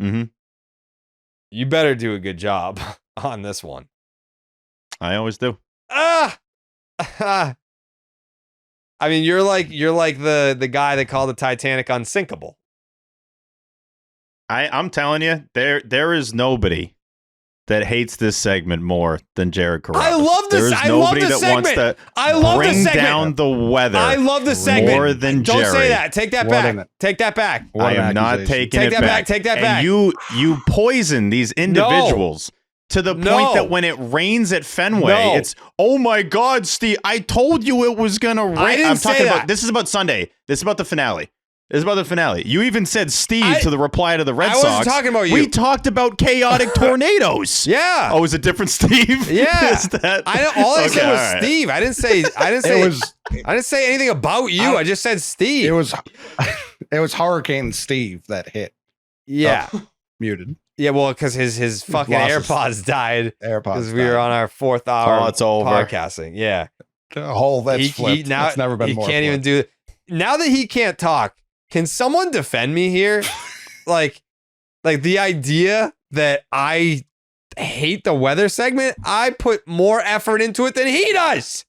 Mm-hmm. You better do a good job on this one. I always do. I mean, you're like the guy that called the Titanic unsinkable. I'm telling you, there is nobody that hates this segment more than Jared Carrabis. I love this. There's nobody that wants to bring down the weather. I love the segment more than Don't Jerry. say that. Take that back. Take that back. I am not taking it back. Take that back. And you poison these individuals. To the point that when it rains at Fenway, it's, oh my God, Steve, I told you it was going to rain. I'm talking about, this is about Sunday. This is about the finale. This is about the finale. You even said Steve to the reply to the Red Sox. I wasn't talking about you. We talked about chaotic tornadoes. Yeah. Oh, is it different Steve? Yeah. Is that? All I said was Steve. I didn't say I didn't say anything about you. I just said Steve. It was Hurricane Steve that hit. Yeah. Muted. Yeah, well, because his fucking AirPods died. Because we were on our 4th hour Oh, it's over. podcasting. Yeah. The whole that's flipped. Now, it's never been he more can't even flipped. do it. Now that he can't talk, can someone defend me here? like the idea that I hate the weather segment, I put more effort into it than he does.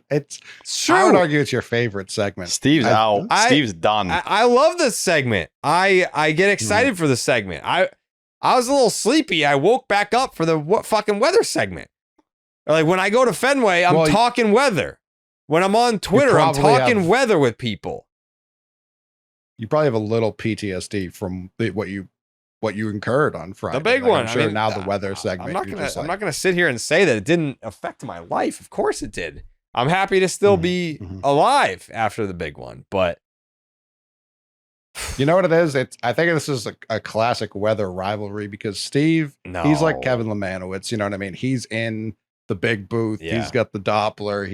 It's true. I would argue it's your favorite segment. Steve's out. Steve's done. I love this segment. I get excited for the segment. I was a little sleepy. I woke back up for the fucking weather segment. Like when I go to Fenway, I'm talking weather. When I'm on Twitter, I'm talking weather with people. you probably have a little PTSD from what you incurred on Friday. The big Like, one. I'm sure I mean, now the weather segment. I'm not gonna sit here and say that it didn't affect my life. Of course it did. I'm happy to still be alive after the big one, but you know what it is? I think this is a classic weather rivalry because Steve, he's like Kevin Lemanowitz. You know what I mean? He's in the big booth. Yeah. He's got the Doppler.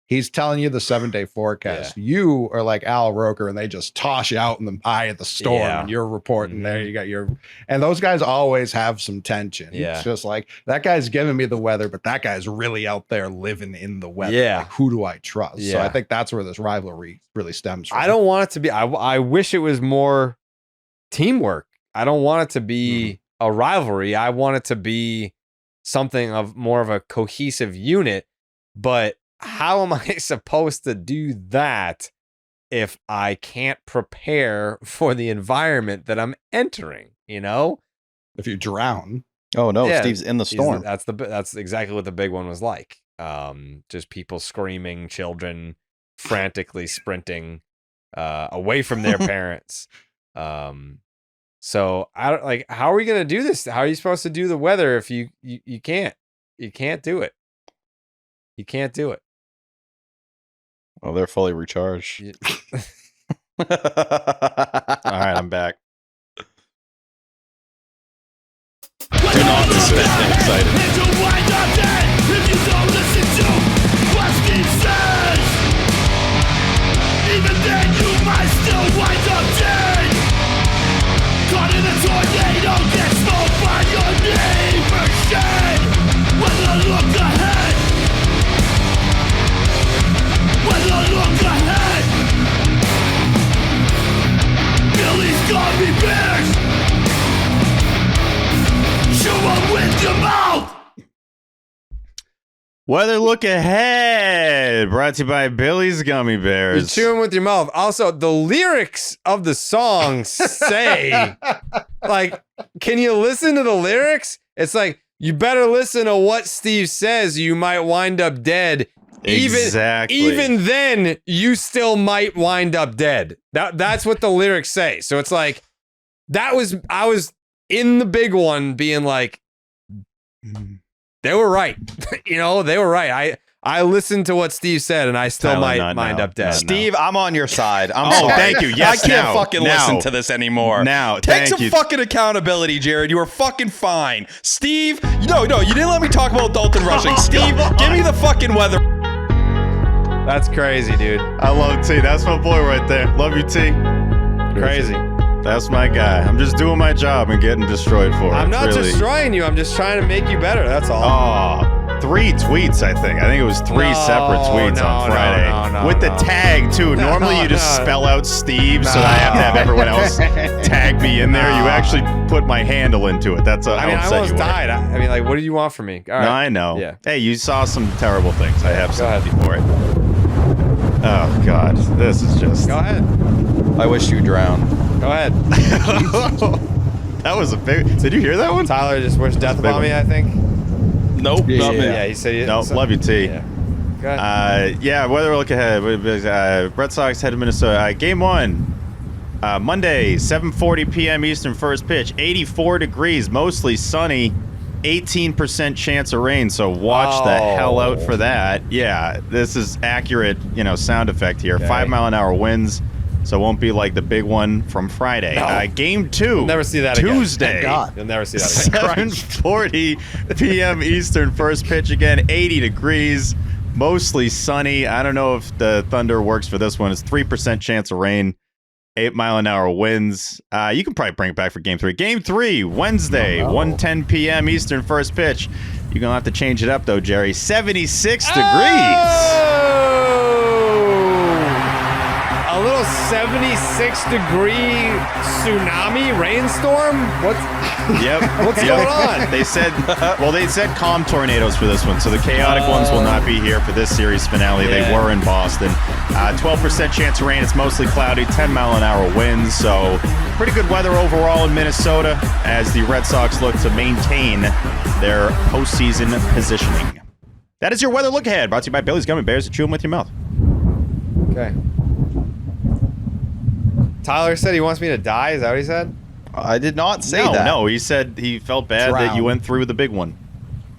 He's telling you the 7-day forecast. Yeah. You are like Al Roker, and they just toss you out in the eye of the storm, and you're reporting there. You got and those guys always have some tension. Yeah. It's just like, that guy's giving me the weather, but that guy's really out there living in the weather. Yeah. Like, who do I trust? Yeah. So I think that's where this rivalry really stems from. I don't want it to be, I wish it was more teamwork. I don't want it to be a rivalry. I want it to be something of more of a cohesive unit, but how am I supposed to do that if I can't prepare for the environment that I'm entering? You know, if you drown. Oh no, Steve's in the storm. That's exactly what the big one was like. Just people screaming, children frantically sprinting away from their parents. So I don't like. How are we gonna do this? How are you supposed to do the weather if you can't? You can't do it. You can't do it. Oh, they're fully recharged. All right, I'm back. Do not suspect I'm excited. If you don't listen to what Steve says, even then you might still wind up dead. Caught in a tornado, get smoked by your neighbor's shed. With a look ahead. With a look ahead. Billy's gummy bears. Chew 'em with your mouth. Weather look ahead, brought to you by Billy's Gummy Bears. You chew 'em with your mouth. Also, the lyrics of the song say, like, can you listen to the lyrics? It's like, you better listen to what Steve says. You might wind up dead. Exactly. Even then, you still might wind up dead. That's what the lyrics say. So it's like, I was in the big one being like, they were right. You know, they were right. I listened to what Steve said, and I still might wind up dead. Steve, I'm on your side. I'm Oh, sorry. thank you. Yes, I can't fucking now. listen to this anymore. Now, take thank some you. fucking accountability, Jared. You were fucking fine. Steve, no, you didn't let me talk about Dalton rushing. Steve, give me the fucking weather. That's crazy, dude. I love T. That's my boy right there. Love you, T. Crazy. That's my guy. I'm just doing my job and getting destroyed for it. I'm not destroying you. I'm just trying to make you better. That's all. Oh, 3 tweets, I think. I think it was 3 separate tweets on Friday. With the tag, too. Normally you just spell out Steve so that I have to have everyone else tag me in there. You actually put my handle into it. That's I almost died. I mean, like, what did you want from me? All right. No, I know. Yeah. Hey, you saw some terrible things. I have sympathy for it. Oh, God. This is just... Go ahead. I wish you drowned. Go ahead. That was a big... Did you hear that one? Tyler just wished death upon me, I think. Nope, not me. Yeah, he said... Nope, love you, T. Yeah. Go ahead. Weather look ahead. Red Sox head to Minnesota. Game 1. Monday, 7:40 p.m. Eastern, first pitch. 84 degrees, mostly sunny. 18% chance of rain, so watch the hell out for that. Yeah, this is accurate, sound effect here. Okay. 5-mile-an-hour winds, so it won't be like the big one from Friday. No. Game 2. You'll never see that Tuesday. Again. God. You'll never see that again. 7:40 p.m. Eastern, first pitch again. 80 degrees, mostly sunny. I don't know if the Thunder works for this one. It's 3% chance of rain. 8-mile-an-hour winds. You can probably bring it back for Game 3. Game 3, Wednesday, 1:10 p.m. Eastern, first pitch. You're going to have to change it up, though, Jerry. 76 degrees. A little 76-degree tsunami rainstorm? What's going on? They said calm tornadoes for this one, so the chaotic ones will not be here for this series finale. Yeah. They were in Boston. 12% chance of rain. It's mostly cloudy. 10-mile-an-hour winds, so pretty good weather overall in Minnesota as the Red Sox look to maintain their postseason positioning. That is your weather look ahead, brought to you by Billy's Gummy Bears. Chew them with your mouth. Okay. Tyler said he wants me to die. Is that what he said? I did not say that. No, he said he felt bad that you went through the big one.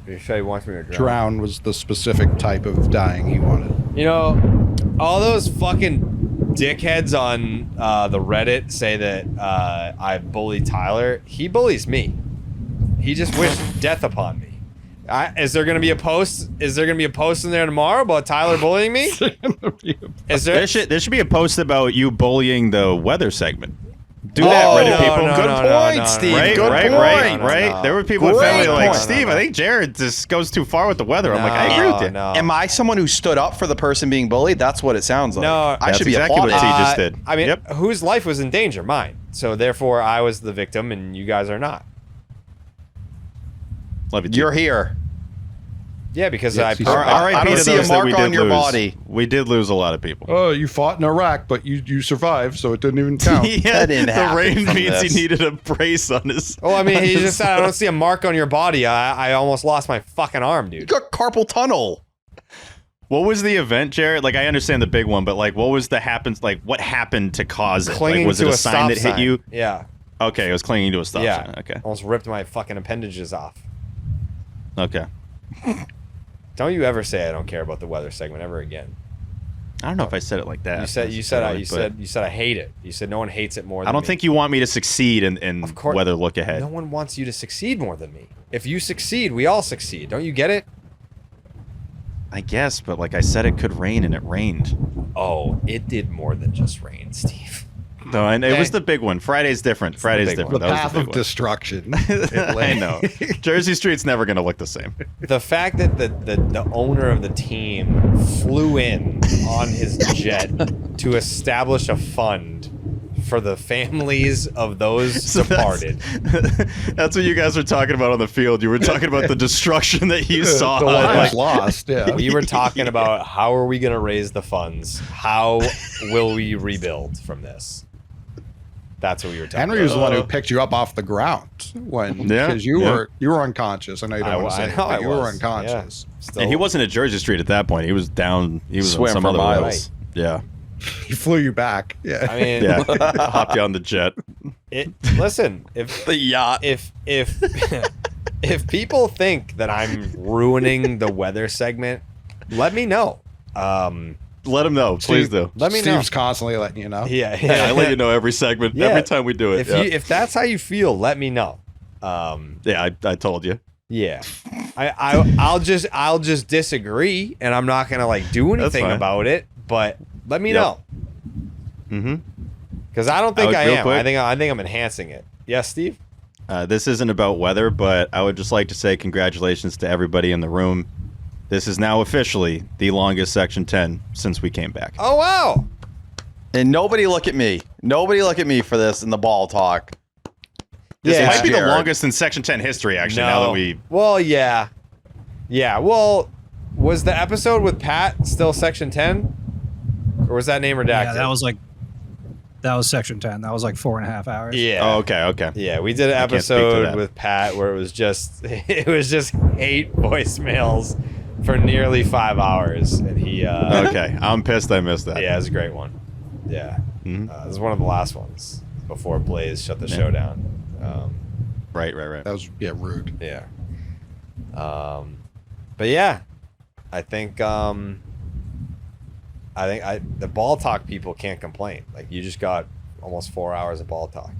He said he wants me to drown. Drown was the specific type of dying he wanted. You know, all those fucking dickheads on the Reddit say that I bully Tyler. He bullies me. He just wished death upon me. Is there gonna be a post? Is there gonna be a post in there tomorrow about Tyler bullying me? Is there? There should be a post about you bullying the weather segment. Do that, Reddit people. Good point, Steve. Right, Good point. point. There were people in family like, Steve, I think Jared just goes too far with the weather. I'm like, I agree with you. Am I someone who stood up for the person being bullied? That's what it sounds like. No, I should be exactly applauded. what T just did. I mean, whose life was in danger? Mine. So therefore, I was the victim, and you guys are not. Love you. You're here. Yeah, because I don't see a mark on your body. We did lose a lot of people. Oh, you fought in Iraq, but you survived, so it didn't even count. Yeah, the rain means he needed a brace on his. Oh, I mean, he just said, I don't see a mark on your body. I almost lost my fucking arm, dude. You got carpal tunnel. What was the event, Jared? Like, I understand the big one, but like, what was the happens? Like, what happened to cause it? Like, was it a sign that hit you? Yeah. Okay, it was clinging to a stop sign. Okay. Almost ripped my fucking appendages off. Okay. Don't you ever say I don't care about the weather segment ever again. I don't know if I said it like that. You said I hate it. You said no one hates it more than me. I don't think you want me to succeed in weather look ahead. No one wants you to succeed more than me. If you succeed, we all succeed. Don't you get it? I guess, but like I said, it could rain, and it rained. Oh, it did more than just rain, Steve. No, and it was the big one. Friday's different. Friday's different. The path of destruction. I know. Jersey Street's never going to look the same. The fact that the owner of the team flew in on his jet to establish a fund for the families of those departed. That's what you guys were talking about on the field. You were talking about the destruction that you saw. The lives lost, yeah. We were talking about how are we going to raise the funds? How will we rebuild from this? That's what we were talking Henry about. was the one who picked you up off the ground because you were unconscious. I know you don't want to say it, but you were unconscious. And he wasn't at Jersey Street at that point. He was down. He was swam on some for other miles. miles. Yeah. He flew you back. Yeah. I mean, hopped you on the jet. Listen, if the yacht, if if people think that I'm ruining the weather segment, let me know. Let him know, please do. Let me know. Steve's constantly letting you know. Yeah, I let you know every segment, every time we do it. If that's how you feel, let me know. Yeah, I told you. Yeah, I'll just disagree, and I'm not gonna like do anything about it. But let me know. Mm-hmm. Because I don't think I am. Quick. I think I'm enhancing it. Yes, Steve. This isn't about weather, but I would just like to say congratulations to everybody in the room. This is now officially the longest Section 10 since we came back. Oh, wow. And nobody look at me. Nobody look at me for this in the ball talk. This might be the longest in Section 10 history, actually, now that we... Well, yeah. Yeah, well, was the episode with Pat still Section 10? Or was that name redacted? Yeah, that was Section 10. That was like 4.5 hours. Yeah. Oh, okay. Yeah, we did an episode with Pat where it was just 8 voicemails for nearly 5 hours, and he. Okay, I'm pissed I missed that. Yeah, it was a great one. Yeah, it was one of the last ones before Blaze shut the show down. Right. That was rude. Yeah. But yeah, I think the ball talk people can't complain. Like, you just got almost 4 hours of ball talk.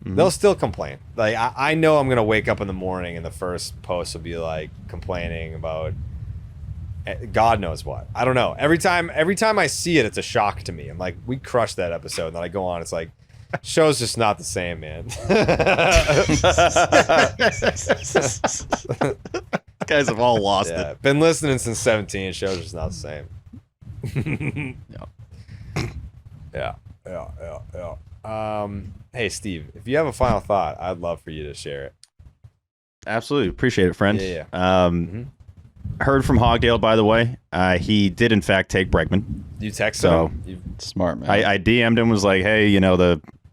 They'll still complain. Like, I know I'm gonna wake up in the morning and the first post will be like complaining about God knows what. I don't know. Every time I see it, it's a shock to me. I'm like, we crushed that episode, and then I go on. It's like, show's just not the same, man. Guys have all lost it. Been listening since 17. Show's just not the same. Yeah. Hey, Steve, if you have a final thought, I'd love for you to share it. Absolutely. Appreciate it, friend. Yeah. Heard from Hogdale, by the way. He did, in fact, take Bregman. You texted him? Smart, man. I DM'd him, was like, hey,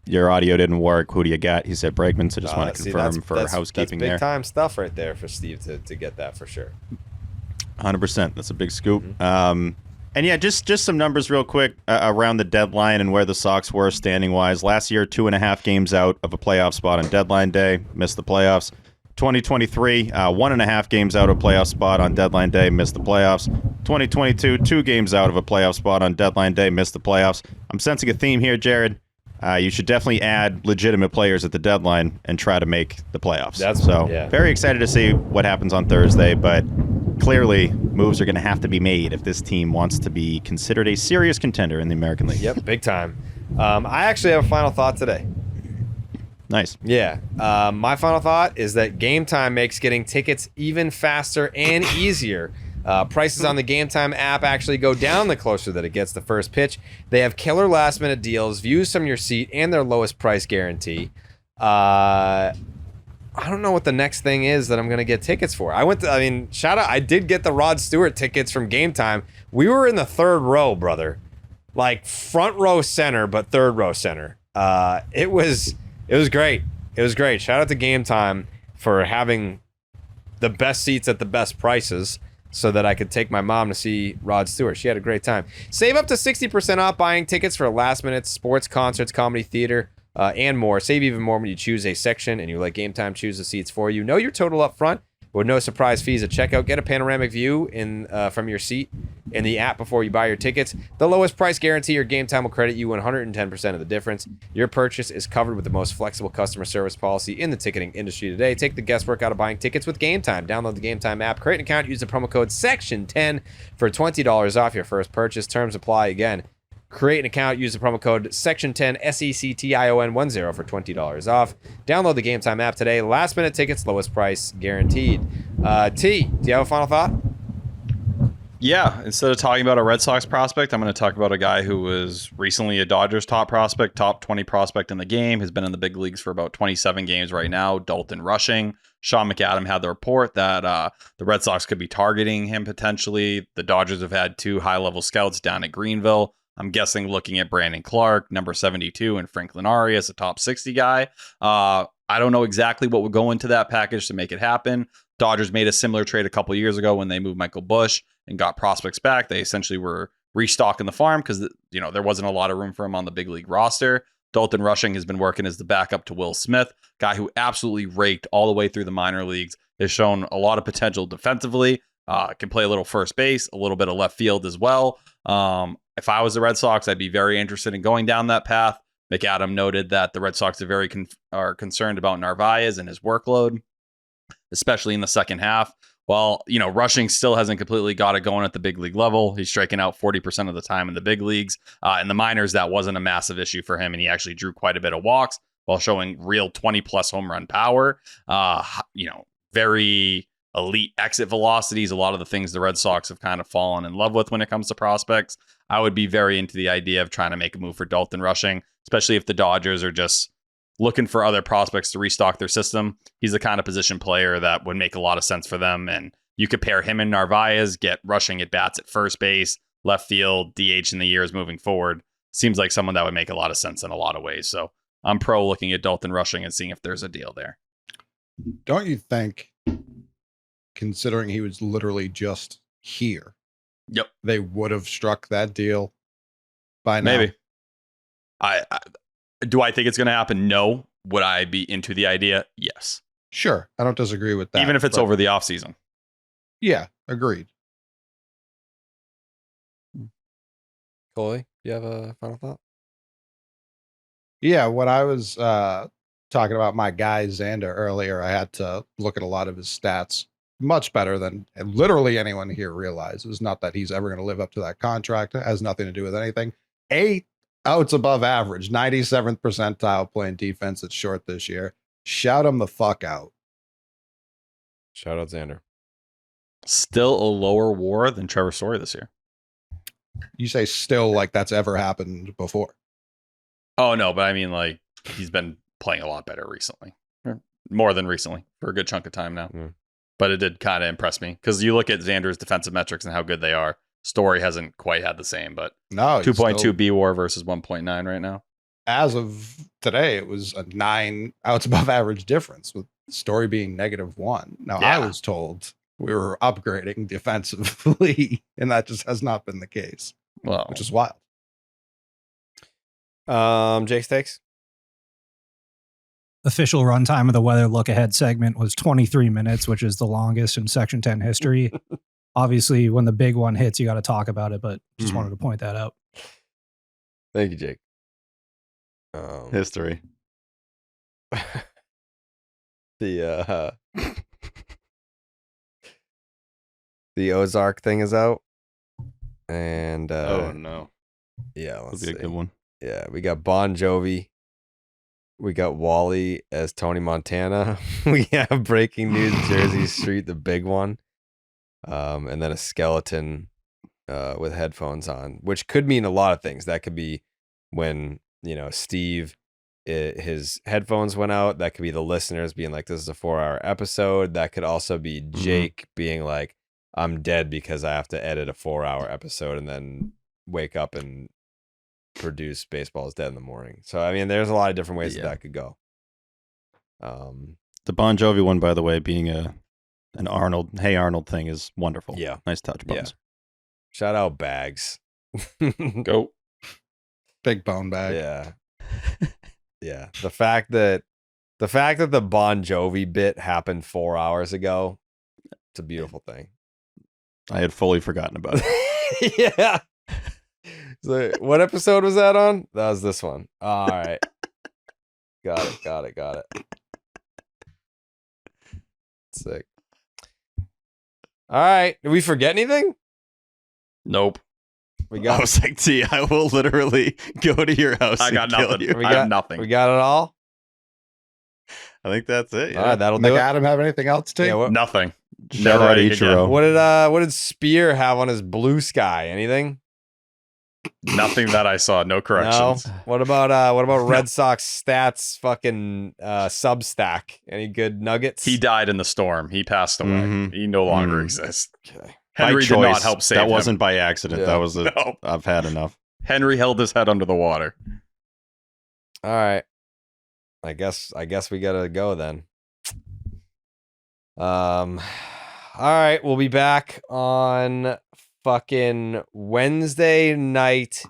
your audio didn't work. Who do you got? He said Bregman, so just want to confirm for housekeeping there. That's big-time stuff right there for Steve to get that for sure. 100%. That's a big scoop. And yeah, just some numbers real quick around the deadline and where the Sox were standing wise. Last year, 2.5 games out of a playoff spot on deadline day, missed the playoffs. 2023, 1.5 games out of a playoff spot on deadline day, missed the playoffs. 2022, 2 games out of a playoff spot on deadline day, missed the playoffs. I'm sensing a theme here, Jared. You should definitely add legitimate players at the deadline and try to make the playoffs. Very excited to see what happens on Thursday, but clearly moves are going to have to be made if this team wants to be considered a serious contender in the American League. Yep, big time. I actually have a final thought today. Nice. Yeah. My final thought is that Game Time makes getting tickets even faster and easier. Prices on the Game Time app actually go down the closer that it gets the first pitch. They have killer last-minute deals, views from your seat, and their lowest price guarantee. I don't know what the next thing is that I'm going to get tickets for. Shout out. I did get the Rod Stewart tickets from Game Time. We were in the third row, brother. Like front row center, but third row center. It was great. It was great. Shout out to Game Time for having the best seats at the best prices so that I could take my mom to see Rod Stewart. She had a great time. Save up to 60% off buying tickets for last-minute sports, concerts, comedy, theater, and more. Save even more when you choose a section and you let Game Time choose the seats for you. Know your total up front with no surprise fees at checkout. Get a panoramic view from your seat in the app before you buy your tickets. The lowest price guarantee or Game Time will credit you 110% of the difference. Your purchase is covered with the most flexible customer service policy in the ticketing industry today. Take the guesswork out of buying tickets with Game Time. Download the Game Time app, create an account, use the promo code SECTION10 for $20 off your first purchase. Terms apply. Again, create an account, use the promo code SECTION10, SECTION10 for $20 off. Download the Game Time app today. Last minute tickets, lowest price guaranteed. T, do you have a final thought? Yeah, instead of talking about a Red Sox prospect, I'm going to talk about a guy who was recently a Dodgers top prospect, top 20 prospect in the game, has been in the big leagues for about 27 games right now, Dalton Rushing. Sean McAdam had the report that the Red Sox could be targeting him potentially. The Dodgers have had 2 high-level scouts down at Greenville. I'm guessing looking at Brandon Clark, number 72, and Franklin Ari as a top 60 guy. I don't know exactly what would go into that package to make it happen. Dodgers made a similar trade a couple years ago when they moved Michael Busch and got prospects back. They essentially were restocking the farm because there wasn't a lot of room for him on the big league roster. Dalton Rushing has been working as the backup to Will Smith, guy who absolutely raked all the way through the minor leagues, has shown a lot of potential defensively, can play a little first base, a little bit of left field as well. If I was the Red Sox, I'd be very interested in going down that path. McAdam noted that the Red Sox are concerned about Narvaez and his workload, especially in the second half. While, Rushing still hasn't completely got it going at the big league level. He's striking out 40% of the time in the big leagues. In the minors, that wasn't a massive issue for him, and he actually drew quite a bit of walks while showing real 20-plus home run power. Very elite exit velocities, a lot of the things the Red Sox have kind of fallen in love with when it comes to prospects. I would be very into the idea of trying to make a move for Dalton Rushing, especially if the Dodgers are just looking for other prospects to restock their system. He's the kind of position player that would make a lot of sense for them. And you could pair him and Narvaez, get Rushing at bats at first base, left field, DH in the years moving forward. Seems like someone that would make a lot of sense in a lot of ways. So I'm pro looking at Dalton Rushing and seeing if there's a deal there. Don't you think, considering he was literally just here, yep, they would have struck that deal by now? Maybe. Do I think it's going to happen? No. Would I be into the idea? Yes. Sure. I don't disagree with that. Even if it's over the offseason. Yeah, agreed. Coley, do you have a final thought? Yeah, when I was talking about my guy Xander earlier, I had to look at a lot of his stats. Much better than literally anyone here realizes. Not that he's ever going to live up to that contract. It has nothing to do with anything. 8 outs above average, 97th percentile playing defense at short this year. Shout him the fuck out. Shout out Xander. Still a lower WAR than Trevor Story this year. You say still like that's ever happened before. Oh, no, but I mean, like, he's been playing a lot better recently. More than recently, for a good chunk of time now. Mm. But it did kind of impress me because you look at Xander's defensive metrics and how good they are. Story hasn't quite had the same, but no, 2.2 BWAR versus 1.9 right now. As of today, it was a 9 outs above average difference with Story being -1. Now, Yeah. I was told we were upgrading defensively, and that just has not been the case. Well, which is wild. Jake Stakes. Official runtime of the weather look ahead segment was 23 minutes, which is the longest in Section 10 history. Obviously, when the big one hits, you got to talk about it, but just wanted to point that out. Thank you, Jake. History. The Ozark thing is out. And oh no. Yeah, That'll be a good one. Yeah, we got Bon Jovi. We got Wally as Tony Montana. We have breaking news, Jersey Street, the big one. And then a skeleton with headphones on, which could mean a lot of things. That could be when, Steve, his headphones went out. That could be the listeners being like, this is a 4-hour episode. That could also be Jake being like, I'm dead because I have to edit a 4-hour episode and then wake up and produce Baseball is Dead in the morning. So, I mean, there's a lot of different ways that could go. The Bon Jovi one, by the way, being an Arnold, Hey Arnold thing is wonderful. Yeah. Nice touch, Bones. Yeah. Shout out Bags. Go. Big bone bag. Yeah. Yeah. The fact that the Bon Jovi bit happened 4 hours ago, it's a beautiful thing. I had fully forgotten about it. Yeah. So what episode was that on? That was this one. All right. Got it. Sick. All right. Did we forget anything? Nope. I was like, T, I will literally go to your house. I got and kill nothing. you. I have nothing. We got it all? I think that's it. Yeah. All right, that'll do it. McAdam have anything else to take? Yeah, Nothing. Shout Never out again. Ichiro. What did Spear have on his blue sky? Anything? Nothing that I saw. No corrections. No. What about Red Sox stats fucking Substack? Any good nuggets? He died in the storm. He passed away. Mhm. He no longer exists. Okay. Henry By did not choice. help save That him. wasn't by accident. Yeah. That was No. I've had enough. Henry held his head under the water. All right. I guess we gotta go then. All right, we'll be back on fucking Wednesday night,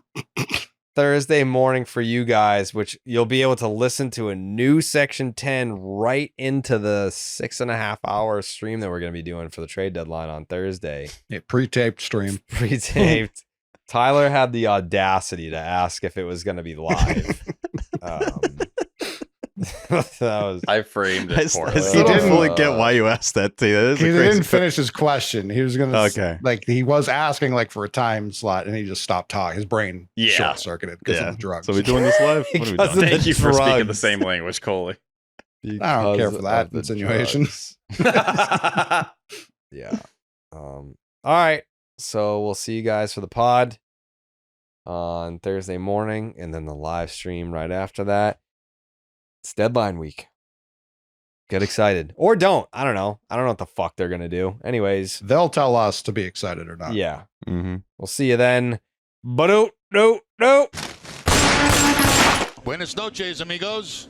Thursday morning for you guys, which you'll be able to listen to a new Section 10 right into the 6.5 hour stream that we're going to be doing for the trade deadline on Thursday. Yeah, pre-taped stream. Pre-taped. Tyler had the audacity to ask if it was going to be live. That was, I framed it for I still don't fully get why you asked that, T. That is He a crazy didn't finish his question. He was gonna he was asking for a time slot, and he just stopped talking. His brain short circuited because of the drugs. So we doing this live? What are we doing? Thank you for speaking the same language, Coley. I don't care for that insinuation. Yeah. All right. So we'll see you guys for the pod on Thursday morning, and then the live stream right after that. It's deadline week. Get excited. Or don't. I don't know. I don't know what the fuck they're going to do. Anyways. They'll tell us to be excited or not. Yeah. Mm-hmm. We'll see you then. But no. Buenas noches, amigos.